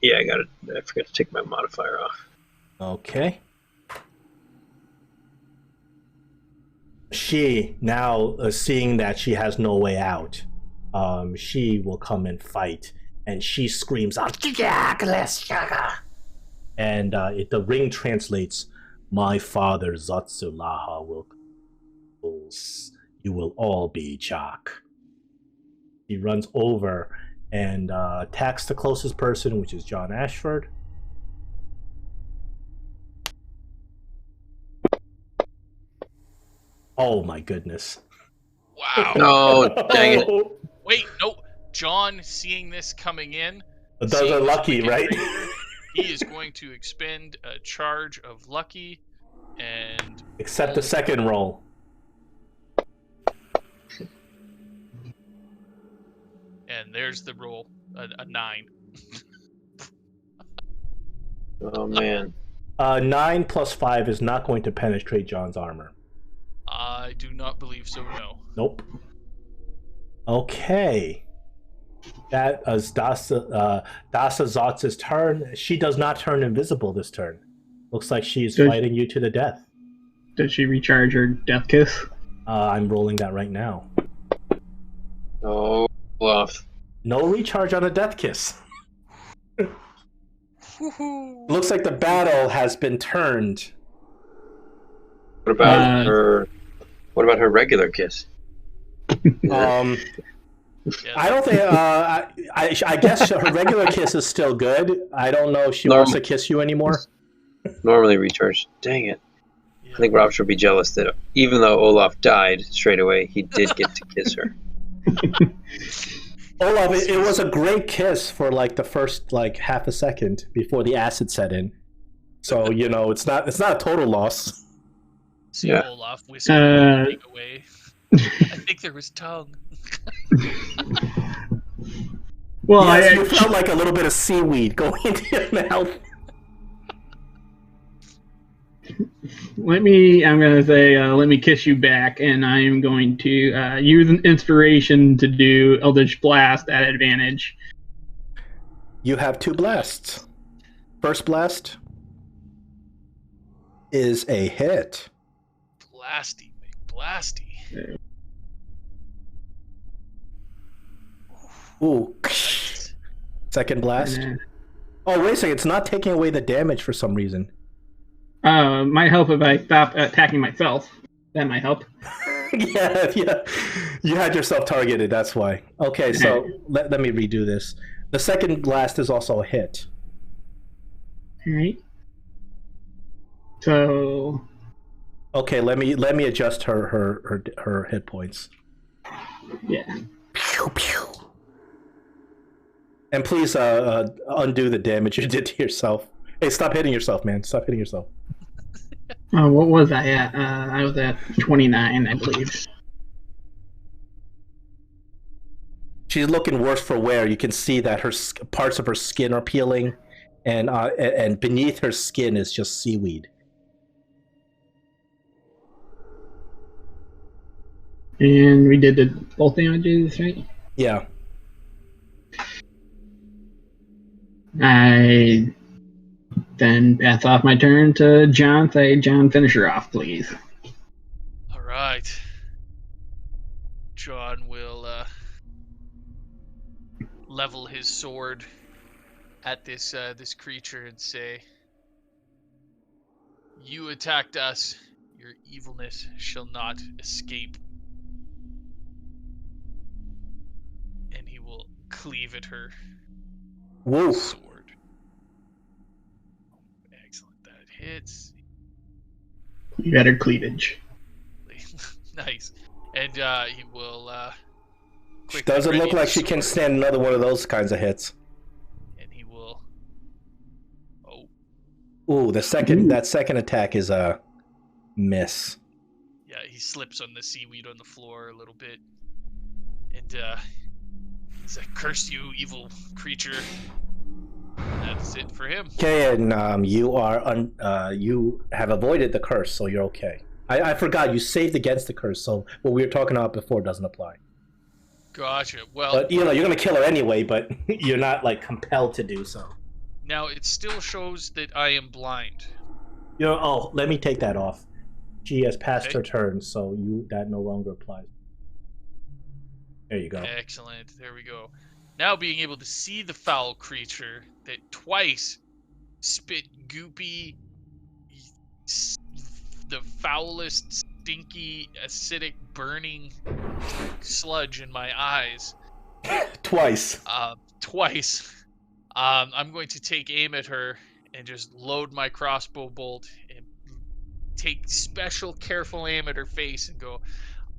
Yeah, I forgot to take my modifier off. Okay. She, now seeing that she has no way out, she will come and fight, and she screams out, and the ring translates, "My father Zatsulaha will, you will all be Jack." He runs over and attacks the closest person, which is John Ashford. Oh my goodness. Wow. No, dang it. Wait, no. John, seeing this coming in, Those are seeing this lucky, wicked right? creature, he is going to expend a charge of lucky and Except the second roll. and there's the roll, a 9. Oh man. 9 plus 5 is not going to penetrate John's armor. I do not believe so, no. Nope. Okay. That is Dasa Zotz's turn. She does not turn invisible this turn. Looks like she's fighting you to the death. Does she recharge her death kiss? I'm rolling that right now. Oh, bluff. No recharge on a death kiss. Looks like the battle has been turned. What about her? What about her regular kiss? I don't think. I guess her regular kiss is still good. I don't know if she wants to kiss you anymore. Normally recharged. Dang it. Yeah. I think Rob should be jealous that even though Olaf died straight away, he did get to kiss her. Olaf, it was a great kiss for like the first like half a second before the acid set in. So it's not a total loss. See Yeah. Olaf whispering away. I think there was tongue. Well, yes, you felt like a little bit of seaweed going into your mouth. I'm going to say, let me kiss you back, and I'm going to use an inspiration to do Eldritch Blast at advantage. You have 2 blasts. First blast is a hit. Blasty, blasty. Ooh. Second blast. Oh, wait a second. It's not taking away the damage for some reason. Might help if I stop attacking myself. That might help. yeah. You had yourself targeted, that's why. Okay, so let me redo this. The second blast is also a hit. Alright. So... Okay, let me adjust her hit points. Yeah. Pew, pew. And please undo the damage you did to yourself. Hey, stop hitting yourself, man. Stop hitting yourself. What was I at? I was at 29, I believe. She's looking worse for wear. You can see that her parts of her skin are peeling, and beneath her skin is just seaweed. And we did both damages, right? Yeah. I then pass off my turn to John. Say, John, finish her off, please. All right. John will level his sword at this creature and say, "You attacked us. Your evilness shall not escape. And he will cleave at her. Woof. Sword. Excellent. That hits. You got her cleavage. Nice. And he will. Doesn't look like she can stand another one of those kinds of hits. And he will. Oh. Ooh, that second attack is a miss. Yeah, he slips on the seaweed on the floor a little bit, and he's like, "Curse you, evil creature." That's it for him. Okay, and you have avoided the curse, so you're okay. I forgot you saved against the curse, so what we were talking about before doesn't apply. Gotcha. Well, but you're gonna kill her anyway, but you're not like compelled to do so. Now it still shows that I am blind. Let me take that off. She has passed her turn, so that no longer applies. There you go. Excellent. There we go. Now being able to see the foul creature that twice spit goopy, the foulest, stinky, acidic, burning sludge in my eyes. Twice. Twice. I'm going to take aim at her and just load my crossbow bolt and take special careful aim at her face and go,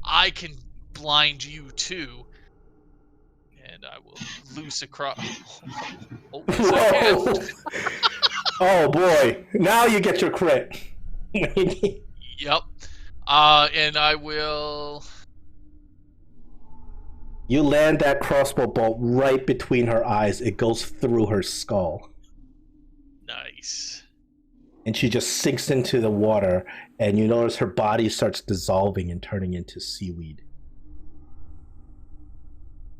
I can blind you too. And I will loose across. Oh boy! Now you get your crit. Yep. And I will. You land that crossbow bolt right between her eyes. It goes through her skull. Nice. And she just sinks into the water, and you notice her body starts dissolving and turning into seaweed.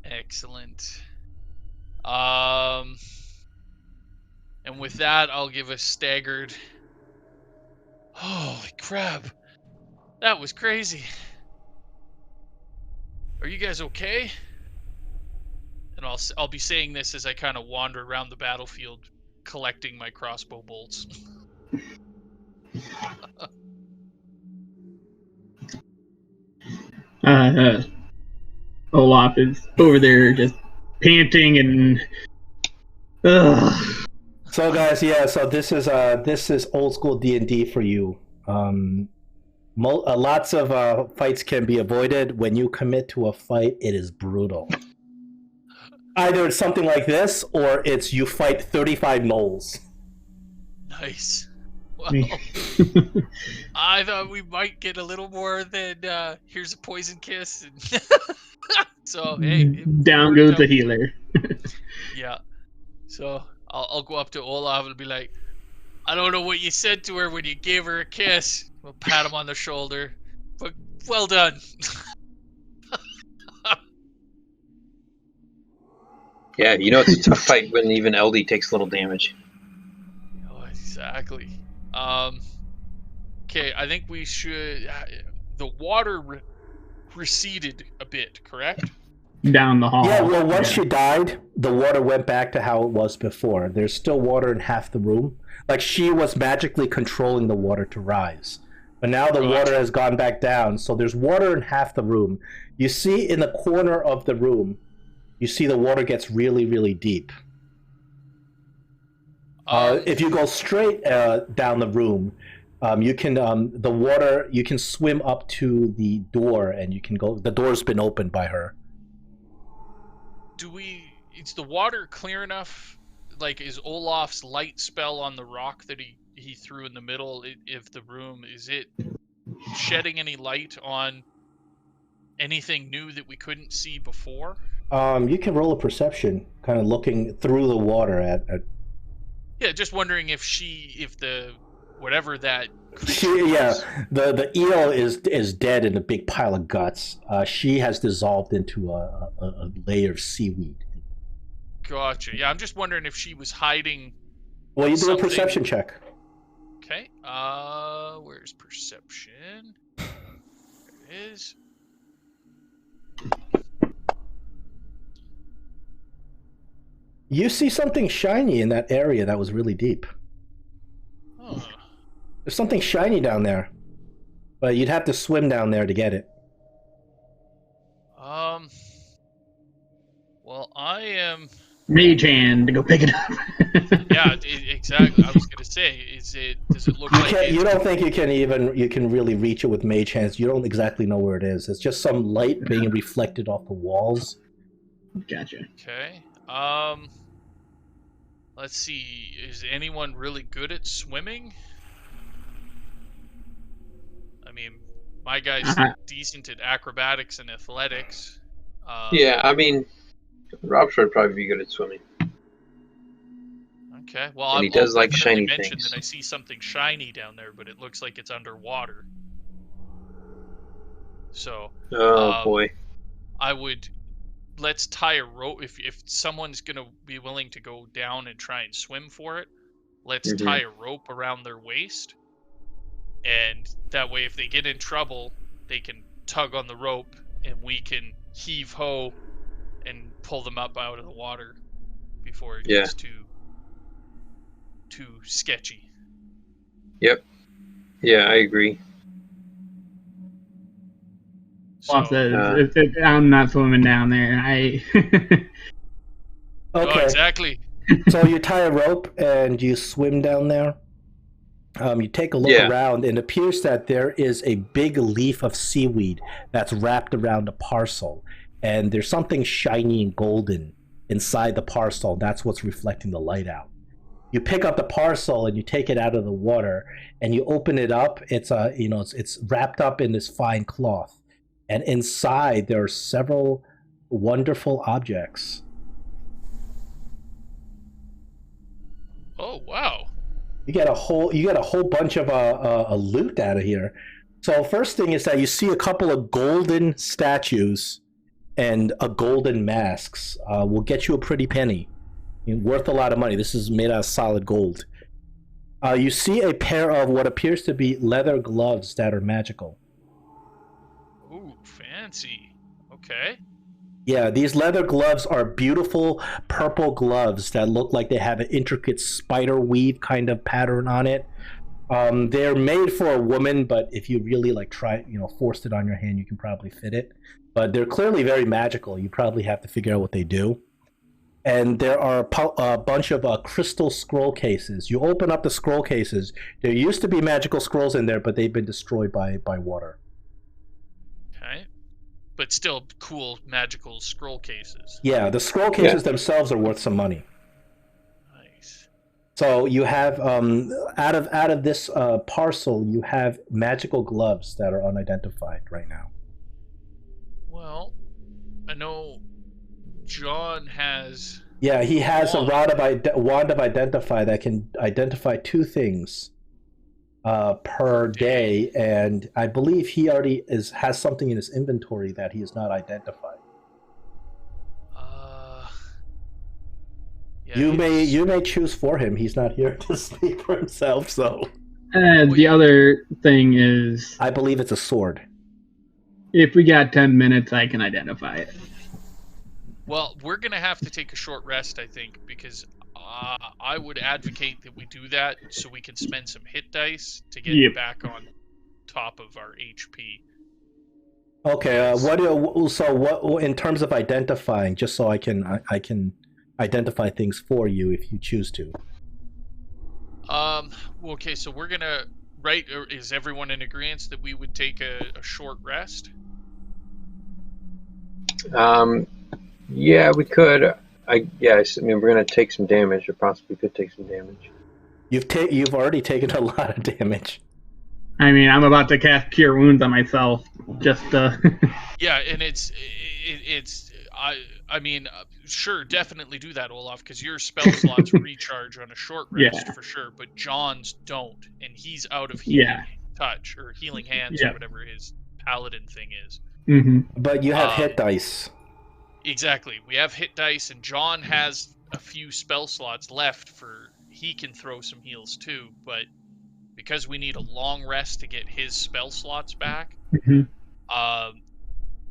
Excellent. And with that, I'll give a staggered. Holy crap! That was crazy. Are you guys okay? And I'll be saying this as I kind of wander around the battlefield, collecting my crossbow bolts. Olaf is over there just panting and. So guys, so this is old school D&D for you. Lots of fights can be avoided. When you commit to a fight, it is brutal. Either it's something like this, or it's you fight 35 gnolls. Nice. Well, I thought we might get a little more than here's a poison kiss. And so hey, down goes the healer. Yeah. So I'll go up to Olaf and be like, I don't know what you said to her when you gave her a kiss. We'll pat him on the shoulder. But well done. Yeah, it's a tough fight when even LD takes little damage. Oh, exactly. Okay, I think we should. The water receded a bit, correct? Down the hall. Yeah, well, once she died, the water went back to how it was before. There's still water in half the room. Like, she was magically controlling the water to rise. But now the water has gone back down, so there's water in half the room. You see in the corner of the room, you see the water gets really, really deep. If you go straight down the room, you can swim up to the door, and you can go. The door's been opened by her. Is the water clear enough? Like, is Olaf's light spell on the rock that he threw in the middle of the room, is it shedding any light on anything new that we couldn't see before? You can roll a perception, kind of looking through the water at. Yeah, just wondering if whatever that. The eel is dead in a big pile of guts. She has dissolved into a layer of seaweed. Gotcha. Yeah, I'm just wondering if she was hiding. Well, you do a perception check. Okay. Where's perception? There it is. You see something shiny in that area that was really deep. Huh. There's something shiny down there. But you'd have to swim down there to get it. Well, I am. Mage hand to go pick it up. Yeah, exactly. I was gonna say, does it look like You don't think you can really reach it with mage hands? You don't exactly know where it is. It's just some light being reflected off the walls. Gotcha. Okay. Let's see. Is anyone really good at swimming? I mean, my guy's decent at acrobatics and athletics. Yeah, I mean, Rob should probably be good at swimming. Okay, well, And he I'll does like definitely shiny mention things. that I see something shiny down there, but it looks like it's underwater. So, Oh boy. let's tie a rope. If someone's gonna be willing to go down and try and swim for it, let's tie a rope around their waist, and that way, if they get in trouble, they can tug on the rope, and we can heave ho and pull them up out of the water before it gets too sketchy. Yep. Yeah, I agree. So, I'm not swimming down there. Okay. Oh, exactly. So you tie a rope and you swim down there. You take a look around, and it appears that there is a big leaf of seaweed that's wrapped around a parcel, and there's something shiny and golden inside the parcel. That's what's reflecting the light out. You pick up the parcel and you take it out of the water, and you open it up. It's it's wrapped up in this fine cloth, and inside there are several wonderful objects. Oh, wow. You get a whole bunch of loot out of here. So first thing is that you see a couple of golden statues and a golden masks. Will get you a pretty penny, worth a lot of money. This is made out of solid gold. You see a pair of what appears to be leather gloves that are magical. Ooh, fancy. Okay. Yeah, these leather gloves are beautiful purple gloves that look like they have an intricate spider weave kind of pattern on it. They're made for a woman, but if you really forced it on your hand, you can probably fit it. But they're clearly very magical. You probably have to figure out what they do. And there are a bunch of crystal scroll cases. You open up the scroll cases. There used to be magical scrolls in there, but they've been destroyed by water. Okay. But still cool magical scroll cases. Yeah, the scroll cases themselves are worth some money. Nice. So you have out of this parcel, you have magical gloves that are unidentified right now. Well, I know John has. Yeah, he has a wand of identify that can identify 2 things per day, and I believe he already has something in his inventory that he has not identified. Yeah, you may choose for him. He's not here to speak for himself, so. The other thing is, I believe it's a sword. If we got 10 minutes, I can identify it. Well, we're gonna have to take a short rest, I think, because I would advocate that we do that so we can spend some hit dice to get back on top of our HP. Okay. What in terms of identifying, just so I can identify things for you if you choose to. Okay, so we're gonna is everyone in agreement that we would take a short rest? Yeah, we could. I mean, we're gonna take some damage, or possibly could take some damage. You've already taken a lot of damage. I mean, I'm about to cast Cure Wounds on myself. Just Yeah, and I mean, sure, definitely do that, Olaf, because your spell slots recharge on a short rest for sure, but John's don't, and he's out of healing touch or healing hands or whatever his paladin thing is. Mm-hmm. But you have hit dice. Exactly, we have hit dice, and John has a few spell slots left he can throw some heals too, but because we need a long rest to get his spell slots back,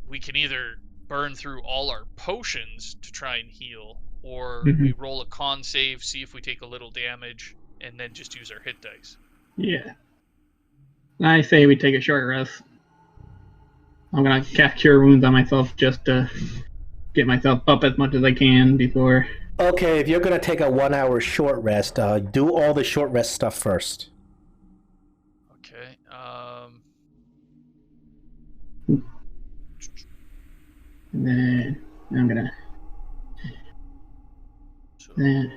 we can either burn through all our potions to try and heal, or we roll a con save, see if we take a little damage, and then just use our hit dice. Yeah. I say we take a short rest. I'm gonna cast Cure Wounds on myself just to get myself up as much as I can before. Okay, if you're gonna take a 1 hour short rest, do all the short rest stuff first. Okay. And then I'm gonna. So Then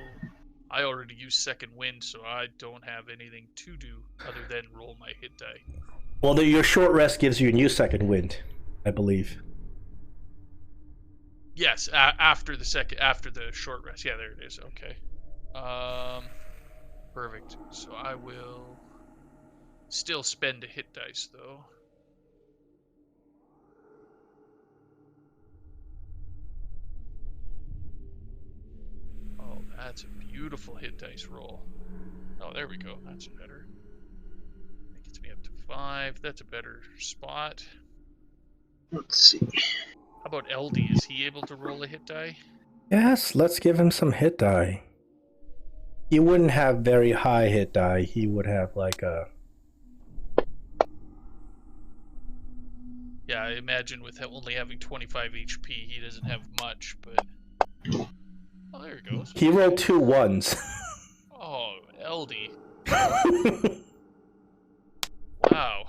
I already used second wind, so I don't have anything to do other than roll my hit die. Well, your short rest gives you a new second wind, I believe. Yes, after the short rest. Yeah, there it is. Okay. Perfect. So I will still spend a hit dice though. Oh, that's a beautiful hit dice roll. Oh, there we go. That's better. That gets me up to 5. That's a better spot. Let's see. How about LD? Is he able to roll a hit die? Yes, let's give him some hit die. He wouldn't have very high hit die. He would have like a... Yeah, I imagine with only having 25 HP, he doesn't have much, but... Oh, there he goes. He rolled 2 1s. Oh, LD. Wow.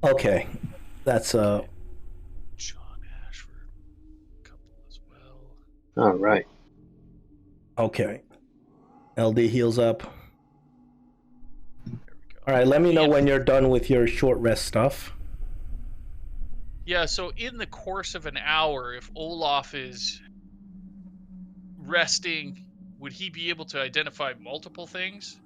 Okay, that's John Ashford, couple as well. All right. okay. LD heals up. There we go. All right, let me know when you're done with your short rest stuff. Yeah, so in the course of an hour, if Olaf is resting, would he be able to identify multiple things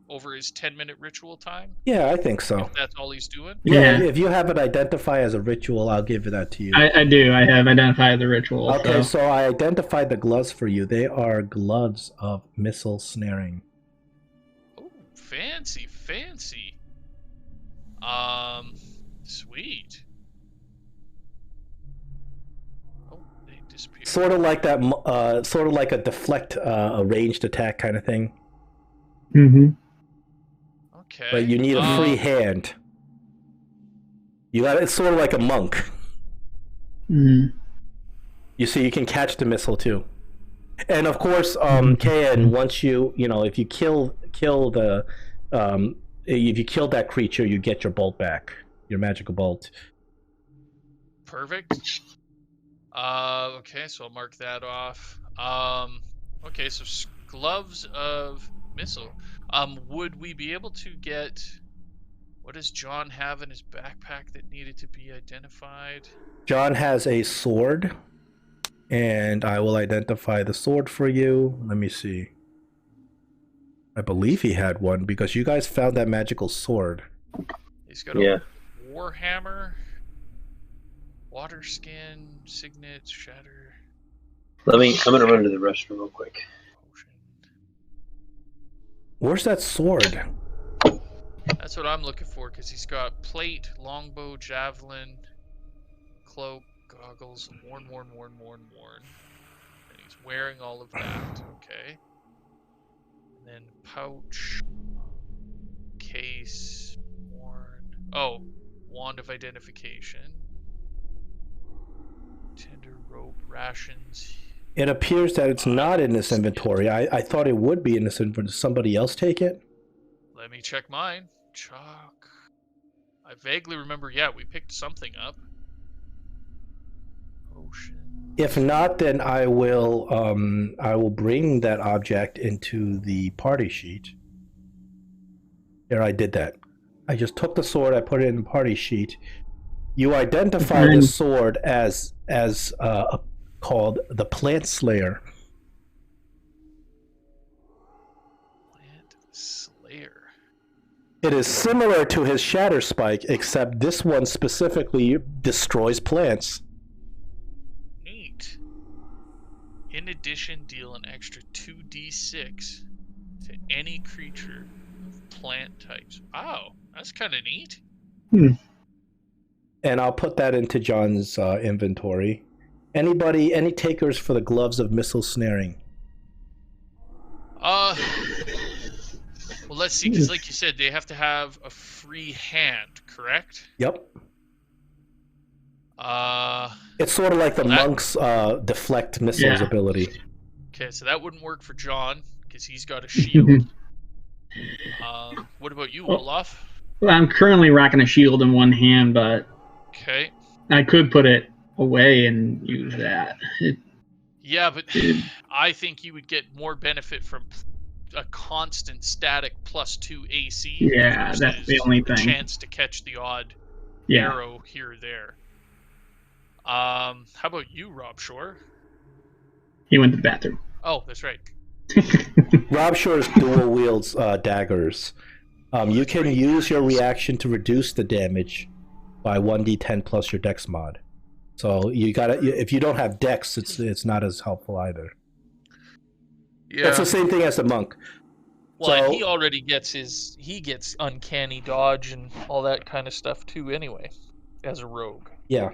over his 10-minute ritual time? Yeah, I think so. If that's all he's doing? Yeah, if you have it identify as a ritual, I'll give that to you. I do. I have identified the ritual. Okay, so I identified the gloves for you. They are gloves of missile snaring. Oh, fancy. Sweet. Oh, they disappeared. Sort of like that, sort of like a deflect, a ranged attack kind of thing. Mm-hmm. Okay. But you need a free hand. You got it's sort of like a monk. Mm-hmm. You see, you can catch the missile too. And of course, KN, once if you kill the, if you kill that creature, you get your bolt back, your magical bolt. Perfect. Okay, so I'll mark that off. Okay, so gloves of missile. Would we be able to get... What does John have in his backpack that needed to be identified? John has a sword, and I will identify the sword for you. Let me see. I believe he had one, because you guys found that magical sword. He's got a warhammer, water skin, signet, shatter. I'm gonna run to the restroom real quick. Potion. Where's that sword? That's what I'm looking for, because he's got plate, longbow, javelin, cloak, goggles, worn. And he's wearing all of that, okay. And then pouch, case, worn. Oh, wand of identification. Tinder, rope, rations. It appears that it's not in this inventory. I thought it would be in this inventory. Did somebody else take it? Let me check mine. Chalk. I vaguely remember, yeah, we picked something up. Ocean. If not, then I will bring that object into the party sheet. Here, I did that. I just took the sword, I put it in the party sheet. You identify the sword as called the Plant Slayer. Plant Slayer. It is similar to his Shatter Spike, except this one specifically destroys plants. Neat. In addition, deal an extra 2d6 to any creature of plant types. Wow, that's kind of neat. And I'll put that into John's inventory. Any takers for the gloves of missile snaring? Well, Well, let's see, because like you said, they have to have a free hand, correct? Yep. It's sort of like the monk's deflect missiles ability. Okay, so that wouldn't work for John because he's got a shield. What about you, Olaf? Well, I'm currently rocking a shield in one hand, but okay, I could put it away and use that. Yeah, but I think you would get more benefit from a constant static +2 AC. Yeah, that's the only thing. Chance to catch the odd arrow here or there. How about you, Rob Shore? He went to the bathroom. Oh, that's right. Rob Shore's dual wields daggers. You can use your reaction to reduce the damage by 1d10 plus your dex mod. So you gotta, if you don't have dex, it's not as helpful either. Yeah, it's the same thing as the monk. Well, so, he already gets uncanny dodge and all that kind of stuff too, anyway, as a rogue. Yeah.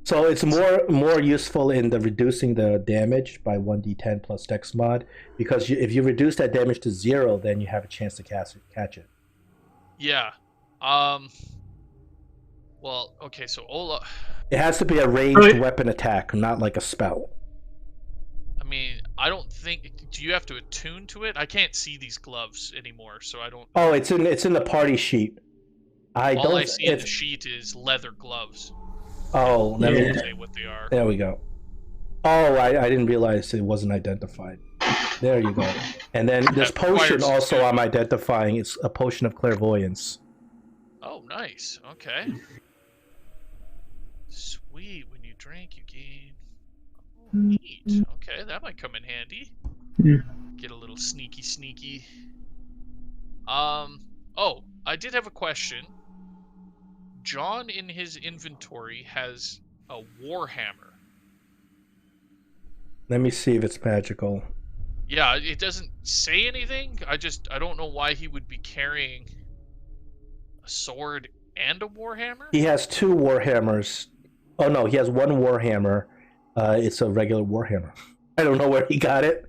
So it's more useful in the reducing the damage by 1d10 plus dex mod, because if you reduce that damage to 0, then you have a chance to catch it. Yeah. Well, okay, so Ola. It has to be a ranged weapon attack, not like a spell. I mean, I don't think. Do you have to attune to it? I can't see these gloves anymore, so I don't. Oh, it's in the party sheet. All I see in the sheet is leather gloves. Oh, let me say what they are. There we go. Oh, I didn't realize it wasn't identified. There you go. And then this potion also I'm identifying. It's a potion of clairvoyance. Oh, nice. Okay. Sweet. When you drink, you gain. Oh, neat. Okay, that might come in handy. Get a little sneaky. Oh, I did have a question. John in his inventory has a warhammer. Let me see if it's magical. Yeah, it doesn't say anything. I don't know why he would be carrying a sword and a warhammer. He has 2 warhammers. Oh no, he has 1 warhammer. It's a regular warhammer. I don't know where he got it.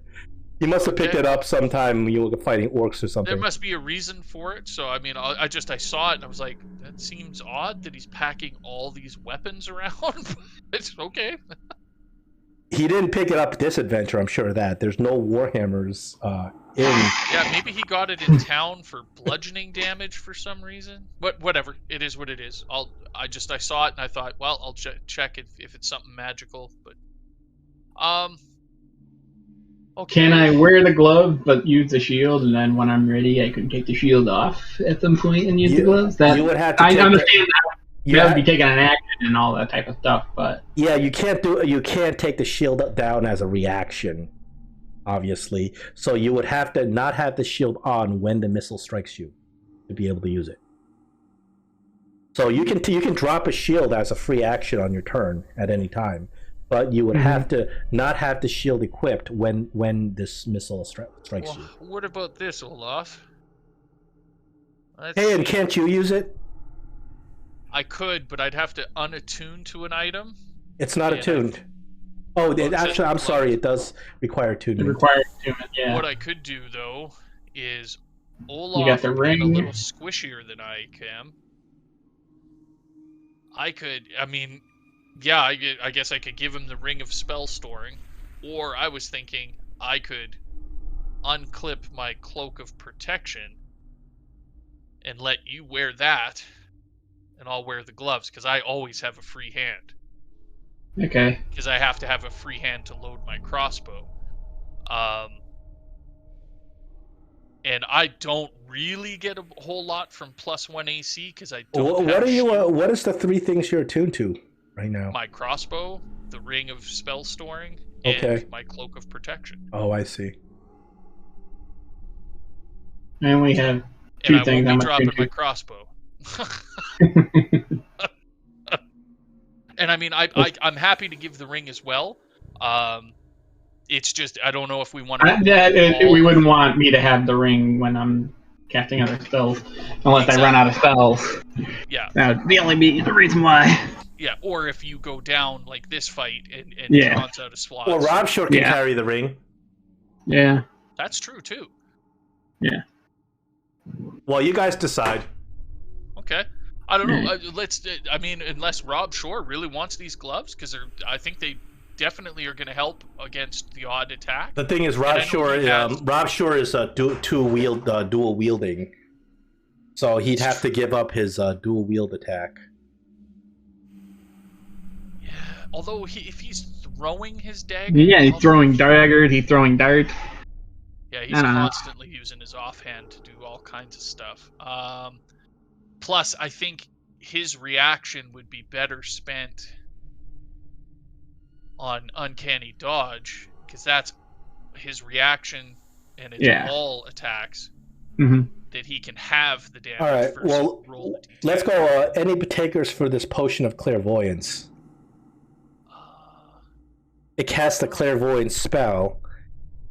He must have picked it up sometime when you were fighting orcs or something. There must be a reason for it. So, I mean, I saw it and I was like, that seems odd that he's packing all these weapons around. It's okay. He didn't pick it up this adventure, I'm sure of that. There's no warhammers in... Yeah, maybe he got it in town for bludgeoning damage for some reason. But whatever, it is what it is. I saw it and I thought, well, I'll check if it's something magical. But, okay. Can I wear the glove but use the shield, and then when I'm ready, I can take the shield off at some point and use the gloves? You would have to. I understand that. You have to be taking an action and all that type of stuff, but yeah, you can't take the shield down as a reaction, obviously. So you would have to not have the shield on when the missile strikes you to be able to use it. So you can drop a shield as a free action on your turn at any time. But you would have to not have the shield equipped when this missile strikes you. What about this, Olaf? And can't you use it? I could, but I'd have to unattune to an item. It's not attuned. Actually, I'm sorry. It does require attunement. It requires attunement, yeah. What I could do, though, is Olaf you got the ring. A little squishier than I am. Yeah, I guess I could give him the ring of spell storing, or I was thinking I could unclip my cloak of protection and let you wear that, and I'll wear the gloves, because I always have a free hand. Okay. Because I have to have a free hand to load my crossbow. And I don't really get a whole lot from +1 AC, because I don't What is the 3 things you're attuned to right now? My crossbow, the ring of spell storing, and my cloak of protection. Oh, I see. And we have 2 things. I won't be dropping my crossbow. And I mean, I'm happy to give the ring as well. It's just I don't know if we want to. We wouldn't want me to have the ring when I'm casting other spells, unless I run out of spells. Yeah. That would only be the reason why. Yeah, or if you go down like this fight and John's out of slots. Well, Rob sure can carry the ring. Yeah. That's true too. Yeah. Well, you guys decide. Okay. I don't know. I mean, unless Rob Shore really wants these gloves, because I think they definitely are going to help against the odd attack. The thing is, And Rob I know Shore, he has- Rob Shore is dual wielding, so he'd have to give up his dual wield attack. Yeah. Although if he's throwing his dagger, Yeah, he's throwing daggers. He's throwing darts. Yeah, he's constantly using his offhand to do all kinds of stuff. Plus, I think his reaction would be better spent on uncanny dodge, because that's his reaction, and it's all attacks that he can have the damage. All right, well, let's go. Any takers for this potion of clairvoyance? It casts a clairvoyance spell,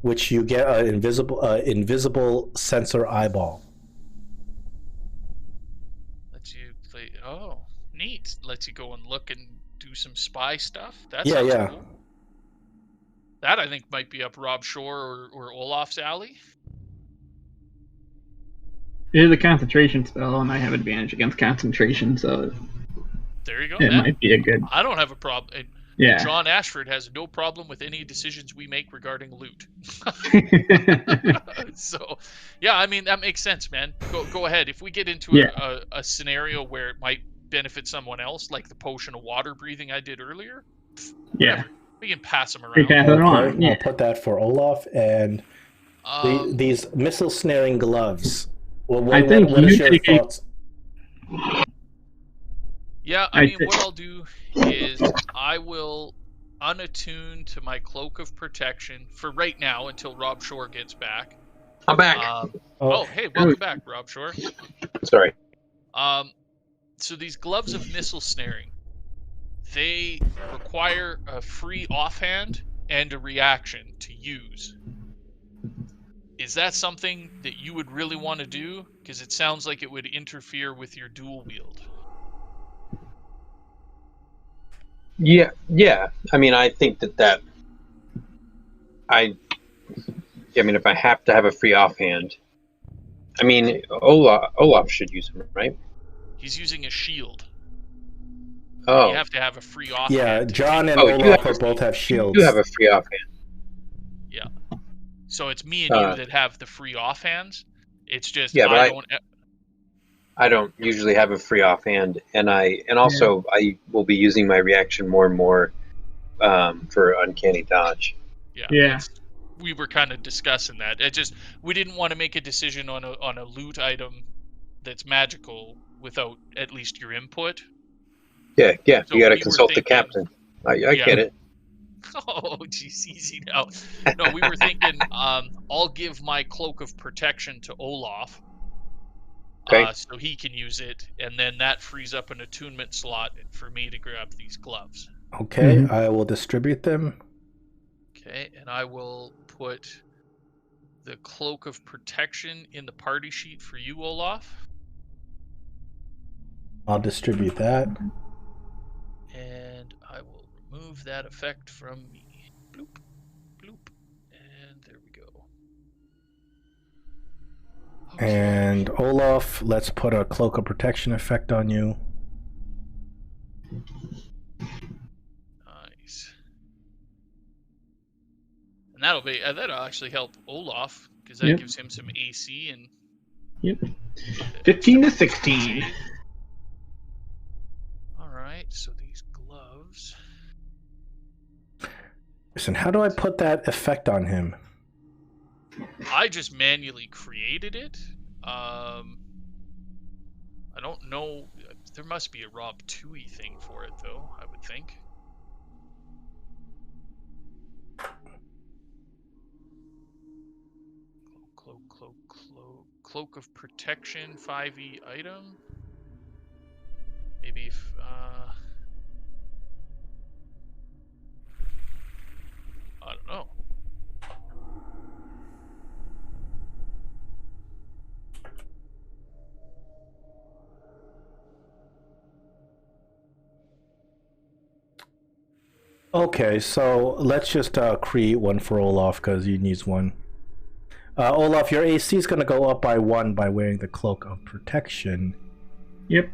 which you get an invisible sensor eyeball. Lets you play. Oh, neat. Lets you go and look and do some spy stuff. That Yeah, sounds yeah. cool. That, I think, might be up Rob Shore or Olaf's alley. It is a concentration spell, and I have advantage against concentration, so there you go. It might be a good. I don't have a problem. Yeah. John Ashford has no problem with any decisions we make regarding loot. So, yeah, I mean, that makes sense, man. Go ahead. If we get into a scenario where it might benefit someone else, like the potion of water breathing I did earlier, whatever. We can pass them around. I'll put that for Olaf, and these missile snaring gloves. Well, what is your thoughts? Yeah, I mean, what I'll do is I will unattune to my cloak of protection for right now until Rob Shore gets back. I'm back. Hey, welcome back, Rob Shore. Sorry. So these gloves of missile snaring, they require a free offhand and a reaction to use. Is that something that you would really want to do? Because it sounds like it would interfere with your dual wield. Yeah. I mean, I think that I mean, if I have to have a free offhand, I mean, Olaf should use them, right? He's using a shield. Oh. You have to have a free offhand. Yeah, John and Olaf both have shields. You have a free offhand. Yeah. So it's me and you that have the free offhands. It's just I don't usually have a free offhand, and also I will be using my reaction more and more for uncanny dodge. Yeah. We were kind of discussing that. We didn't want to make a decision on a loot item that's magical without at least your input. Yeah. So you got to consult the captain. I get it. Oh, geez, easy now. No, we were thinking I'll give my cloak of protection to Olaf. Okay. So he can use it, and then that frees up an attunement slot for me to grab these gloves. Okay, I will distribute them. Okay, and I will put the cloak of protection in the party sheet for you, Olaf. I'll distribute that. And I will remove that effect from me. Bloop, bloop, and there we go. Okay. And Olaf, let's put a cloak of protection effect on you. Nice. And that'll actually help Olaf, because that gives him some AC and. Yep. 15 to 16. All right, so these gloves. Listen, how do I put that effect on him? I just manually created it. I don't know. There must be a Rob Toohey thing for it, though, I would think. Cloak of protection, 5e item. Maybe if, I don't know. Okay, so let's just create one for Olaf because he needs one. Olaf, your AC is going to go up by 1 by wearing the Cloak of Protection. Yep.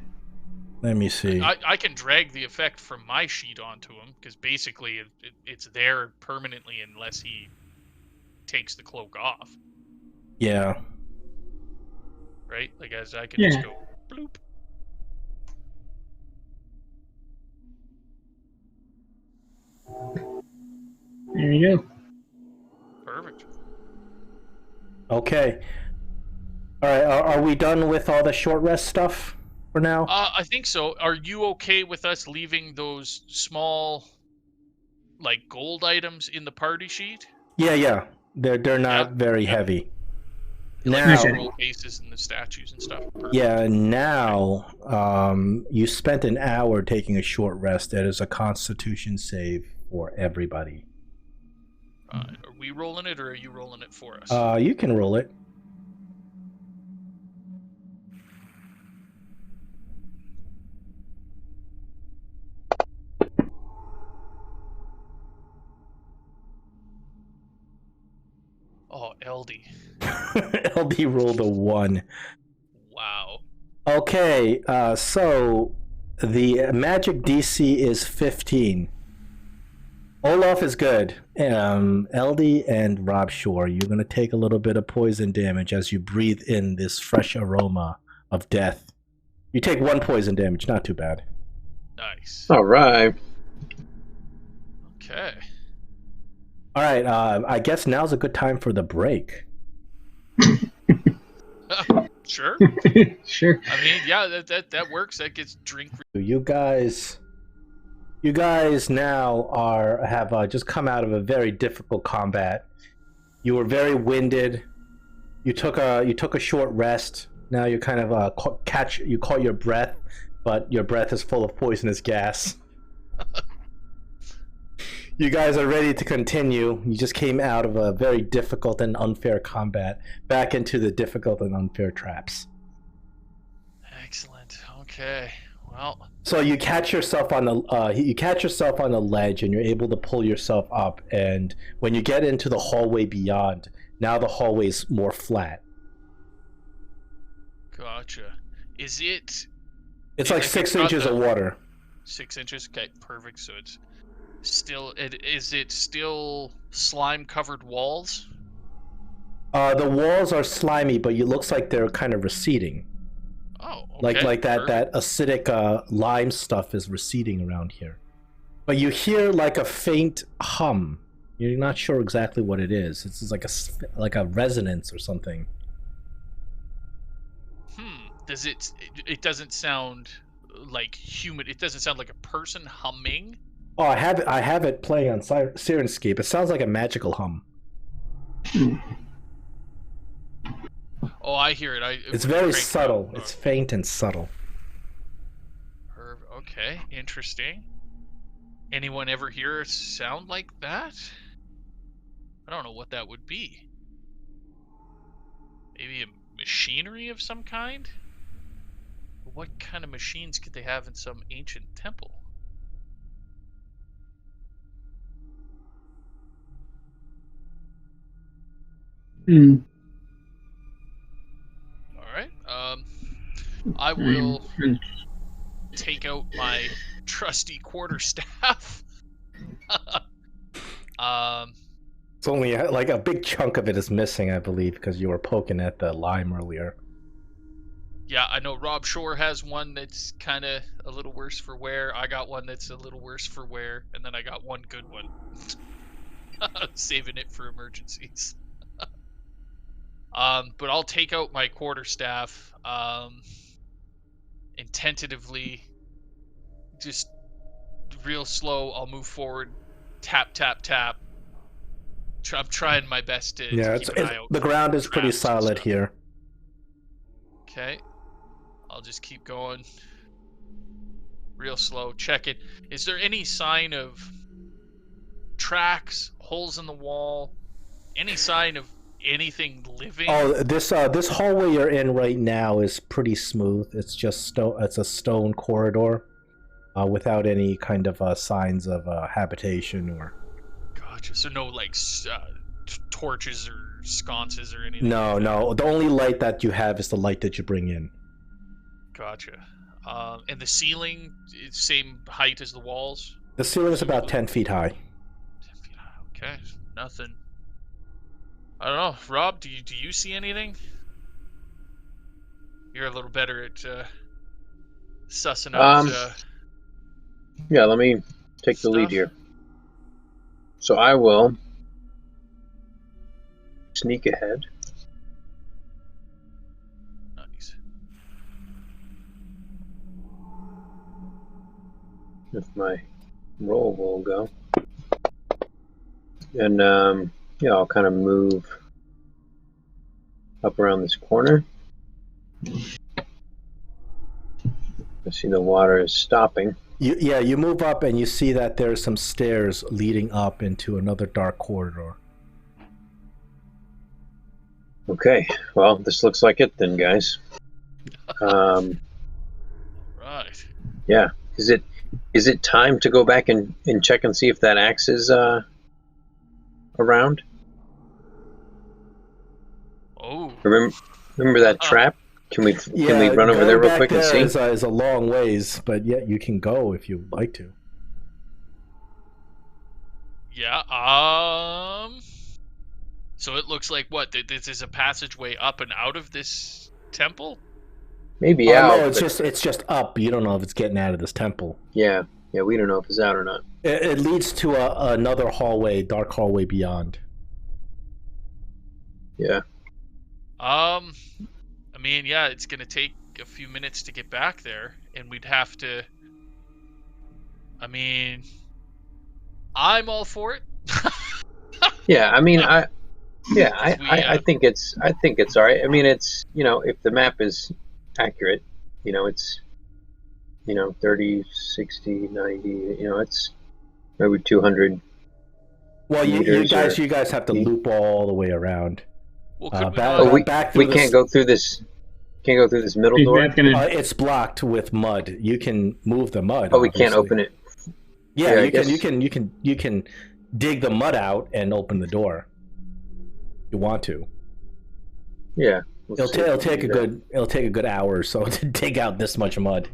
Let me see. I can drag the effect from my sheet onto him, because basically it's there permanently unless he takes the cloak off. Yeah. Right? Like, as I can just go bloop. There you go. Perfect. Okay. All right. Are we done with all the short rest stuff for now? I think so. Are you okay with us leaving those small, like, gold items in the party sheet? Yeah. They're not very heavy. Like Now, the scroll cases and the statues and stuff. Perfect. yeah. Now, you spent an hour taking a short rest. That is a Constitution save for everybody. Are we rolling it, or are you rolling it for us? You can roll it. Oh, LD. LD rolled a 1. Wow. Okay, so the magic DC is 15. Olaf is good. LD and Rob Shore, you're going to take a little bit of poison damage as you breathe in this fresh aroma of death. You take 1 poison damage, not too bad. Nice. All right. Okay. All right, I guess now's a good time for the break. Sure. Sure. I mean, yeah, that works. That gets drink. You guys now have just come out of a very difficult combat. You were very winded. You took a short rest. Now you kind of caught your breath, but your breath is full of poisonous gas. You guys are ready to continue. You just came out of a very difficult and unfair combat back into the difficult and unfair traps. Excellent. Okay. Well. So you catch yourself on the ledge, and you're able to pull yourself up. And when you get into the hallway beyond, now the hallway's more flat. Gotcha. Is it? It's like 6 inches of water. 6 inches. Okay, perfect. So it's still. Is it still slime-covered walls? The walls are slimy, but it looks like they're kind of receding. Oh, okay. Like that acidic lime stuff is receding around here. But you hear like a faint hum. You're not sure exactly what it is. It's like a resonance or something. Does it? It doesn't sound like human. It doesn't sound like a person humming. Oh, I have it playing on Sirenscape. It sounds like a magical hum. Oh, I hear it. It's very subtle. It's faint and subtle. Okay, interesting. Anyone ever hear a sound like that? I don't know what that would be. Maybe a machinery of some kind? What kind of machines could they have in some ancient temple? Alright, I will take out my trusty quarterstaff. It's only like a big chunk of it is missing, I believe, because you were poking at the lime earlier. Yeah, I know Rob Shore has one that's kind of a little worse for wear. I got one that's a little worse for wear, and then I got one good one. Saving it for emergencies. But I'll take out my quarterstaff, and tentatively, just real slow, I'll move forward, tap, tap, tap. I'm trying my best to keep an eye out. The ground is pretty solid here. Okay. I'll just keep going. Real slow. Check it. Is there any sign of tracks, holes in the wall, any sign of anything living? Oh, this hallway you're in right now is pretty smooth. It's just it's a stone corridor, without any kind of signs of habitation or. Gotcha. So no like torches or sconces or anything? No, no. The only light that you have is the light that you bring in. Gotcha. And the ceiling, it's same height as the walls? The ceiling is about 10 feet high. 10 feet high. Okay, nothing. I don't know. Rob, do you see anything? You're a little better at sussing out Yeah, let me take the lead stuff. here. So I will sneak ahead. Nice. If my roll will go. And yeah, I'll kind of move up around this corner. I see the water is stopping. You move up and you see that there's some stairs leading up into another dark corridor. Okay, well, this looks like it then, guys. Right. Yeah, is it time to go back and check and see if that axe is around? Oh. Remember that trap? Can we run over there real quick and see? Is a long ways, but yeah, you can go if you'd like to. Yeah. So it looks like what? This is a passageway up and out of this temple? Maybe out. No, it's just up. You don't know if it's getting out of this temple. Yeah, we don't know if it's out or not. It leads to another hallway, dark hallway beyond. Yeah. I mean, yeah, it's gonna take a few minutes to get back there, and we'd have to. I mean, I'm all for it. Yeah, I mean, I think it's all right. I mean, it's, if the map is accurate, it's 30, 60, 90, it's maybe 200. Well, you guys have to loop all the way around. Well, we can't go through this. Can't go through this middle door. It's blocked with mud. You can move the mud. Oh, we can't open it. Yeah, you can dig the mud out and open the door. You want to? Yeah. It'll take a good hour or so to dig out this much mud.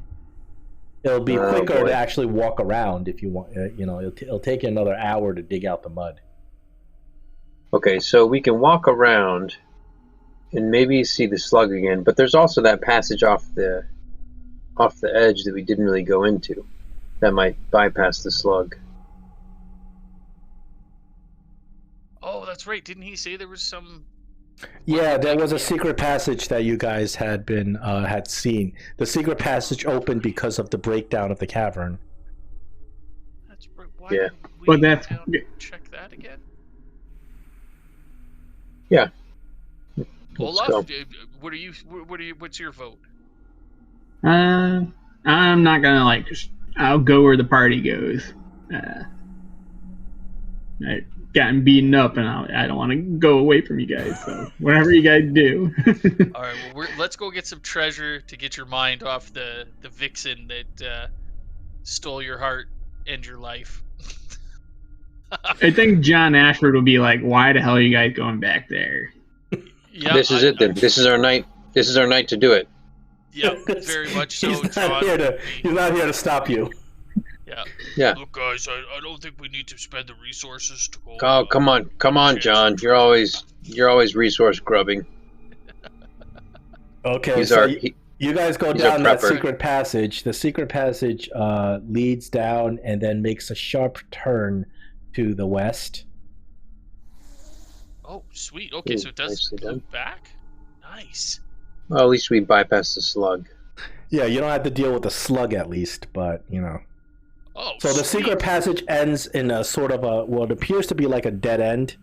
It'll be quicker to actually walk around if you want. It'll take you another hour to dig out the mud. Okay, so we can walk around and maybe see the slug again, but there's also that passage off the edge that we didn't really go into. That might bypass the slug. Oh, that's right. Didn't he say there was some? Yeah, there was a secret passage that you guys had seen. The secret passage opened because of the breakdown of the cavern. That's right. Why Yeah. didn't we check that again? Yeah. Olaf, what's your vote? I'm not gonna I'll go where the party goes. I've gotten beaten up, and I don't want to go away from you guys. So whatever you guys do. All right, well, let's go get some treasure to get your mind off the vixen that stole your heart and your life. I think John Ashford will be like, "Why the hell are you guys going back there?" Yeah, this is it then. This is our night. This is our night to do it. Yeah, very much so. He's not here to stop you. Yeah. Look, guys, I don't think we need to spend the resources to go. Oh, come on, John. You're always resource grubbing. Okay, you guys go down that secret passage. The secret passage leads down and then makes a sharp turn to the west. Oh, sweet. Okay, so it does loop back? Nice. Well, at least we bypassed the slug. Yeah, you don't have to deal with the slug at least, but, Oh, so the secret passage ends in a sort of it appears to be like a dead end.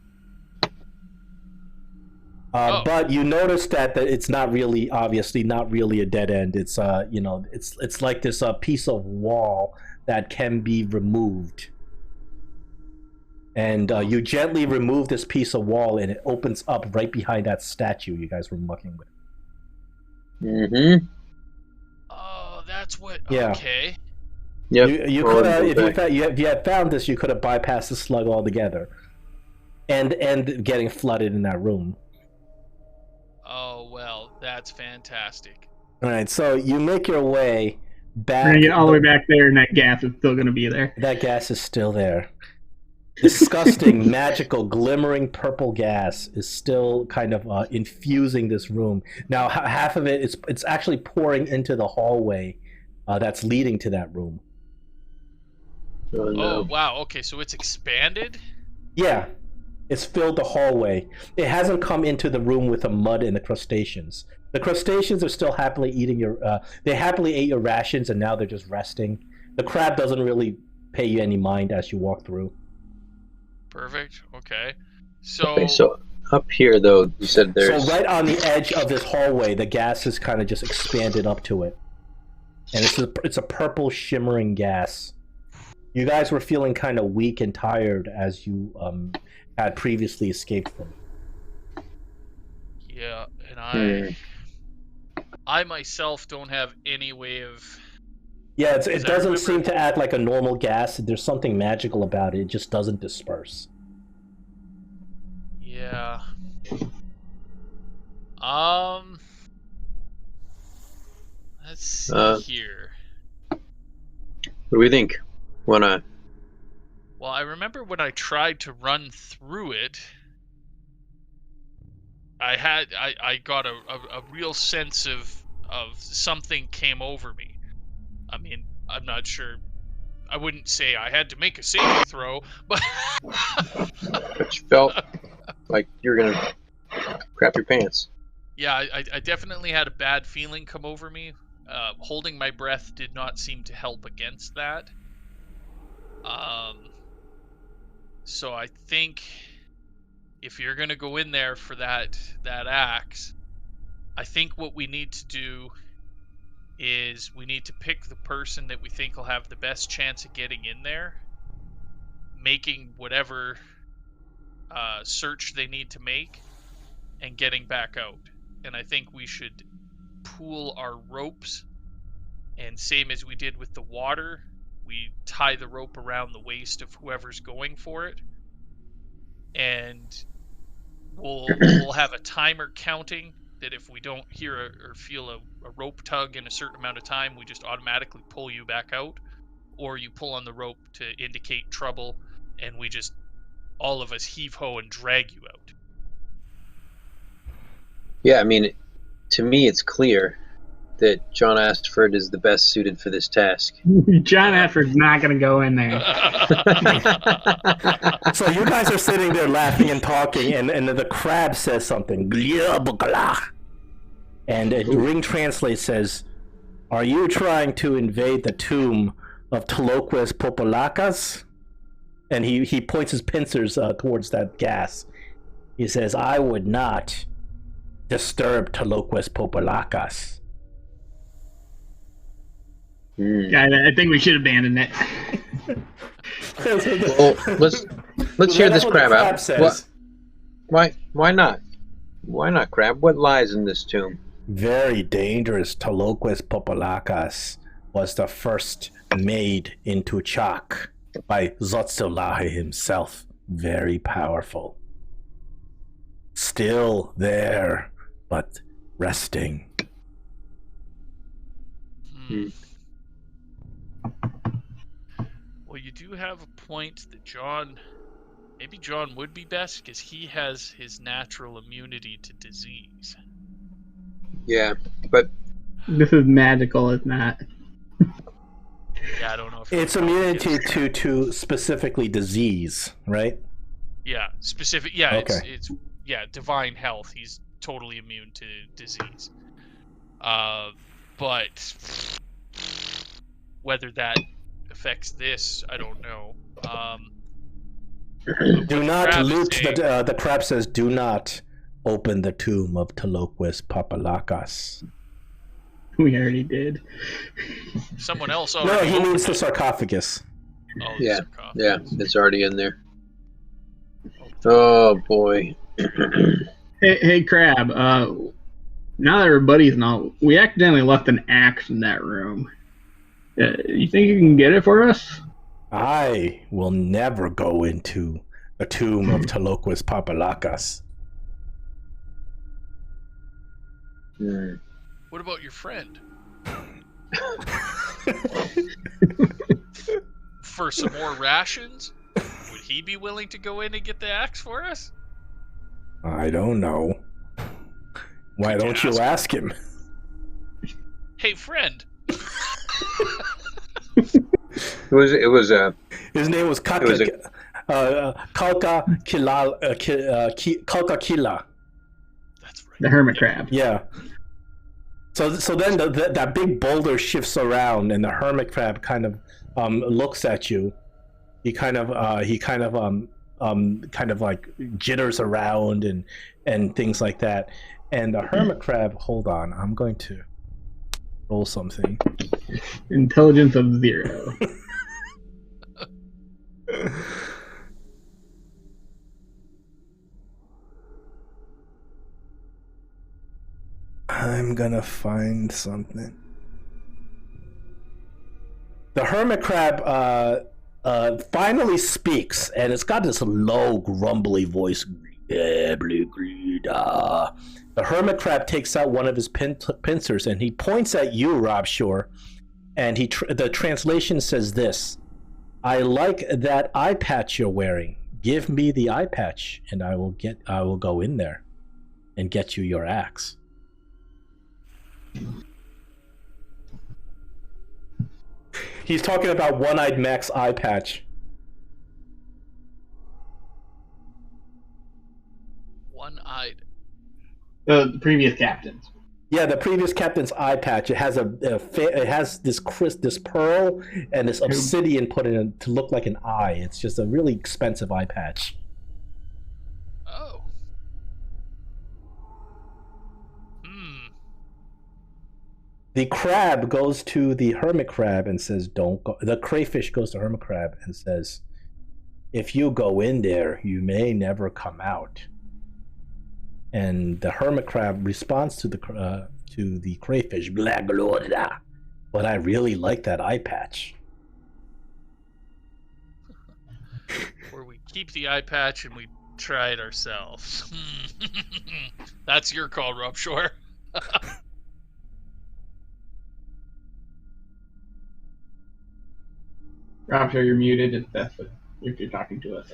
But you notice that it's not really, obviously not really a dead end. It's it's like this piece of wall that can be removed. And you gently remove this piece of wall, and it opens up right behind that statue you guys were mucking with. Mm-hmm. Oh, that's what. Yeah. Okay. Yep. You could have, if you had found this, you could have bypassed the slug altogether. and getting flooded in that room. Oh, well, that's fantastic. All right, so you make your way back. We're gonna get all the way back there, and that gas is still gonna be there. That gas is still there. Disgusting, magical, glimmering purple gas is still kind of infusing this room. Now, half of it it's actually pouring into the hallway that's leading to that room. Oh, no. Oh, wow. Okay, so it's expanded? Yeah, it's filled the hallway. It hasn't come into the room with the mud and the crustaceans. The crustaceans are still happily eating your. They happily ate your rations, and now they're just resting. The crab doesn't really pay you any mind as you walk through. Perfect. Okay. Okay, so up here, though, you said there's... So right on the edge of this hallway, the gas is kind of just expanded up to it. And it's a purple shimmering gas. You guys were feeling kind of weak and tired as you had previously escaped from. Yeah, and I myself don't have any way of... Yeah, it doesn't seem to act like a normal gas. There's something magical about it. It just doesn't disperse. Yeah. Let's see here. What do we think? Wanna... Well, I remember when I tried to run through it, I got a real sense of something came over me. I mean, I'm not sure. I wouldn't say I had to make a saving throw, but But you felt like you were gonna crap your pants. yeah, I definitely had a bad feeling come over me. Holding my breath did not seem to help against that. So I think if you're gonna go in there for that axe, I think what we need to do is we need to pick the person that we think will have the best chance of getting in there, making whatever search they need to make, and getting back out. And I think we should pool our ropes, and same as we did with the water, we tie the rope around the waist of whoever's going for it, and we'll have a timer counting that if we don't hear or feel a rope tug in a certain amount of time, we just automatically pull you back out, or you pull on the rope to indicate trouble, and we just, all of us, heave-ho and drag you out. Yeah, I mean, to me, it's clear that John Ashford is the best suited for this task. John Ashford's not going to go in there. So you guys are sitting there laughing and talking, and the crab says something. And Ring Translate says, "Are you trying to invade the tomb of Taloques Popolacas?" And he points his pincers towards that gas. He says, "I would not disturb Taloques Popolacas." I think we should abandon it. Well, let's hear this crab out. Why not? Why not, crab? What lies in this tomb? Very dangerous. Taloques Popolacas was the first made into chalk by Zotzelahe himself. Very powerful. Still there, but resting. Well, you do have a point that maybe John would be best because he has his natural immunity to disease. Yeah, but this is magical, it's not. Yeah, I don't know if it's immunity to specifically disease, right? Yeah, specific. Yeah, okay. It's divine health. He's totally immune to disease. But whether that affects this, I don't know. Do not loot. The crab says, "Do not open the tomb of Taloques Popolacas." We already did. Someone else No, already. he means the sarcophagus. Oh, yeah, sarcophagus. Yeah, it's already in there. Oh boy. Hey, crab. Now that we're buddies now, we accidentally left an axe in that room. You think you can get it for us? I will never go into The tomb of Taloquas Papalacas. What about your friend? For some more rations? Would he be willing to go in and get the axe for us? I don't know. Why Could you don't you ask him? Hey, friend. It was His name was Kalka Kila. That's right. The hermit crab. Yeah. So then that big boulder shifts around, and the hermit crab kind of looks at you. He kind of like jitters around and things like that. And the hermit crab, hold on, I'm going to roll something. Intelligence of 0. I'm gonna find something. The hermit crab finally speaks, and it's got this low, grumbly voice. The hermit crab takes out one of his pincers, and he points at you, Rob Shore, and the translation says this: "I like that eye patch you're wearing. Give me the eye patch, and I will go in there and get you your axe." He's talking about One-Eyed Mac's eye patch. One-eyed. The previous captains. Yeah, the previous captain's eye patch. It has this pearl and this obsidian put in it to look like an eye. It's just a really expensive eye patch. Oh. The crab goes to the hermit crab and says, "Don't go." The crayfish goes to hermit crab and says, "If you go in there, you may never come out." And the hermit crab responds to the crayfish, "Blah, blah, blah. But I really like that eye patch." Where we keep the eye patch and we try it ourselves. That's your call, Rob Shore. I'm sure you're muted if you're talking to us.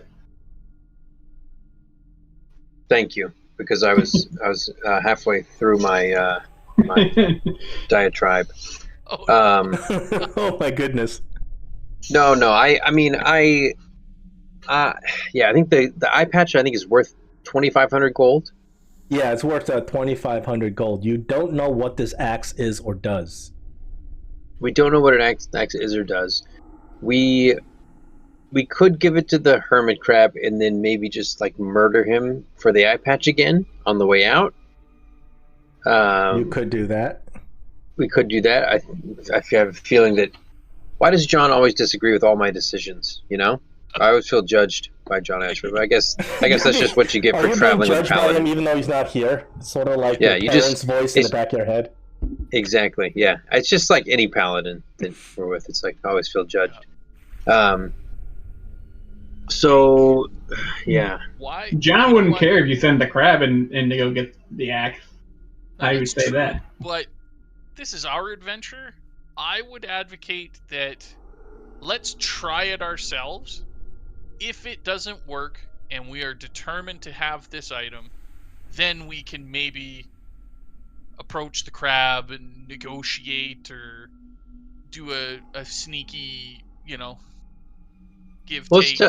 Thank you, because I was halfway through my my diatribe. Oh, Oh my goodness. No. I think the eye patch is worth 2,500 gold. Yeah, it's worth 2,500 gold. You don't know what this axe is or does. We don't know what an axe is or does. We could give it to the hermit crab and then maybe just like murder him for the eye patch again on the way out. You could do that. We could do that. I have a feeling that. Why does John always disagree with all my decisions? You know, I always feel judged by John Ashford. But I guess that's just what you get for traveling with Paladin. By him even though he's not here? Sort of like your parents' voice in the back of your head. Exactly. Yeah, it's just like any Paladin that we're with. It's like I always feel judged. So, yeah. why? John wouldn't care if you send the crab and to go get the axe. I would say that. But this is our adventure. I would advocate that let's try it ourselves. If it doesn't work and we are determined to have this item, then we can maybe approach the crab and negotiate or do a sneaky, give take.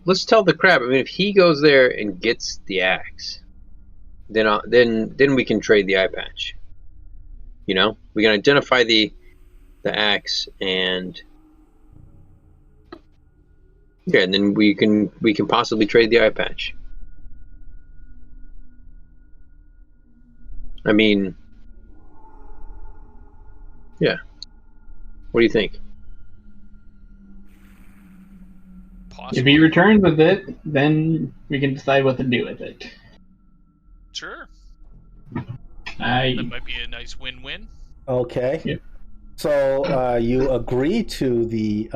Let's tell the crab. I mean, if he goes there and gets the axe, then we can trade the eye patch. We can identify the axe and and then we can possibly trade the eye patch. I mean, yeah. What do you think? Possibly. If he returns with it, then we can decide what to do with it. Sure. That might be a nice win-win. Okay. Yeah. So you agree to the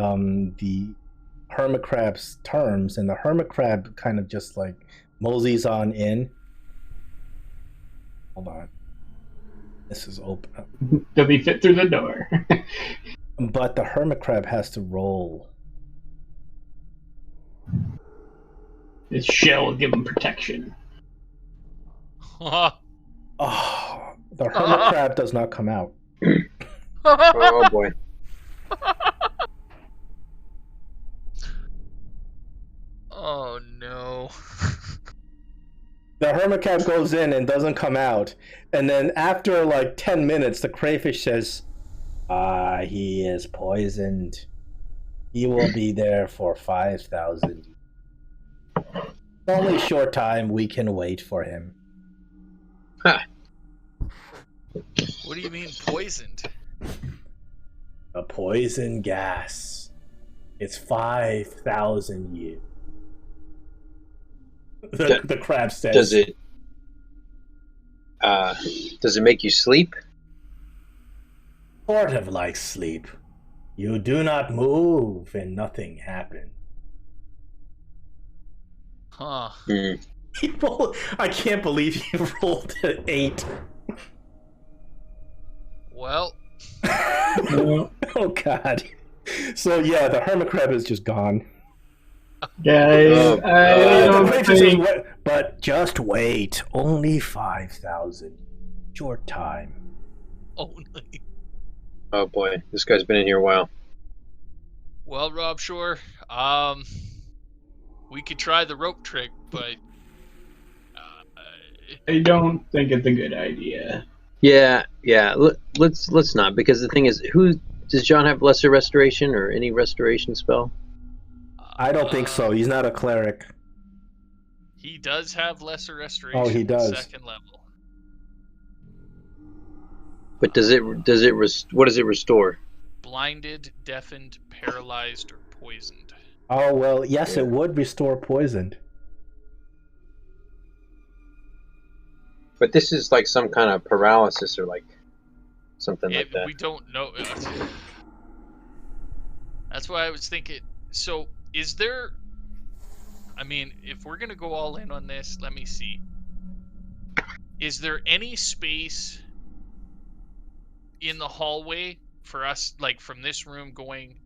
hermit crab's terms, and the hermit crab kind of just like moseys on in. Hold on. This is open. Does he fit through the door? But the hermit crab has to roll. His shell will give him protection. Oh, the hermit crab does not come out. Oh boy. Oh no. The hermit crab goes in and doesn't come out. And then after like 10 minutes, the crayfish says, he is poisoned. He will be there for 5,000. Only a short time, we can wait for him. Huh. What do you mean poisoned? A poison gas. It's 5,000 years. The crab says. Does it make you sleep? Sort of like sleep. You do not move and nothing happens. Huh. I can't believe you rolled an 8. Well. Oh god. So yeah, the hermit crab is just gone. Guys, I don't think... But just wait. Only 5,000. Short time. Only. Oh boy, this guy's been in here a while. Well, Rob Shore, we could try the rope trick, but I don't think it's a good idea. Yeah. Let's not, because the thing is, does John have lesser restoration or any restoration spell? I don't think so. He's not a cleric. He does have lesser restoration. Oh, he does. Second level. But what does it restore? Blinded, deafened, paralyzed, or poisoned. Oh well, yes, it would restore poisoned. But this is like some kind of paralysis or like something like that. We don't know. That's why I was thinking. So, is there? I mean, if we're gonna go all in on this, let me see. Is there any space in the hallway for us, like from this room going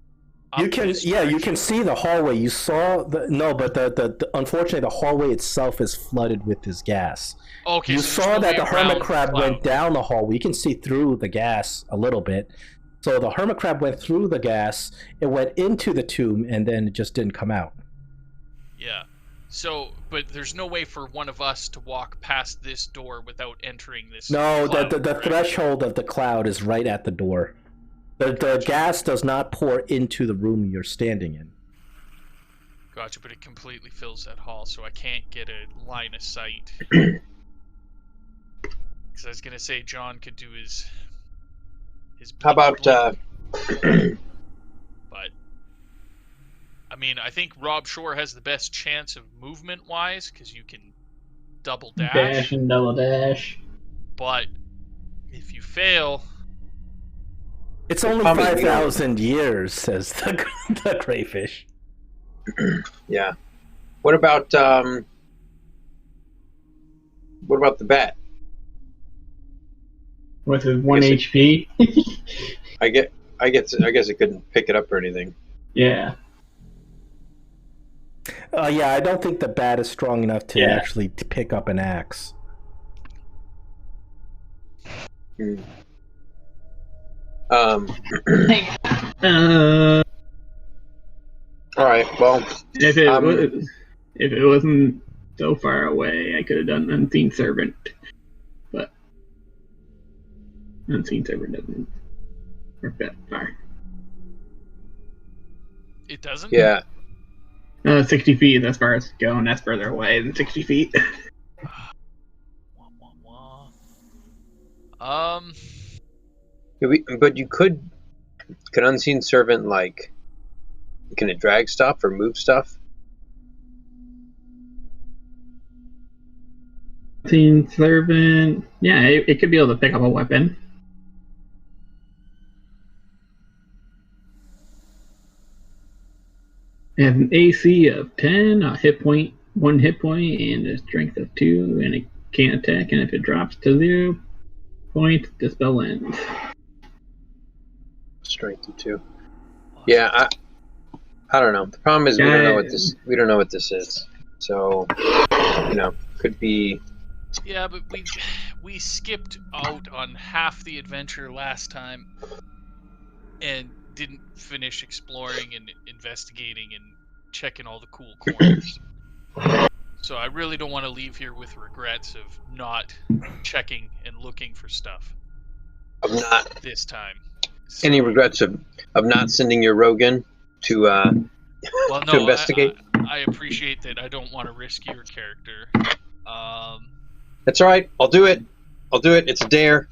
up You can, yeah, you can see the hallway. You saw the the unfortunately the hallway itself is flooded with this gas. Okay, You so saw there's no that way the hermit around crab the went cloud. down the hallway. You can see through the gas a little bit. So the hermit crab went through the gas. It went into the tomb, and then it just didn't come out. Yeah. So, but there's no way for one of us to walk past this door without entering this. No, cloud, the right? threshold of the cloud is right at the door. The gas does not pour into the room you're standing in. Gotcha, but it completely fills that hall, so I can't get a line of sight. Because I was gonna say John could do his. How about but I mean, I think Rob Shore has the best chance of movement wise because you can double dash. Dash and double dash. But if you fail, It's only Probably 5,000 years, says the crayfish. yeah. What about the bat? With his 1 guess HP. I guess it couldn't pick it up or anything. Yeah. Yeah, I don't think the bat is strong enough to Yeah. actually pick up an axe. All Uh, right. Well, if it wasn't so far away, I could have done Unseen Servant. But Unseen Servant doesn't work that far. it doesn't. yeah. 60 feet is as far as going. That's further away than 60 feet. But you can Unseen Servant, like, can it drag stuff or move stuff? Unseen Servant. Yeah, it could be able to pick up a weapon. Have an AC of 10, a hit point, 1 hit point, and a strength of 2, and it can't attack. And if it drops to 0 point, the spell ends. Strength of 2. Yeah, I don't know. The problem is we don't know what this is. So, could be. Yeah, but we skipped out on half the adventure last time and didn't finish exploring and investigating and checking all the cool corners. So I really don't want to leave here with regrets of not checking and looking for stuff. Of not this time. So, any regrets of not sending your rogue in to well, no, to investigate? I appreciate that. I don't want to risk your character. That's all right. I'll do it. It's a dare.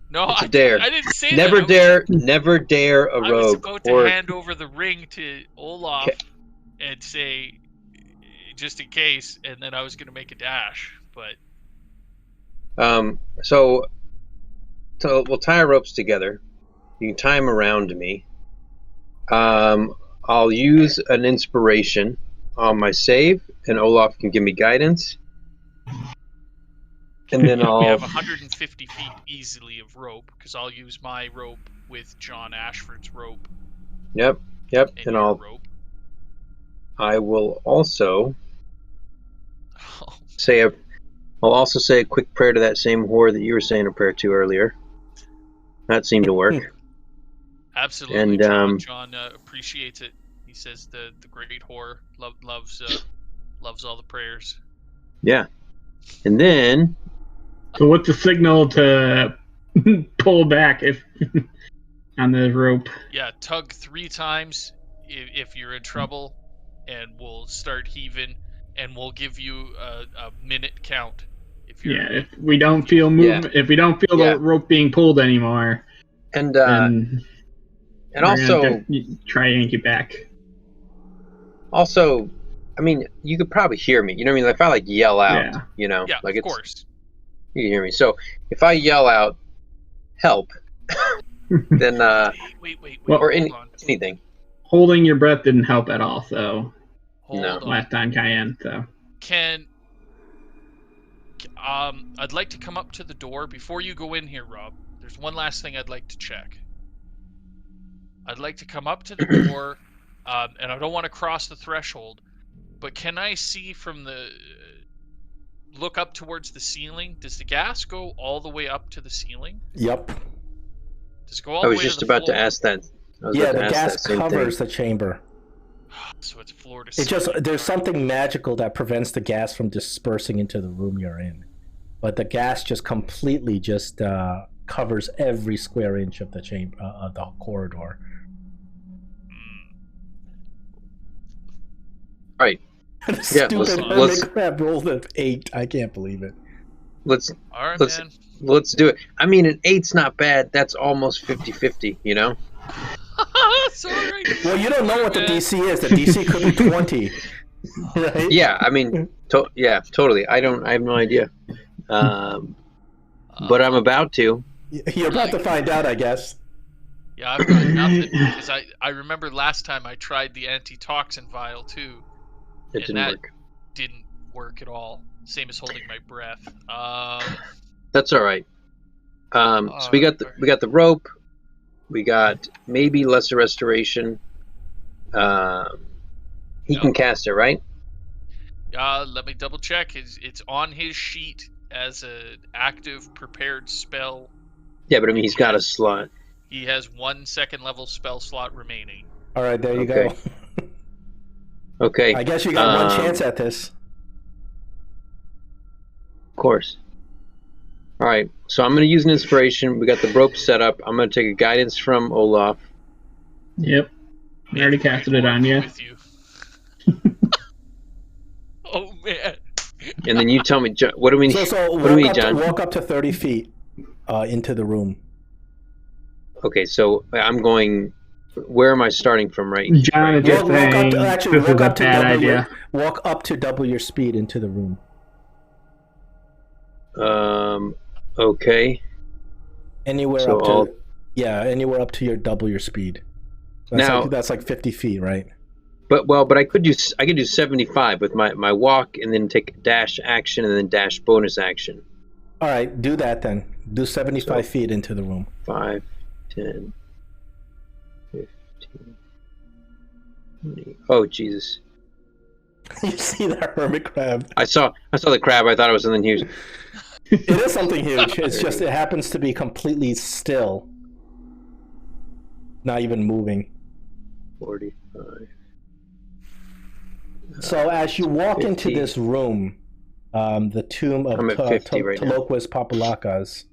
No, it's a dare. I didn't say never that. Never dare a rogue. I was about to hand over the ring to Olaf and say, just in case, and then I was going to make a dash, but. So we'll tie our ropes together. You can tie them around me. I'll use an inspiration on my save, and Olaf can give me guidance. And then we have 150 feet easily of rope, because I'll use my rope with John Ashford's rope. Yep. And I will also say a quick prayer to that same whore that you were saying a prayer to earlier. That seemed to work. Absolutely, and John appreciates it. He says the great whore loves all the prayers. Yeah, and then. So what's the signal to pull back if on the rope? Yeah, tug 3 times if you're in trouble, and we'll start heaving, and we'll give you a minute count. If we don't feel movement, if we don't feel the rope being pulled anymore, and also try and get back. Also, I mean, you could probably hear me. You know what I mean? Like if I yell out, yeah, like of course. You can hear me. So if I yell out, "Help!" then wait, or anything. Holding your breath didn't help at all. So no, last time Cayenne. So I'd like to come up to the door before you go in here, Rob. There's one last thing I'd like to check. I'd like to come up to the door, and I don't want to cross the threshold, but can I see from the look up towards the ceiling? Does the gas go all the way up to the ceiling? Yep. Does it go all the way to the floor? I was just about to ask that. Yeah, the gas covers the chamber. So it's floor to ceiling. There's something magical that prevents the gas from dispersing into the room you're in. But the gas just completely covers every square inch of the chamber, of the corridor. Right. Stupid crap rolled an 8. I can't believe it. Let's do it. I mean, an 8's not bad. That's almost 50-50, you know? Sorry. Well, you don't know what the DC is. The DC could be 20. Right? Yeah, I mean, totally. I have no idea. But I'm about to. You're about to find out, I guess. Yeah, I've got nothing, because I remember last time I tried the antitoxin vial too. It didn't work. Didn't work at all. Same as holding my breath. That's all right. So we got the rope. We got maybe lesser restoration. He can cast it, right? Let me double check. It's on his sheet as an active prepared spell. Yeah, but I mean he's got a slot. He has 1 second level spell slot remaining. All right, there you go. Okay. I guess you got one chance at this. Of course. All right, so I'm going to use an inspiration. We got the rope set up. I'm going to take a guidance from Olaf. Yep. I already casted it on you. Oh, man. And then you tell me, what do we need? What do we need, John? Walk up to 30 feet into the room. Okay, so I'm going. Where am I starting from? Right. John, walk up to double your speed into the room. Okay. Anywhere up to your double your speed. That's like 50 feet, right? But I could do 75 with my walk, and then take dash action, and then dash bonus action. All right, do that then. Do 75 So- feet into the room. 5, 10, 15, 20. Oh Jesus! You see that hermit crab? I saw the crab. I thought it was something huge. It is something huge. It's just it happens to be completely still, not even moving. 45. So as you walk 50. into this room, the tomb of I'm at 50 right now. Taloquas Papalakas.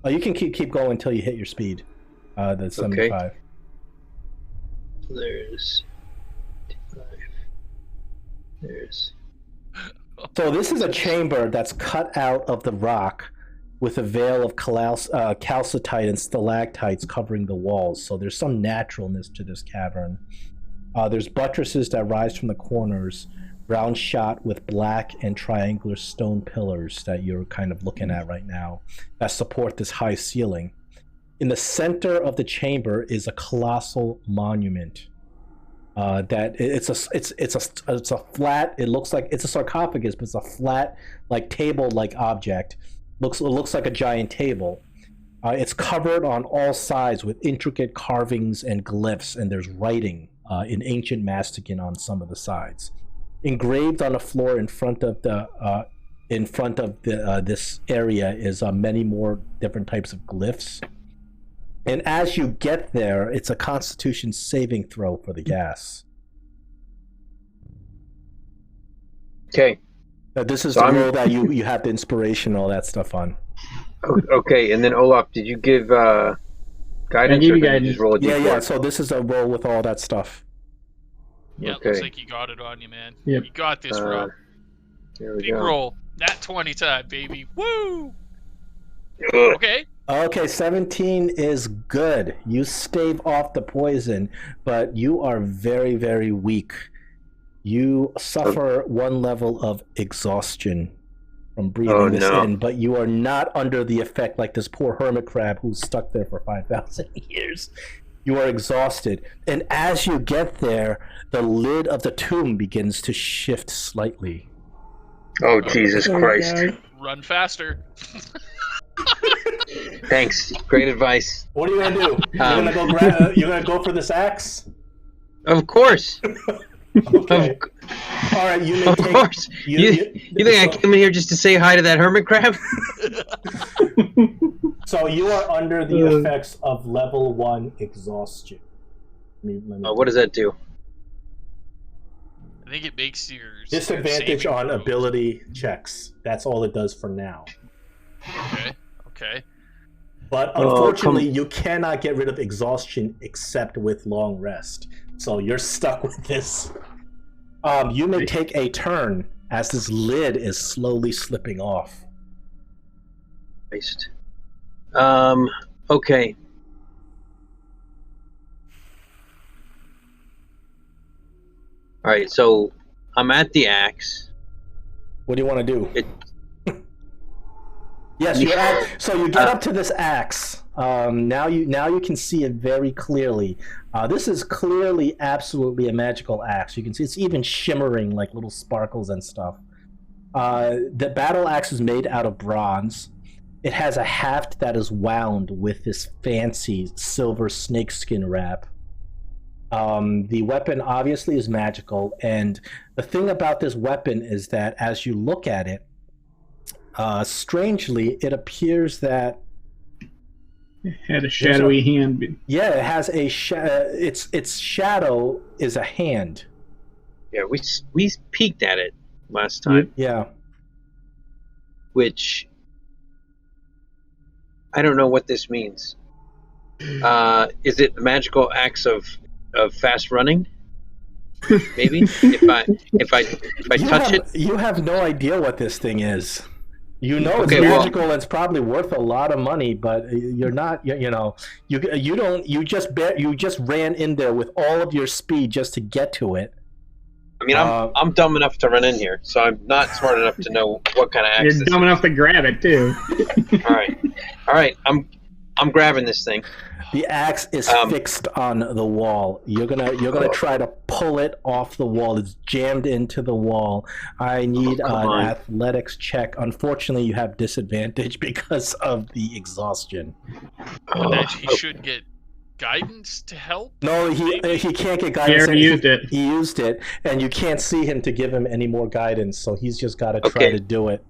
Oh, you can keep going until you hit your speed. That's 75. There's 5. There's. So this is a chamber that's cut out of the rock with a veil of calcite and stalactites covering the walls. So there's some naturalness to this cavern. There's buttresses that rise from the corners, round shot with black and triangular stone pillars that you're kind of looking at right now that support this high ceiling. In the center of the chamber is a colossal monument. That it's a flat. It looks like it's a sarcophagus, but it's a flat, like table-like object. It looks like a giant table. It's covered on all sides with intricate carvings and glyphs, and there's writing in ancient Mastican on some of the sides. Engraved on the floor in front of this area is many more different types of glyphs. And as you get there, it's a Constitution saving throw for the gas. Okay. This is So the roll that you have the inspiration and all that stuff on. Okay, and then Olaf, did you give guidance? I gave or you did guidance. just roll a Yeah, d4? yeah. So this is a roll with all that stuff. Yeah, Okay. looks like you got it on you, man. Yep. You got this, Rob. There we Big go. roll. Nat 20 time, baby. Woo! Ugh. Okay. Okay, 17 is good. You stave off the poison, but you are very, very weak. You suffer one level of exhaustion from breathing this no. in, but you are not under the effect like this poor hermit crab who's stuck there for 5,000 years. You are exhausted. And as you get there, the lid of the tomb begins to shift slightly. Oh Jesus Christ! Run faster. Thanks. Great advice. What are you gonna do? You're gonna go for this axe? Of course. Okay. All right. You may Of take. course. You think I came in here just to say hi to that hermit crab? So you are under the effects of level 1 exhaustion. Let me What does that do? I think it makes your disadvantage saving on throws. ability checks. That's all it does for now. Okay. But unfortunately, you cannot get rid of exhaustion except with long rest. So you're stuck with this. You may take a turn as this lid is slowly slipping off. Christ. Okay. All right, so I'm at the axe. What do you want to do? It- Yes, so you get up to this axe. Now you can see it very clearly. This is clearly absolutely a magical axe. You can see it's even shimmering like little sparkles and stuff. The battle axe is made out of bronze. It has a haft that is wound with this fancy silver snakeskin wrap. The weapon obviously is magical, and the thing about this weapon is that as you look at it, strangely, it appears that It had a shadowy hand. yeah, it has a its shadow is a hand. Yeah, we peeked at it last time, Yeah. which I don't know what this means. Is it the magical axe of fast running? Maybe if I touch it. You have no idea what this thing is. You know it's Okay, well- magical and it's probably worth a lot of money, but you're not. You just ran in there with all of your speed just to get to it. I mean, I'm dumb enough to run in here, so I'm not smart enough to know what kind of axe. You're this dumb is. enough to grab it too. All right. I'm I'm grabbing this thing. The axe is fixed on the wall. You're gonna try to pull it off the wall. It's jammed into the wall. I need an athletics check. Unfortunately, you have disadvantage because of the exhaustion. He should get guidance to help. No, he can't get guidance. He already used it. He used it, and you can't see him to give him any more guidance. So he's just got to try to do it.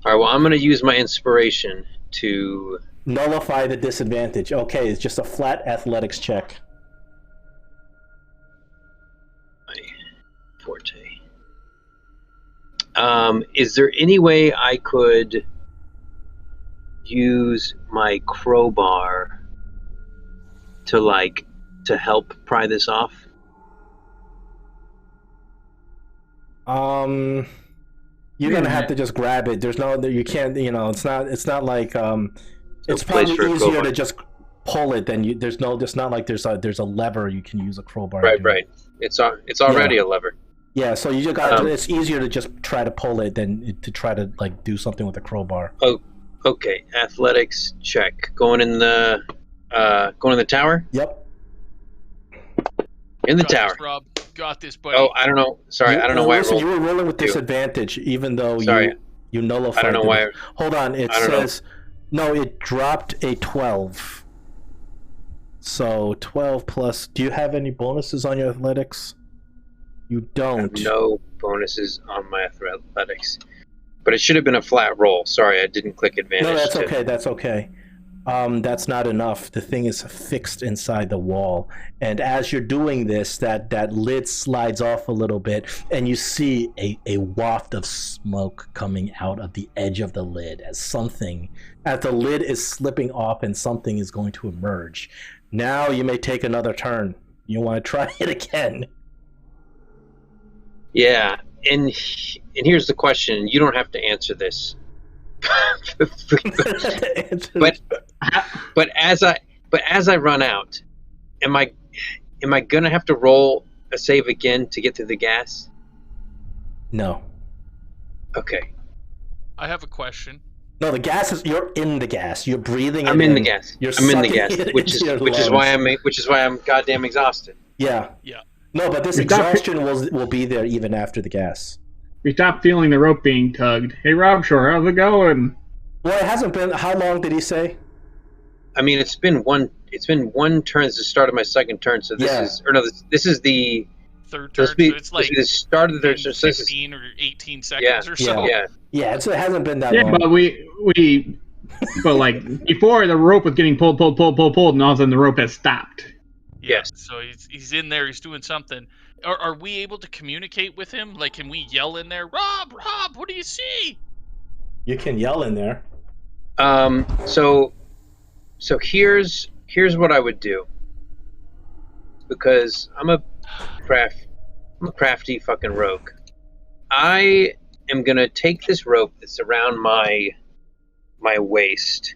All right. Well, I'm gonna use my inspiration to nullify the disadvantage. Okay, it's just a flat athletics check. My forte. Is there any way I could use my crowbar to help pry this off? You're gonna have to just grab it. There's no, you can't. It's not like It's probably easier to just pull it than you. There's not like there's a lever you can use a crowbar. Right. It's already a lever. Yeah, so you just got. It's easier to just try to pull it than to try to do something with a crowbar. Oh, okay. Athletics check. Going in the tower. Yep. In the tower. This, Rob. Got this, buddy. Oh, I don't know. Sorry, I don't know why. Listen, you were rolling with disadvantage, even though you nullified. I don't know why. Hold on. It says. No, it dropped a 12. So 12 plus. Do you have any bonuses on your athletics? You don't. I have no bonuses on my athletics. But it should have been a flat roll. Sorry, I didn't click advantage. No, that's okay. That's okay. That's not enough. The thing is fixed inside the wall. And as you're doing this, that lid slides off a little bit, and you see a waft of smoke coming out of the edge of the lid as the lid is slipping off and something is going to emerge. Now you may take another turn. You want to try it again. Yeah, and here's the question. You don't have to answer this. but as I run out, am I gonna have to roll a save again to get through the gas? No. Okay. I have a question. No, the gas is you're in the gas. You're breathing. I'm in the gas. I'm in the gas, which is why I'm goddamn exhausted. Yeah. Yeah. No, but this exhaustion will be there even after the gas. We stopped feeling the rope being tugged. Hey, Rob Shore, how's it going? Well, it hasn't been. How long did he say? I mean, it's been one turn. It's the start of my second turn. So this is the third turn. So it's like the start of the third. 15 or 18 seconds or so. Yeah. It hasn't been that long. Yeah, but but like before the rope was getting pulled, and all of a sudden the rope has stopped. Yes. So he's in there. He's doing something. Are we able to communicate with him? Like, can we yell in there, Rob, what do you see? You can yell in there. So here's what I would do. Because I'm a crafty fucking rogue. I am gonna take this rope that's around my waist,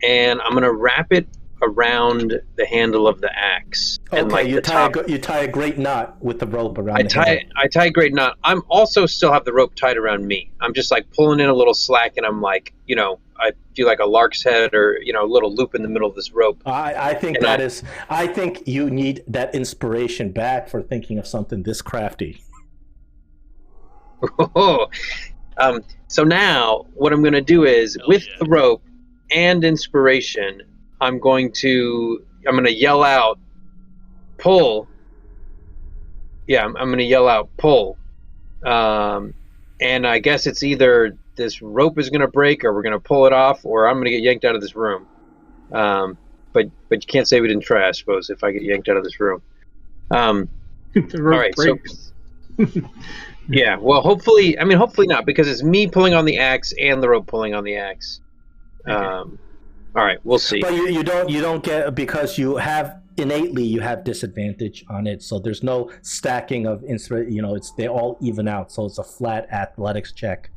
and I'm gonna wrap it around the handle of the axe. Okay, and you tie a great knot with the rope around. I tie a great knot. I'm also still have the rope tied around me. I'm just like pulling in a little slack, and I'm like, I feel like a lark's head or a little loop in the middle of this rope. I think I think you need that inspiration back for thinking of something this crafty. So now what I'm going to do is the rope and inspiration, I'm going to yell out, pull. Yeah, I'm going to yell out, pull. And I guess it's either this rope is going to break or we're going to pull it off or I'm going to get yanked out of this room. But you can't say we didn't try, I suppose, if I get yanked out of this room. The rope all right, breaks. So... Yeah, well, hopefully not, because it's me pulling on the axe and the rope pulling on the axe. All right, we'll see. But you don't get, because you have innately you have disadvantage on it, so there's no stacking of they all even out, so it's a flat athletics check.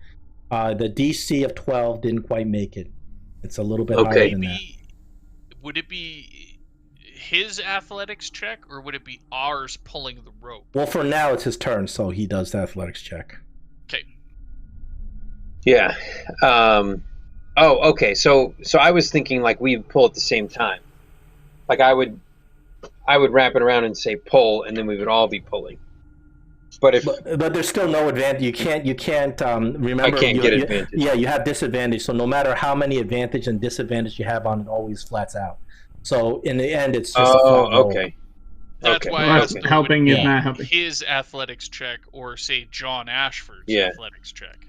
The DC of 12 didn't quite make it. It's a little bit higher than that. Would it be his athletics check, or would it be ours pulling the rope? Well, for now it's his turn, so he does the athletics check. Okay. Yeah. Oh, okay. So I was thinking like we'd pull at the same time. Like I would wrap it around and say pull, and then we would all be pulling. But if But there's still no advantage. You can't remember. I can't get advantage. Yeah, you have disadvantage. So no matter how many advantage and disadvantage you have on it, always flats out. So in the end, it's just a flat roll. Okay. That's Okay. why Well, I that's asked helping is Yeah. not helping. his athletics check or say John Ashford's Yeah. athletics check.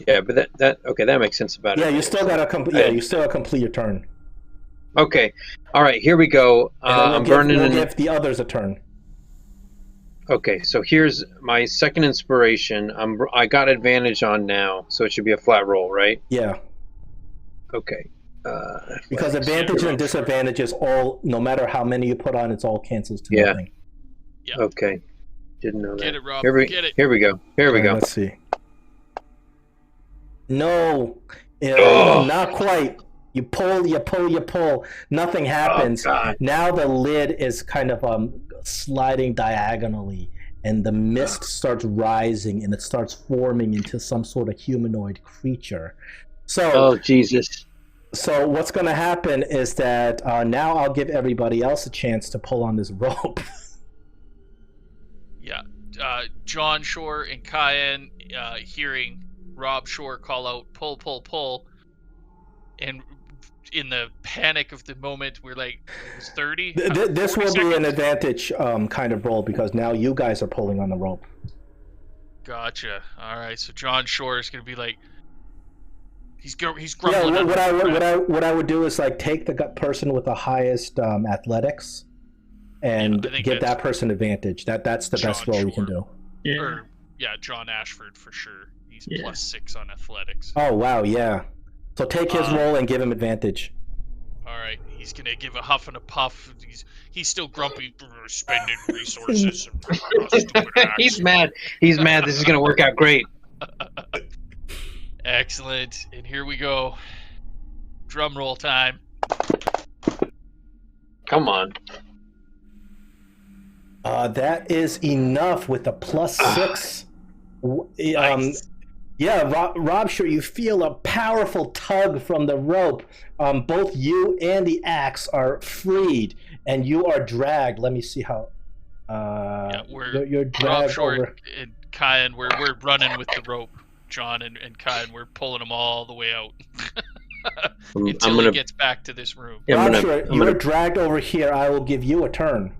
Yeah, but that makes sense about it. Yeah, you still gotta complete. Yeah, you still gotta complete your turn. Okay. All right. Here we go. And then I'm burning. we'll give the others a turn. Okay, so here's my second inspiration. I got advantage on now, so it should be a flat roll, right? Yeah, Okay. because advantage and disadvantage is all. No matter how many you put on, it's all cancels to Yeah. nothing. Okay. Didn't know that. Get it, Rob. Here we Get it. Here we go. Here we All right, go. Let's see. No, Oh. not quite. You pull, you pull, you pull. Nothing happens. Oh, God. Now the lid is kind of sliding diagonally, and the mist starts rising, and it starts forming into some sort of humanoid creature. So, Oh, Jesus. so what's going to happen is that now I'll give everybody else a chance to pull on this rope. Yeah. John Shore and Cayenne hearing Rob Shore call out, pull, pull, pull. And in the panic of the moment, we're like, it was 30? This 40 will be an seconds? advantage kind of roll because now you guys are pulling on the rope. Gotcha. All right, so John Shore is going to be like, he's Yeah, grumbling. what I would do is like take the person with the highest athletics and Yeah, I think give that's that person advantage. That's the best John roll we can Shore. do. Yeah. Or, yeah, John Ashford for sure. He's Yeah. +6 on athletics. Oh wow, yeah. So take his roll and give him advantage. All right, he's gonna give a huff and a puff. He's still grumpy, spending resources. Stupid axe. He's mad. He's mad. This is going to work out great. Excellent, and here we go. Drum roll time. Come on. That is enough with a +6. Nice. Yeah, Rob, sure, you feel a powerful tug from the rope. Both you and the axe are freed, and you are dragged. Let me see how. Yeah, we're you're Rob dragged Short over. and Kyan. We're running with the rope. John and Kyan. We're pulling them all the way out until he gets back to this room. Yeah, Rob, sure, you're dragged over here. I will give you a turn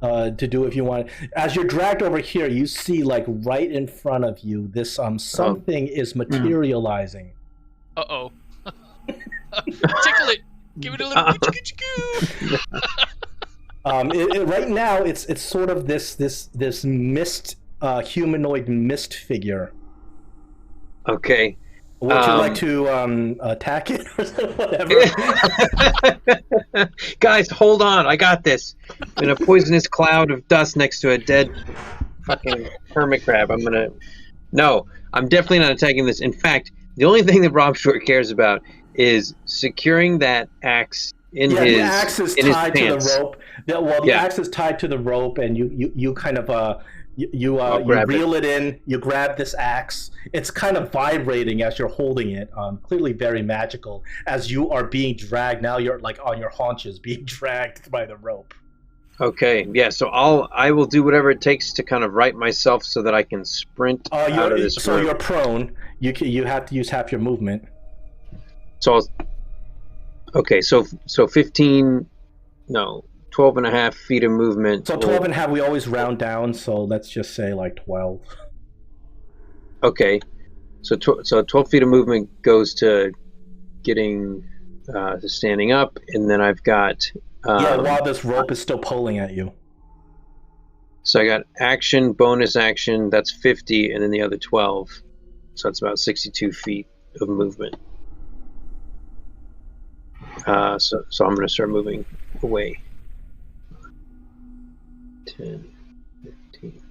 to do if you want. As you're dragged over here, you see like right in front of you, this something is materializing. Uh-oh. Tickle it. Give it a little choo-choo-choo. Right now, it's sort of this mist, humanoid mist figure. Okay. Would you like to attack it or whatever? Guys, hold on. I got this. In a poisonous cloud of dust next to a dead fucking hermit crab. No, I'm definitely not attacking this. In fact, the only thing that Rob Short cares about is securing that axe in his the axe is tied to the pants. rope. The axe is tied to the rope, and you kind of you reel it in. You grab this axe. It's kind of vibrating as you're holding it. Clearly very magical. As you are being dragged, now you're like on your haunches, being dragged by the rope. Okay, yeah. So I will do whatever it takes to kind of right myself so that I can sprint out of this room. So you're prone. You have to use half your movement. So okay, so 15, no, 12 and a half feet of movement. So 12 and a half, we always round down, so let's just say like 12. Okay, so 12 feet of movement goes to getting to standing up, and then I've got while this rope is still pulling at you. So I got action, bonus action, that's 50, and then the other 12, so that's about 62 feet of movement. So I'm going to start moving away. 10, 15.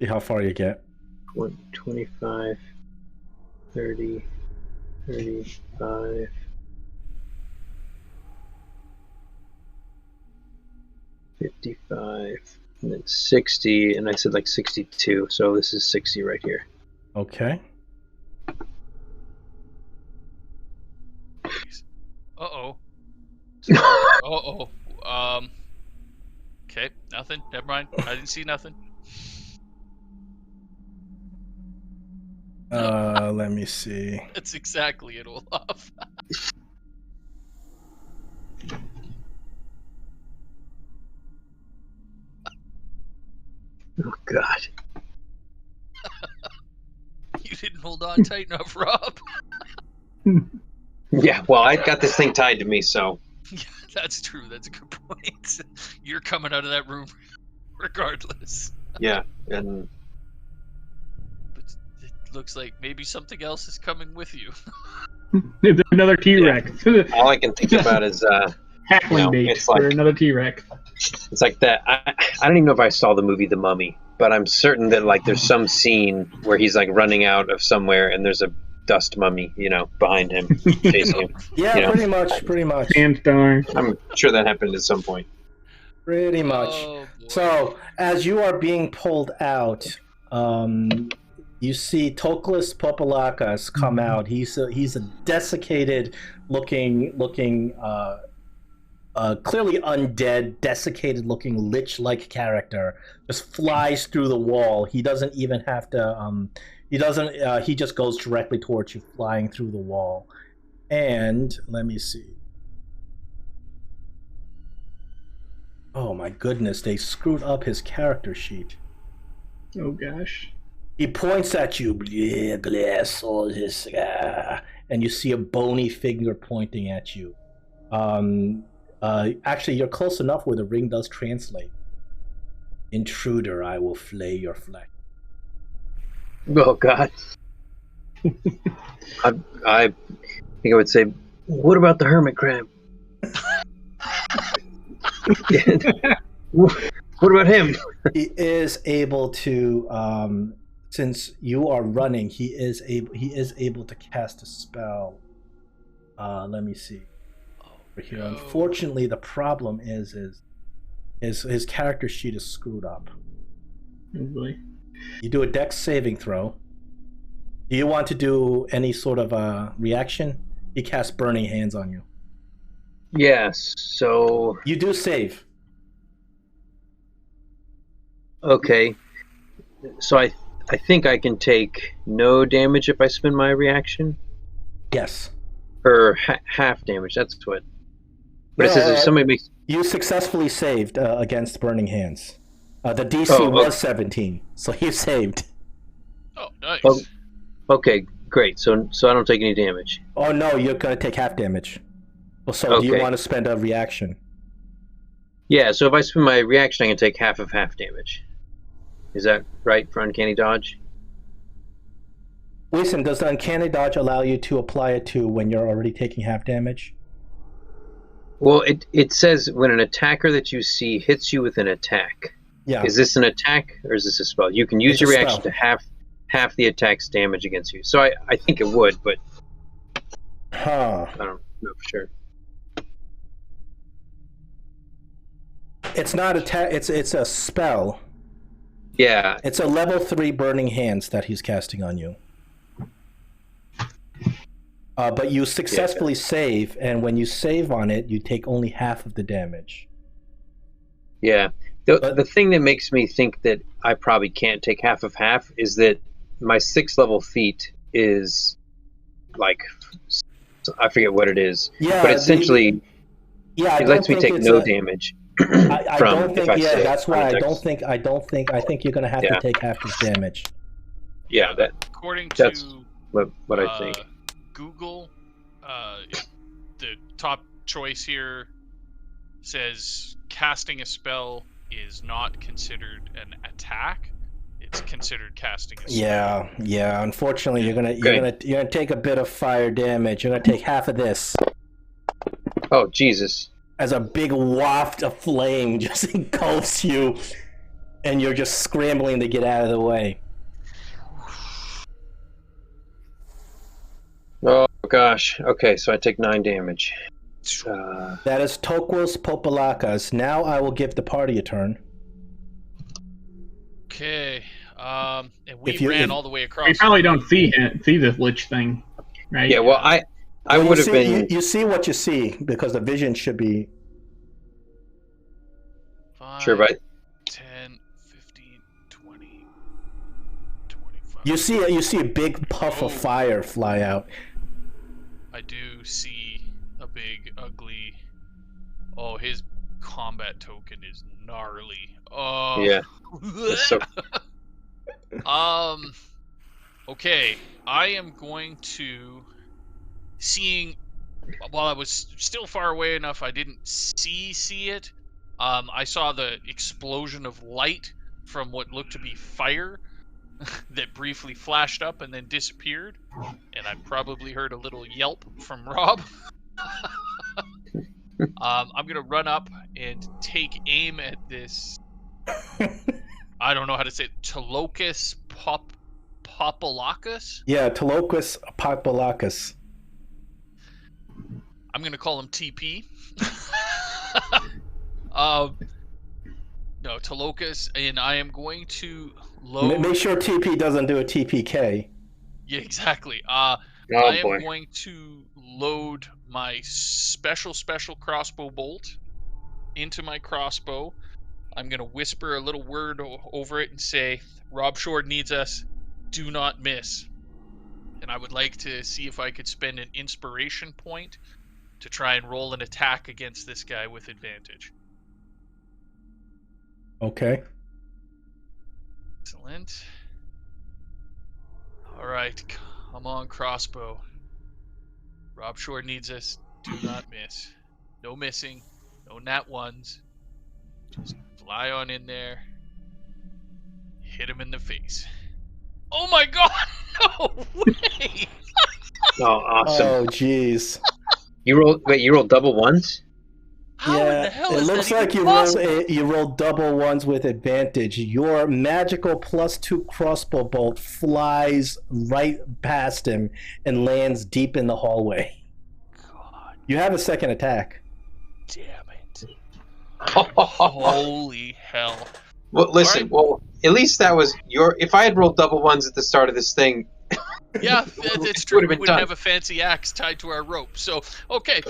See how far you get. 25, 30, 35, 55, and then 60, and I said like 62, so this is 60 right here. Okay. Uh-oh. Okay, nothing. Never mind. I didn't see nothing. Let me see. That's exactly it, Olaf. Oh God. You didn't hold on tight enough, Rob. Yeah. Well, I got this thing tied to me, so. Yeah, that's true. That's a good point. You're coming out of that room regardless. Yeah, and But it looks like maybe something else is coming with you. It's another T-Rex. all I can think about is Hackling bait it's for like another T-Rex. it's like that. I don't even know if I saw the movie The Mummy, but I'm certain that like there's some scene where he's like running out of somewhere and there's a dust mummy, behind him, chasing him. Yeah, pretty much. Sandstorm. I'm sure that happened at some point. Pretty much. Oh, boy. So, as you are being pulled out, you see Toklas Popolakas come out. He's a desiccated looking, clearly undead, desiccated looking lich-like character. Just flies through the wall. He doesn't even have to. He just goes directly towards you, flying through the wall. And let me see. Oh my goodness, they screwed up his character sheet. Oh gosh. He points at you, blah, blah, so this, and you see a bony figure pointing at you. Actually, you're close enough where the ring does translate. Intruder, I will flay your flesh. Oh God. I think I would say, what about the hermit crab? What about him? He is able to, since you are running, he is able to cast a spell. Let me see. Over here. Unfortunately, the problem is his character sheet is screwed up. Really? You do a dex saving throw. Do you want to do any sort of a reaction? He casts Burning Hands on you. Yes. So. You do save. Okay. So I think I can take no damage if I spend my reaction. Yes. Or half damage. That's what. But it says if somebody makes. You successfully saved against Burning Hands. The DC was 17, so you saved. Oh, nice. Oh, okay, great. So I don't take any damage. Oh no, you're gonna take half damage. Well, so do you want to spend a reaction? Yeah. So if I spend my reaction, I can take half of half damage. Is that right for Uncanny Dodge? Listen, does the Uncanny Dodge allow you to apply it to when you're already taking half damage? Well, it says when an attacker that you see hits you with an attack. Yeah. Is this an attack or is this a spell? You can use your reaction to half the attack's damage against you. So I think it would, but I don't know for sure. It's not it's a spell. Yeah. It's a level 3 Burning Hands that he's casting on you. But you successfully save, and when you save on it, you take only half of the damage. Yeah. The thing that makes me think that I probably can't take half of half is that my 6th level feat is like, I forget what it is. Yeah, but essentially, it lets me take no damage. I don't think. Yeah, that's why I think you're gonna have to take half this damage. Yeah, according that's to what I think. Google, the top choice here says casting a spell is not considered an attack. It's considered casting a spell. Yeah. Unfortunately, you're gonna take a bit of fire damage. You're gonna take half of this. Oh Jesus! As a big waft of flame just engulfs you, and you're just scrambling to get out of the way. Oh gosh. Okay, so I take 9 damage. That is Toklas Popolakas. Now I will give the party a turn. Okay. And we ran all the way across. We probably don't see this lich thing, right? Yeah. Well, I would have been. You see what you see because the vision should be. 5, Sure, right? 10, 15, 20, 25. You see a big puff of fire fly out. I do see a big, ugly... Oh, his combat token is gnarly. Oh. Yeah. So, Okay. I am going to... Seeing... While I was still far away enough, I didn't see it. I saw the explosion of light from what looked to be fire that briefly flashed up and then disappeared. And I probably heard a little yelp from Rob. I'm gonna run up and take aim at this. I don't know how to say it. Tamoachan Popolakis? Yeah, Tamoachan Popolakis. I'm gonna call him TP. No, Tamoachan, and I am going to load. Make sure TP doesn't do a TPK. Yeah, exactly. I am going to load my special crossbow bolt into my crossbow. I'm going to whisper a little word over it and say, Rob Shore needs us. Do not miss. And I would like to see if I could spend an inspiration point to try and roll an attack against this guy with advantage. Okay. Excellent. All right, come on, crossbow. Rob Shore needs us. Do not miss. No missing. No nat ones. Just fly on in there. Hit him in the face. Oh my god! No way! oh, awesome. Oh, jeez. You rolled double ones? How in the hell it is looks that like even you rolled double ones with advantage. Your magical +2 crossbow bolt flies right past him and lands deep in the hallway. God You have a second attack. damn it. Holy hell. Well, listen. Right. Well, at least that was your. If I had rolled double ones at the start of this thing, Yeah, it's true. would've We been wouldn't done. have a fancy axe tied to our rope. So, okay,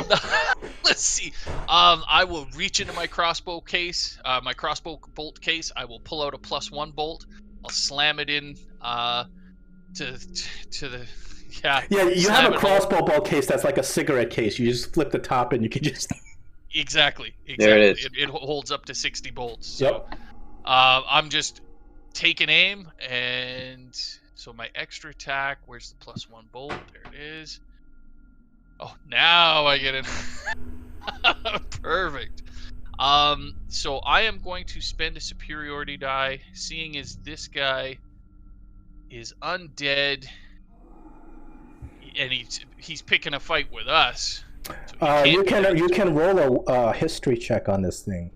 let's see. I will reach into my crossbow case, my crossbow bolt case. I will pull out a +1 bolt. I'll slam it in to the Yeah, you slam have a it crossbow bolt case that's like a cigarette case. You just flip the top and you can just... Exactly. There it is. It holds up to 60 bolts. So, Yep. I'm just taking aim, and so my extra attack. Where's the +1 bolt? There it is. Oh, now I get it. Perfect. So I am going to spend a superiority die, seeing as this guy is undead, and he's picking a fight with us. So you can roll a history check on this thing.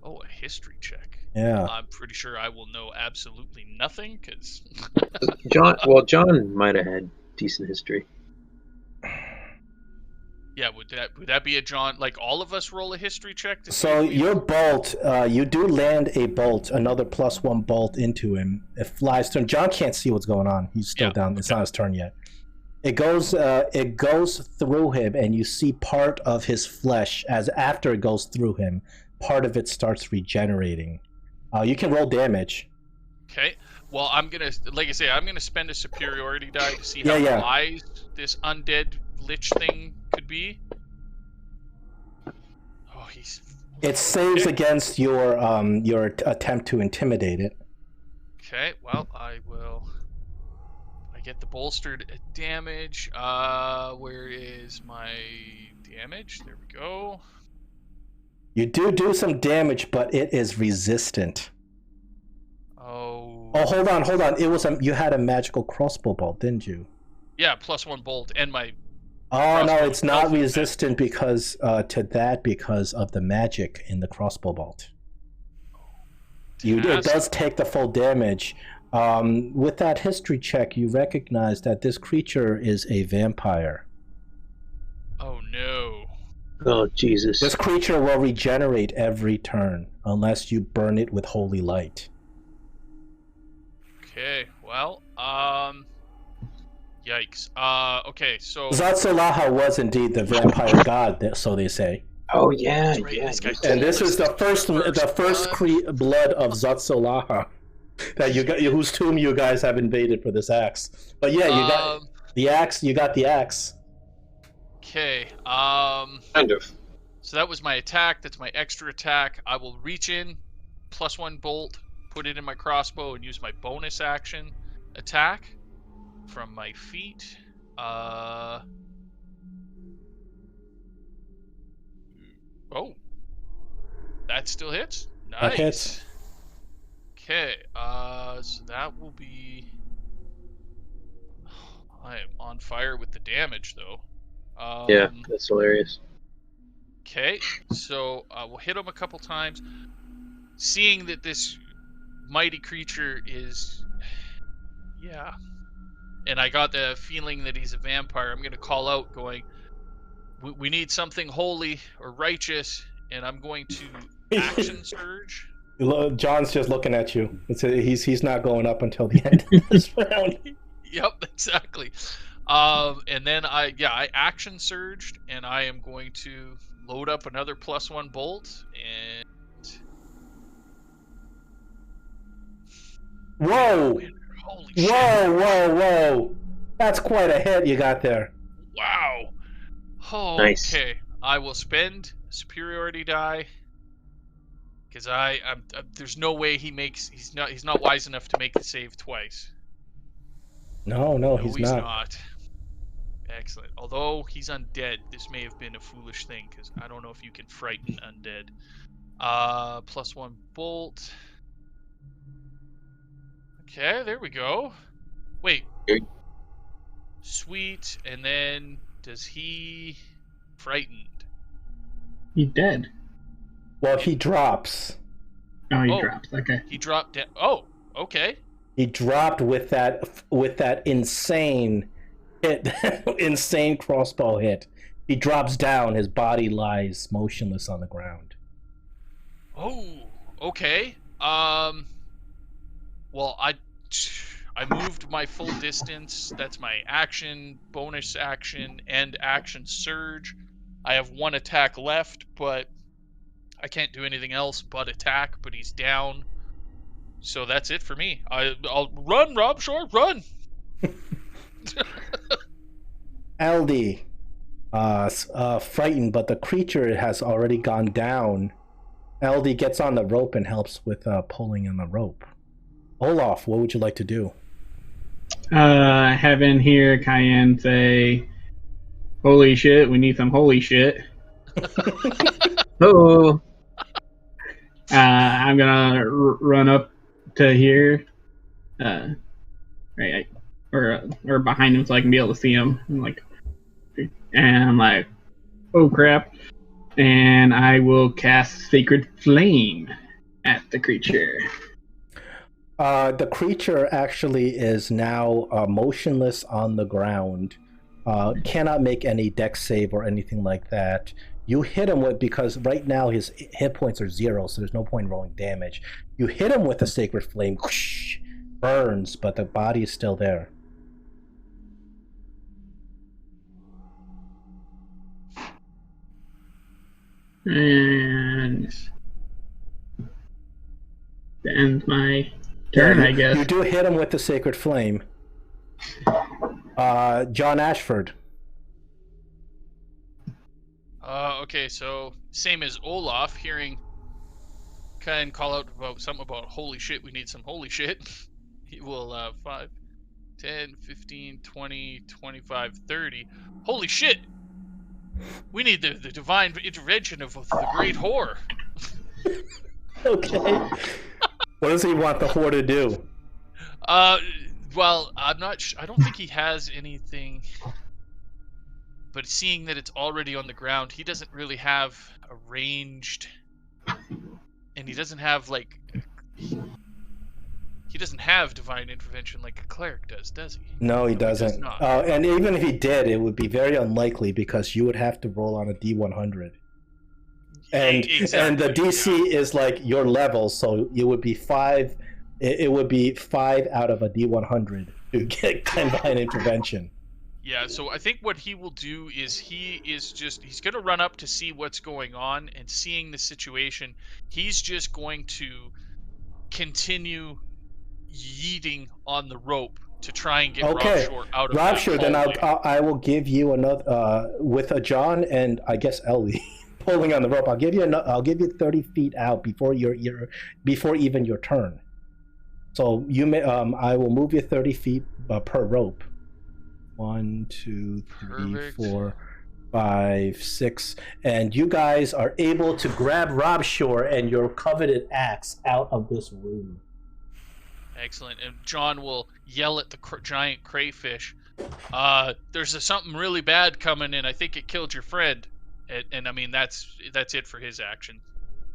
Oh, a history check. Yeah. I'm pretty sure I will know absolutely nothing, because... John might have had decent history. Yeah, would that be a John? Like, all of us roll a history check to see So if we... your bolt, you do land a bolt, another +1 bolt into him. It flies to him. John can't see what's going on. He's still down. It's not his turn yet. It goes through him, and you see part of his flesh as after it goes through him, part of it starts regenerating. You can roll damage. Okay. Well, I'm gonna spend a superiority die to see how wise this undead lich thing could be. Oh, It saves against your attempt to intimidate it. Okay. Well, I get the bolstered damage. Where is my damage? There we go. You do some damage, but it is resistant. Oh. Oh, hold on. It was you had a magical crossbow bolt, didn't you? Yeah, +1 bolt and my... Oh no, it's not resistant because of the magic in the crossbow bolt. It does take the full damage. With that history check, you recognize that this creature is a vampire. Oh no. Oh, Jesus. This creature will regenerate every turn unless you burn it with holy light. Okay, well, yikes. Okay, so... Zatsulaha was indeed the vampire god, so they say. Oh yeah, That's right, yeah. this guy And told this us is the first blood of Zatsolaha that whose tomb you guys have invaded for this axe. But yeah, you got the axe. You got the axe. Okay. Kind of. So that was my attack. That's my extra attack. I will reach in, +1 bolt, put it in my crossbow, and use my bonus action attack from my feet. Oh, that still hits. Nice. That hits. Okay. So that will be. I am on fire with the damage, though. Yeah, that's hilarious. Okay, so we'll hit him a couple times. Seeing that this mighty creature is... Yeah. And I got the feeling that he's a vampire. I'm going to call out going, we need something holy or righteous, and I'm going to action surge. John's just looking at you. He's not going up until the end of this round. Yep, exactly. And then I action surged, and I am going to load up another +1 bolt, and whoa! Holy shit! Whoa! That's quite a hit you got there. Wow. Oh, nice. Okay, I will spend superiority die because I'm there's no way he's not wise enough to make the save twice. No, he's not. Excellent. Although he's undead, this may have been a foolish thing, because I don't know if you can frighten undead. +1 bolt. Okay, there we go. Wait. Sweet. And then, does he frightened? He's dead. Well, he drops. Oh, he drops. Okay. He dropped down. Oh, okay. He dropped with that insane hit, insane crossbow hit. He drops down. His body lies motionless on the ground. Oh, okay. Well, I moved my full distance. That's my action, bonus action, and action surge. I have 1 attack left, but I can't do anything else but attack. But he's down. So that's it for me. I'll run, Rob. Sure, run. LD, frightened, but the creature has already gone down. LD gets on the rope and helps with pulling on the rope. Olaf, what would you like to do? Have in here Cayenne say, "Holy shit, we need some holy shit." Oh. I'm gonna run up to here, right, or behind him so I can be able to see him. I'm like, oh crap! And I will cast Sacred Flame at the creature. The creature actually is now motionless on the ground. Cannot make any dex save or anything like that. You hit him with, because right now his hit points are 0, so there's no point in rolling damage. You hit him with a Sacred Flame, whoosh, burns, but the body is still there. And to end my turn, I guess. You do hit him with the Sacred Flame. John Ashford. Okay, so same as Olaf, hearing Kain call out about something about holy shit, we need some holy shit. He will 5, 10, 15, 20, 25, 30. Holy shit! We need the divine intervention of the great whore. Okay. What does he want the whore to do? Well, I'm not I don't think he has anything. But seeing that it's already on the ground, he doesn't really have a ranged, and he doesn't have he doesn't have divine intervention like a cleric does he? No, he doesn't. He does not. And even if he did, it would be very unlikely because you would have to roll on a D100. And the DC is like your level, so it would be 5. It would be 5 out of a D100 to get divine intervention. Yeah, so I think what he will do is he's going to run up to see what's going on, and seeing the situation, he's just going to continue yeeting on the rope to try and get Rob Okay, Shore out of Rob, that sure. Then hallway. I will give you another with a John and I guess Ellie pulling on the rope. I'll give you 30 feet out before before even your turn. So you may I will move you 30 feet per rope. 1, 2, 3, Perfect. 4, 5, 6, and you guys are able to grab Rob Shore and your coveted axe out of this room. Excellent. And John will yell at the giant crayfish, there's something really bad coming in. I think it killed your friend. And I mean, that's it for his action.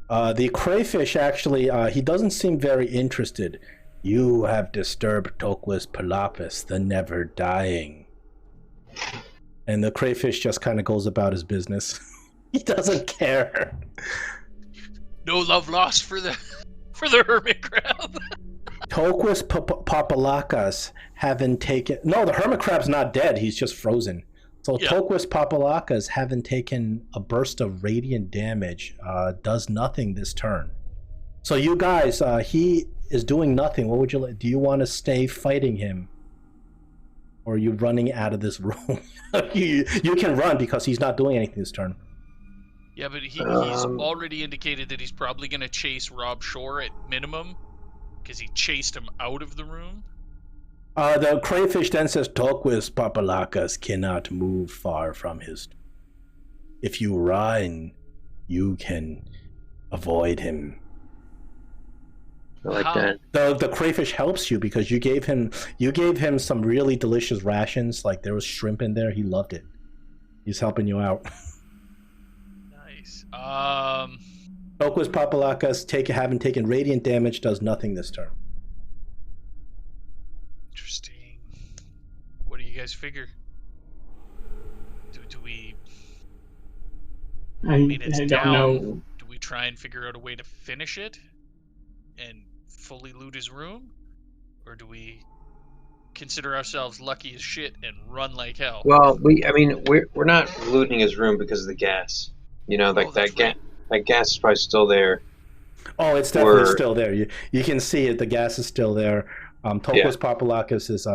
The crayfish actually, he doesn't seem very interested. You have disturbed Toquis Palapis, the never dying. And the crayfish just kind of goes about his business. He doesn't care. No love lost for the hermit crab. Toquis Papalakas haven't taken... No, the hermit crab's not dead. He's just frozen. So yeah. Toquis Papalakas haven't taken a burst of radiant damage. Does nothing this turn. So you guys, he is doing nothing. What would you like? Do you want to stay fighting him? Or are you running out of this room? you can run because he's not doing anything this turn. Yeah, but he's already indicated that he's probably going to chase Rob Shore at minimum, because he chased him out of the room. The crayfish then says, Toquis Papalakas cannot move far from his... If you run, you can avoid him. I like that. The crayfish helps you because you gave him some really delicious rations. Like there was shrimp in there. He loved it. He's helping you out. Nice. Toquis Papalakas haven't taken radiant damage. Does nothing this turn. Interesting. What do you guys figure? Do we? I mean, it's don't down. know. Do we try and figure out a way to finish it and fully loot his room, or do we consider ourselves lucky as shit and run like hell? Well, we're not looting his room because of the gas. You know, like that gas is probably still there. Oh, it's definitely still there. You can see it. The gas is still there. Toquis Papalakas is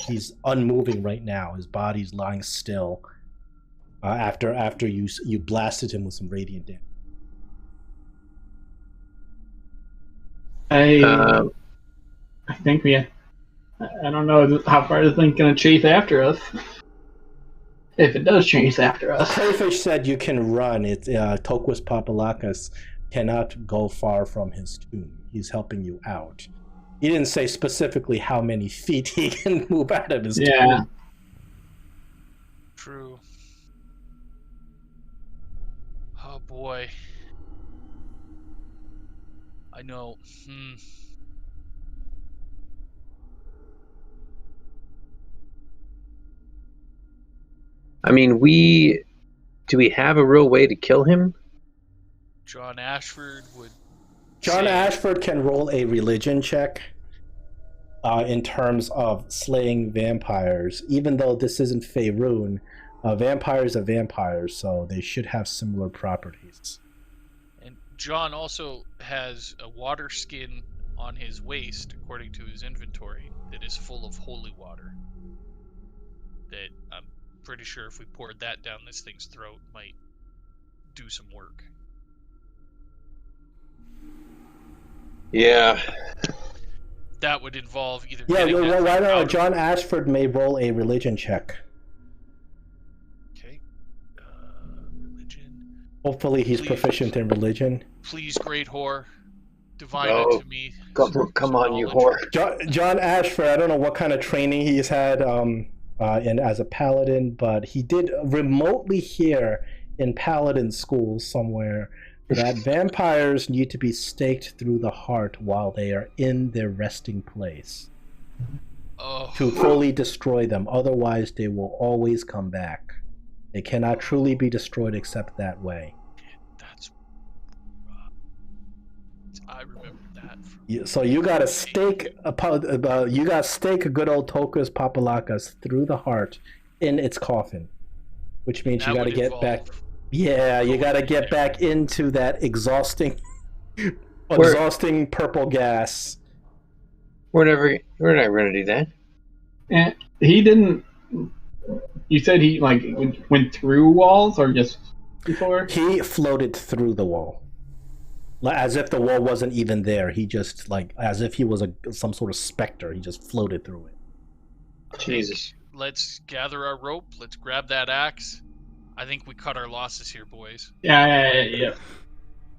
he's unmoving right now. His body's lying still. After you blasted him with some radiant damage. I think I don't know how far the thing's gonna chase after us. If it does chase after us. Crayfish said you can run. Toquis Papalakas cannot go far from his tomb. He's helping you out. He didn't say specifically how many feet he can move out of his tomb. True. Oh boy. I know. I mean, do we have a real way to kill him? John Ashford would. John Ashford can roll a religion check in terms of slaying vampires. Even though this isn't Faerun, vampires are vampires, so they should have similar properties. And John also has a water skin on his waist, according to his inventory, that is full of holy water. That I'm pretty sure if we poured that down this thing's throat, might do some work. Yeah. That would involve either. Yeah, why not? John Ashford may roll a religion check. Okay. Religion. Hopefully he's proficient in religion. Please, great whore, divine it to me. Come on, you whore. John Ashford, I don't know what kind of training he's had as a paladin, but he did remotely hear in paladin school somewhere that vampires need to be staked through the heart while they are in their resting place to fully destroy them. Otherwise, they will always come back. They cannot truly be destroyed except that way. I remember that. So you got to stake good old Toquis Papalakas through the heart in its coffin, which means you That got to would get back. involve Yeah, you going got to in get there. back into that exhausting purple gas. We're never gonna do that. And he didn't. You said he like went through walls or just before? He floated through the wall, as if the wall wasn't even there. He just as if he was some sort of specter. He just floated through it. Jesus. Let's gather our rope. Let's grab that axe. I think we cut our losses here, boys. Yeah.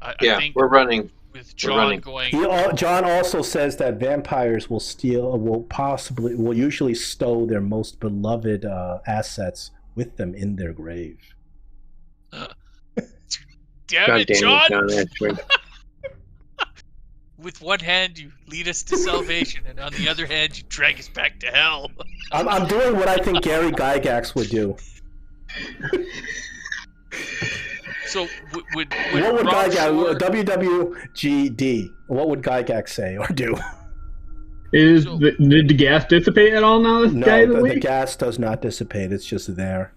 I Yeah, think we're running. with We're running. John going, John also says that vampires will usually stow their most beloved assets with them in their grave. damn God it, damn John! it, John. That's right. With one hand, you lead us to salvation, and on the other hand, you drag us back to hell. I'm doing what I think Gary Gygax would do. So, would What would Rob Gygax, Shore- WWGD, what would Gygax say or do? Did So- the gas dissipate at all now? This No, guy the gas does not dissipate. It's just there.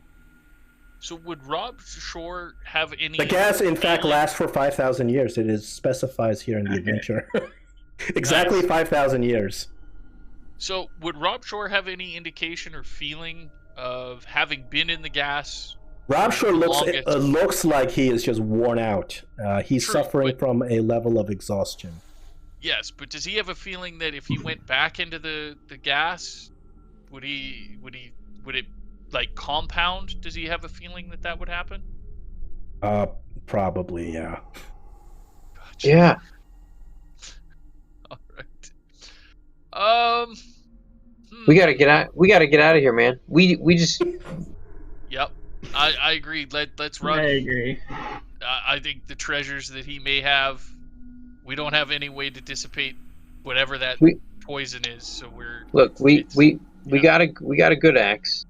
So would Rob Shore have any? The gas, in fact, feeling- lasts for 5,000 years. It is specifies here in the adventure. Exactly Nice. 5,000 years. So would Rob Shore have any indication or feeling of having been in the gas? Rob Shore Longest. looks like he is just worn out. He's True, suffering but- from a level of exhaustion. Yes, but does he have a feeling that if he went back into the gas, would it like compound? Does he have a feeling that would happen? Probably, yeah. Gotcha. Yeah. All right. We gotta get out. We gotta get out of here, man. We just. Yep. I agree. Let's run. I agree. I think the treasures that he may have, we don't have any way to dissipate whatever that poison is. So we're Look. We yeah. got a good axe.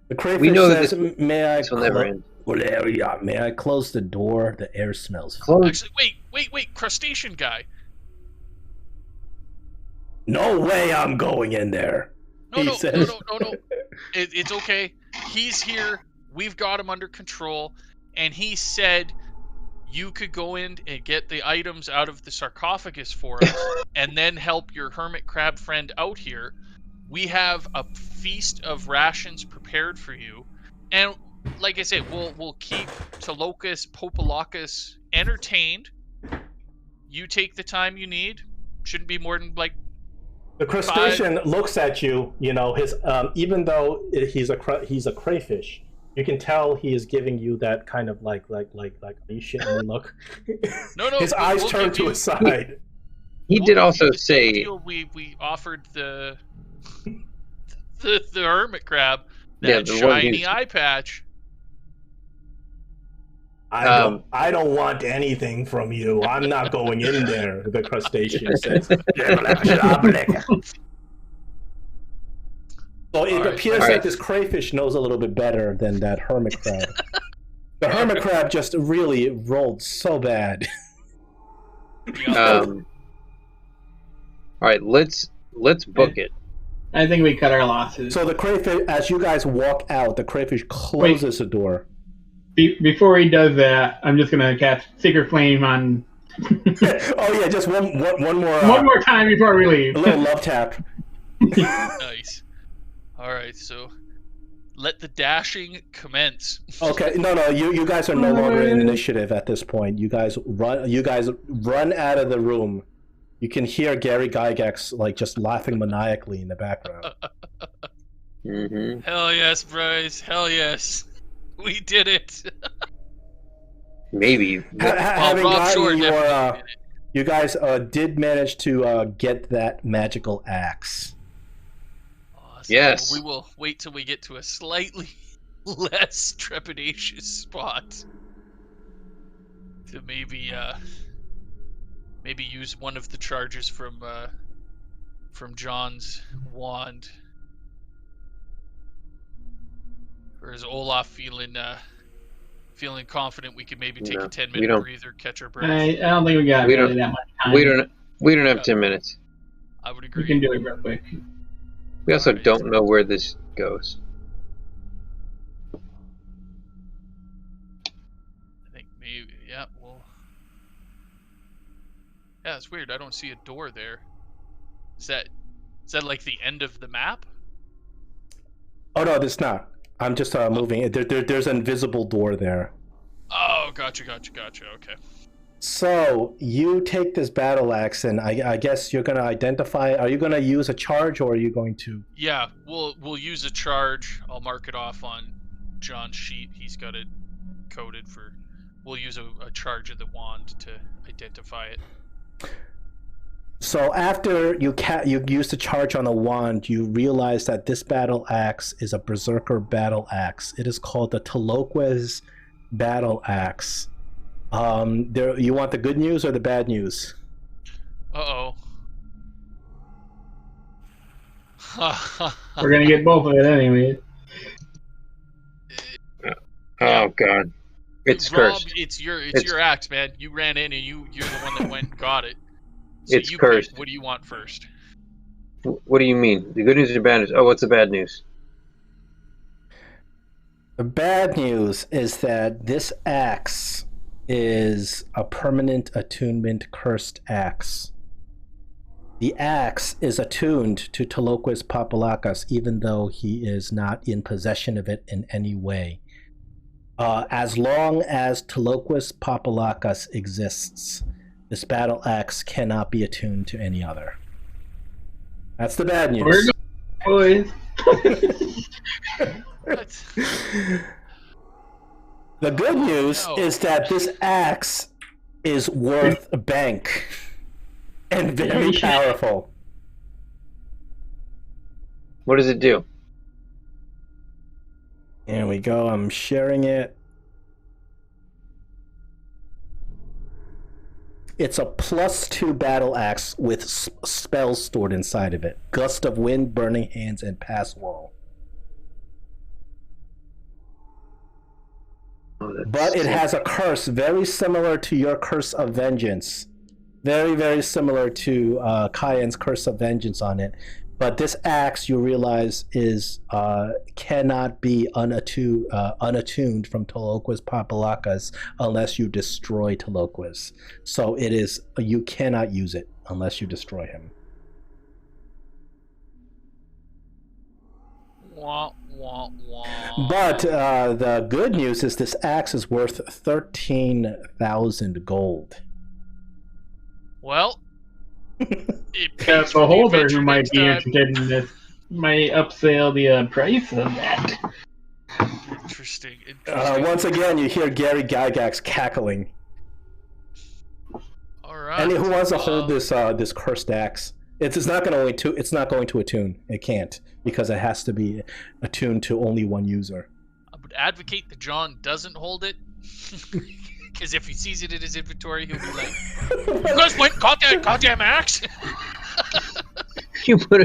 The crayfish We know that says, "May I This will never end. May I close the door? The air smells." Close. actually wait, crustacean guy. No way! I'm going in there. No. He says. No. It's okay. He's here. We've got him under control, and he said you could go in and get the items out of the sarcophagus for us, and then help your hermit crab friend out here. We have a feast of rations prepared for you, and like I said, we'll keep Tolocus, Popolocus entertained. You take the time you need. Shouldn't be more than like. The crustacean looks at you. You know his. Even though he's a crayfish, you can tell he is giving you that kind of like are you shitting me look. No. His eyes turn to his side. He We'll did give also you the same say. deal we offered the hermit crab that Yeah, the one shiny who's- eye patch. I don't want anything from you. I'm not going in there. The crustacean says. So it Alright. appears Alright. that this crayfish knows a little bit better than that hermit crab. The hermit crab just really rolled so bad. All right, let's book it. I think we cut our losses. So the crayfish, as you guys walk out, the crayfish closes the door. Before he does that, I'm just gonna cast Sacred Flame on Oh yeah, just one more. one more time before we leave. A little love tap. Nice. All right, so let the dashing commence. Okay, no, you guys are no longer in initiative at this point. You guys run out of the room. You can hear Gary Gygax like just laughing maniacally in the background. Mm-hmm. Hell yes, Bryce. Hell yes. We did it. Maybe. Having Rob Shore gotten your, definitely did it. you guys did manage to get that magical axe. Awesome. Yes. We will wait till we get to a slightly less trepidatious spot to maybe use one of the charges from John's wand. Or is Olaf feeling confident we could maybe take No, a 10-minute we don't. breather, catch our breath? I don't think we got We really don't- that much time. We don't have 10 minutes. I would We agree. can do it real quick. We also Alright. don't know where this goes. Yeah, well... Yeah, it's weird. I don't see a door there. Is that like the end of the map? Oh no, it's not. I'm just moving. There's an invisible door there. Oh, gotcha. Okay. So you take this battle axe, and I guess you're gonna identify. Are you gonna use a charge, or are you going to? Yeah, we'll use a charge. I'll mark it off on John's sheet. He's got it coded for. We'll use a charge of the wand to identify it. So after you use the charge on the wand, you realize that this battle axe is a berserker battle axe. It is called the Tamoachan battle axe. You want the good news or the bad news? Uh-oh. We're gonna get both of it anyway. Oh God, it's Rob, cursed. it's your axe, man. You ran in and you're the one that went and got it. So It's cursed. Pick. What do you want first? What do you mean? The good news or the bad news? Oh, what's the bad news? The bad news is that this axe is a permanent attunement cursed axe. The axe is attuned to Tamoachan Papalakas, even though he is not in possession of it in any way. As long as Tamoachan Papalakas exists, this battle axe cannot be attuned to any other. That's the bad news. Boys. The good news is that this axe is worth a bank and very powerful. What does it do? Here we go. I'm sharing it. It's a +2 battle axe with spells stored inside of it. Gust of Wind, Burning Hands, and Pass Wall. But it has a curse very similar to your Curse of Vengeance. Very, very similar to Kyan's Curse of Vengeance on it. But this axe, you realize, cannot be unattuned from Tamoachan Papalakas unless you destroy Tamoachan. So you cannot use it unless you destroy him. Wah, wah, wah. But the good news is this axe is worth 13,000 gold. Well, The beholder who might be interested in this might upsell the price of that. Interesting. Once again, you hear Gary Gygax cackling. All right. And who wants to hold this cursed axe? It's not going to attune. It can't, because it has to be attuned to only one user. I would advocate that John doesn't hold it, because if he sees it in his inventory, he'll be like, "You guys went got that goddamn axe." You put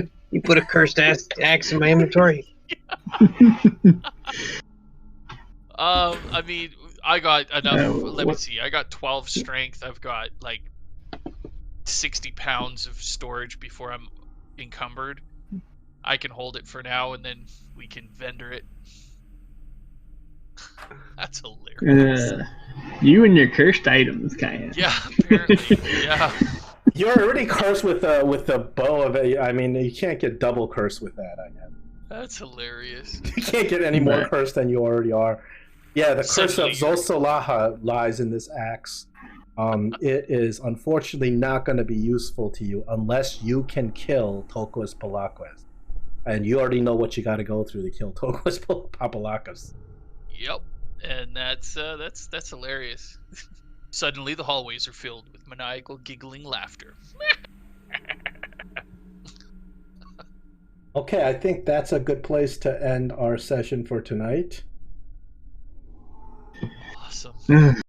a cursed axe in my inventory. I mean, I got enough. Let me what- see. I got 12 strength. I've got like 60 pounds of storage before I'm encumbered. I can hold it for now, and then we can vendor it. That's hilarious. You and your cursed items, Kyan. Yeah, apparently. Yeah. You're already cursed with the bow of it. I mean, you can't get double cursed with that, I guess. That's hilarious. You can't get any more cursed than you already are. Yeah, the curse of Suddenly- Zosolaha lies in this axe. It is unfortunately not going to be useful to you unless you can kill Tamoachan Papalakas. And you already know what you got to go through to kill Tamoachan Papalakas. Yep. And that's hilarious. Suddenly the hallways are filled with maniacal giggling laughter. Okay, I think that's a good place to end our session for tonight. Awesome.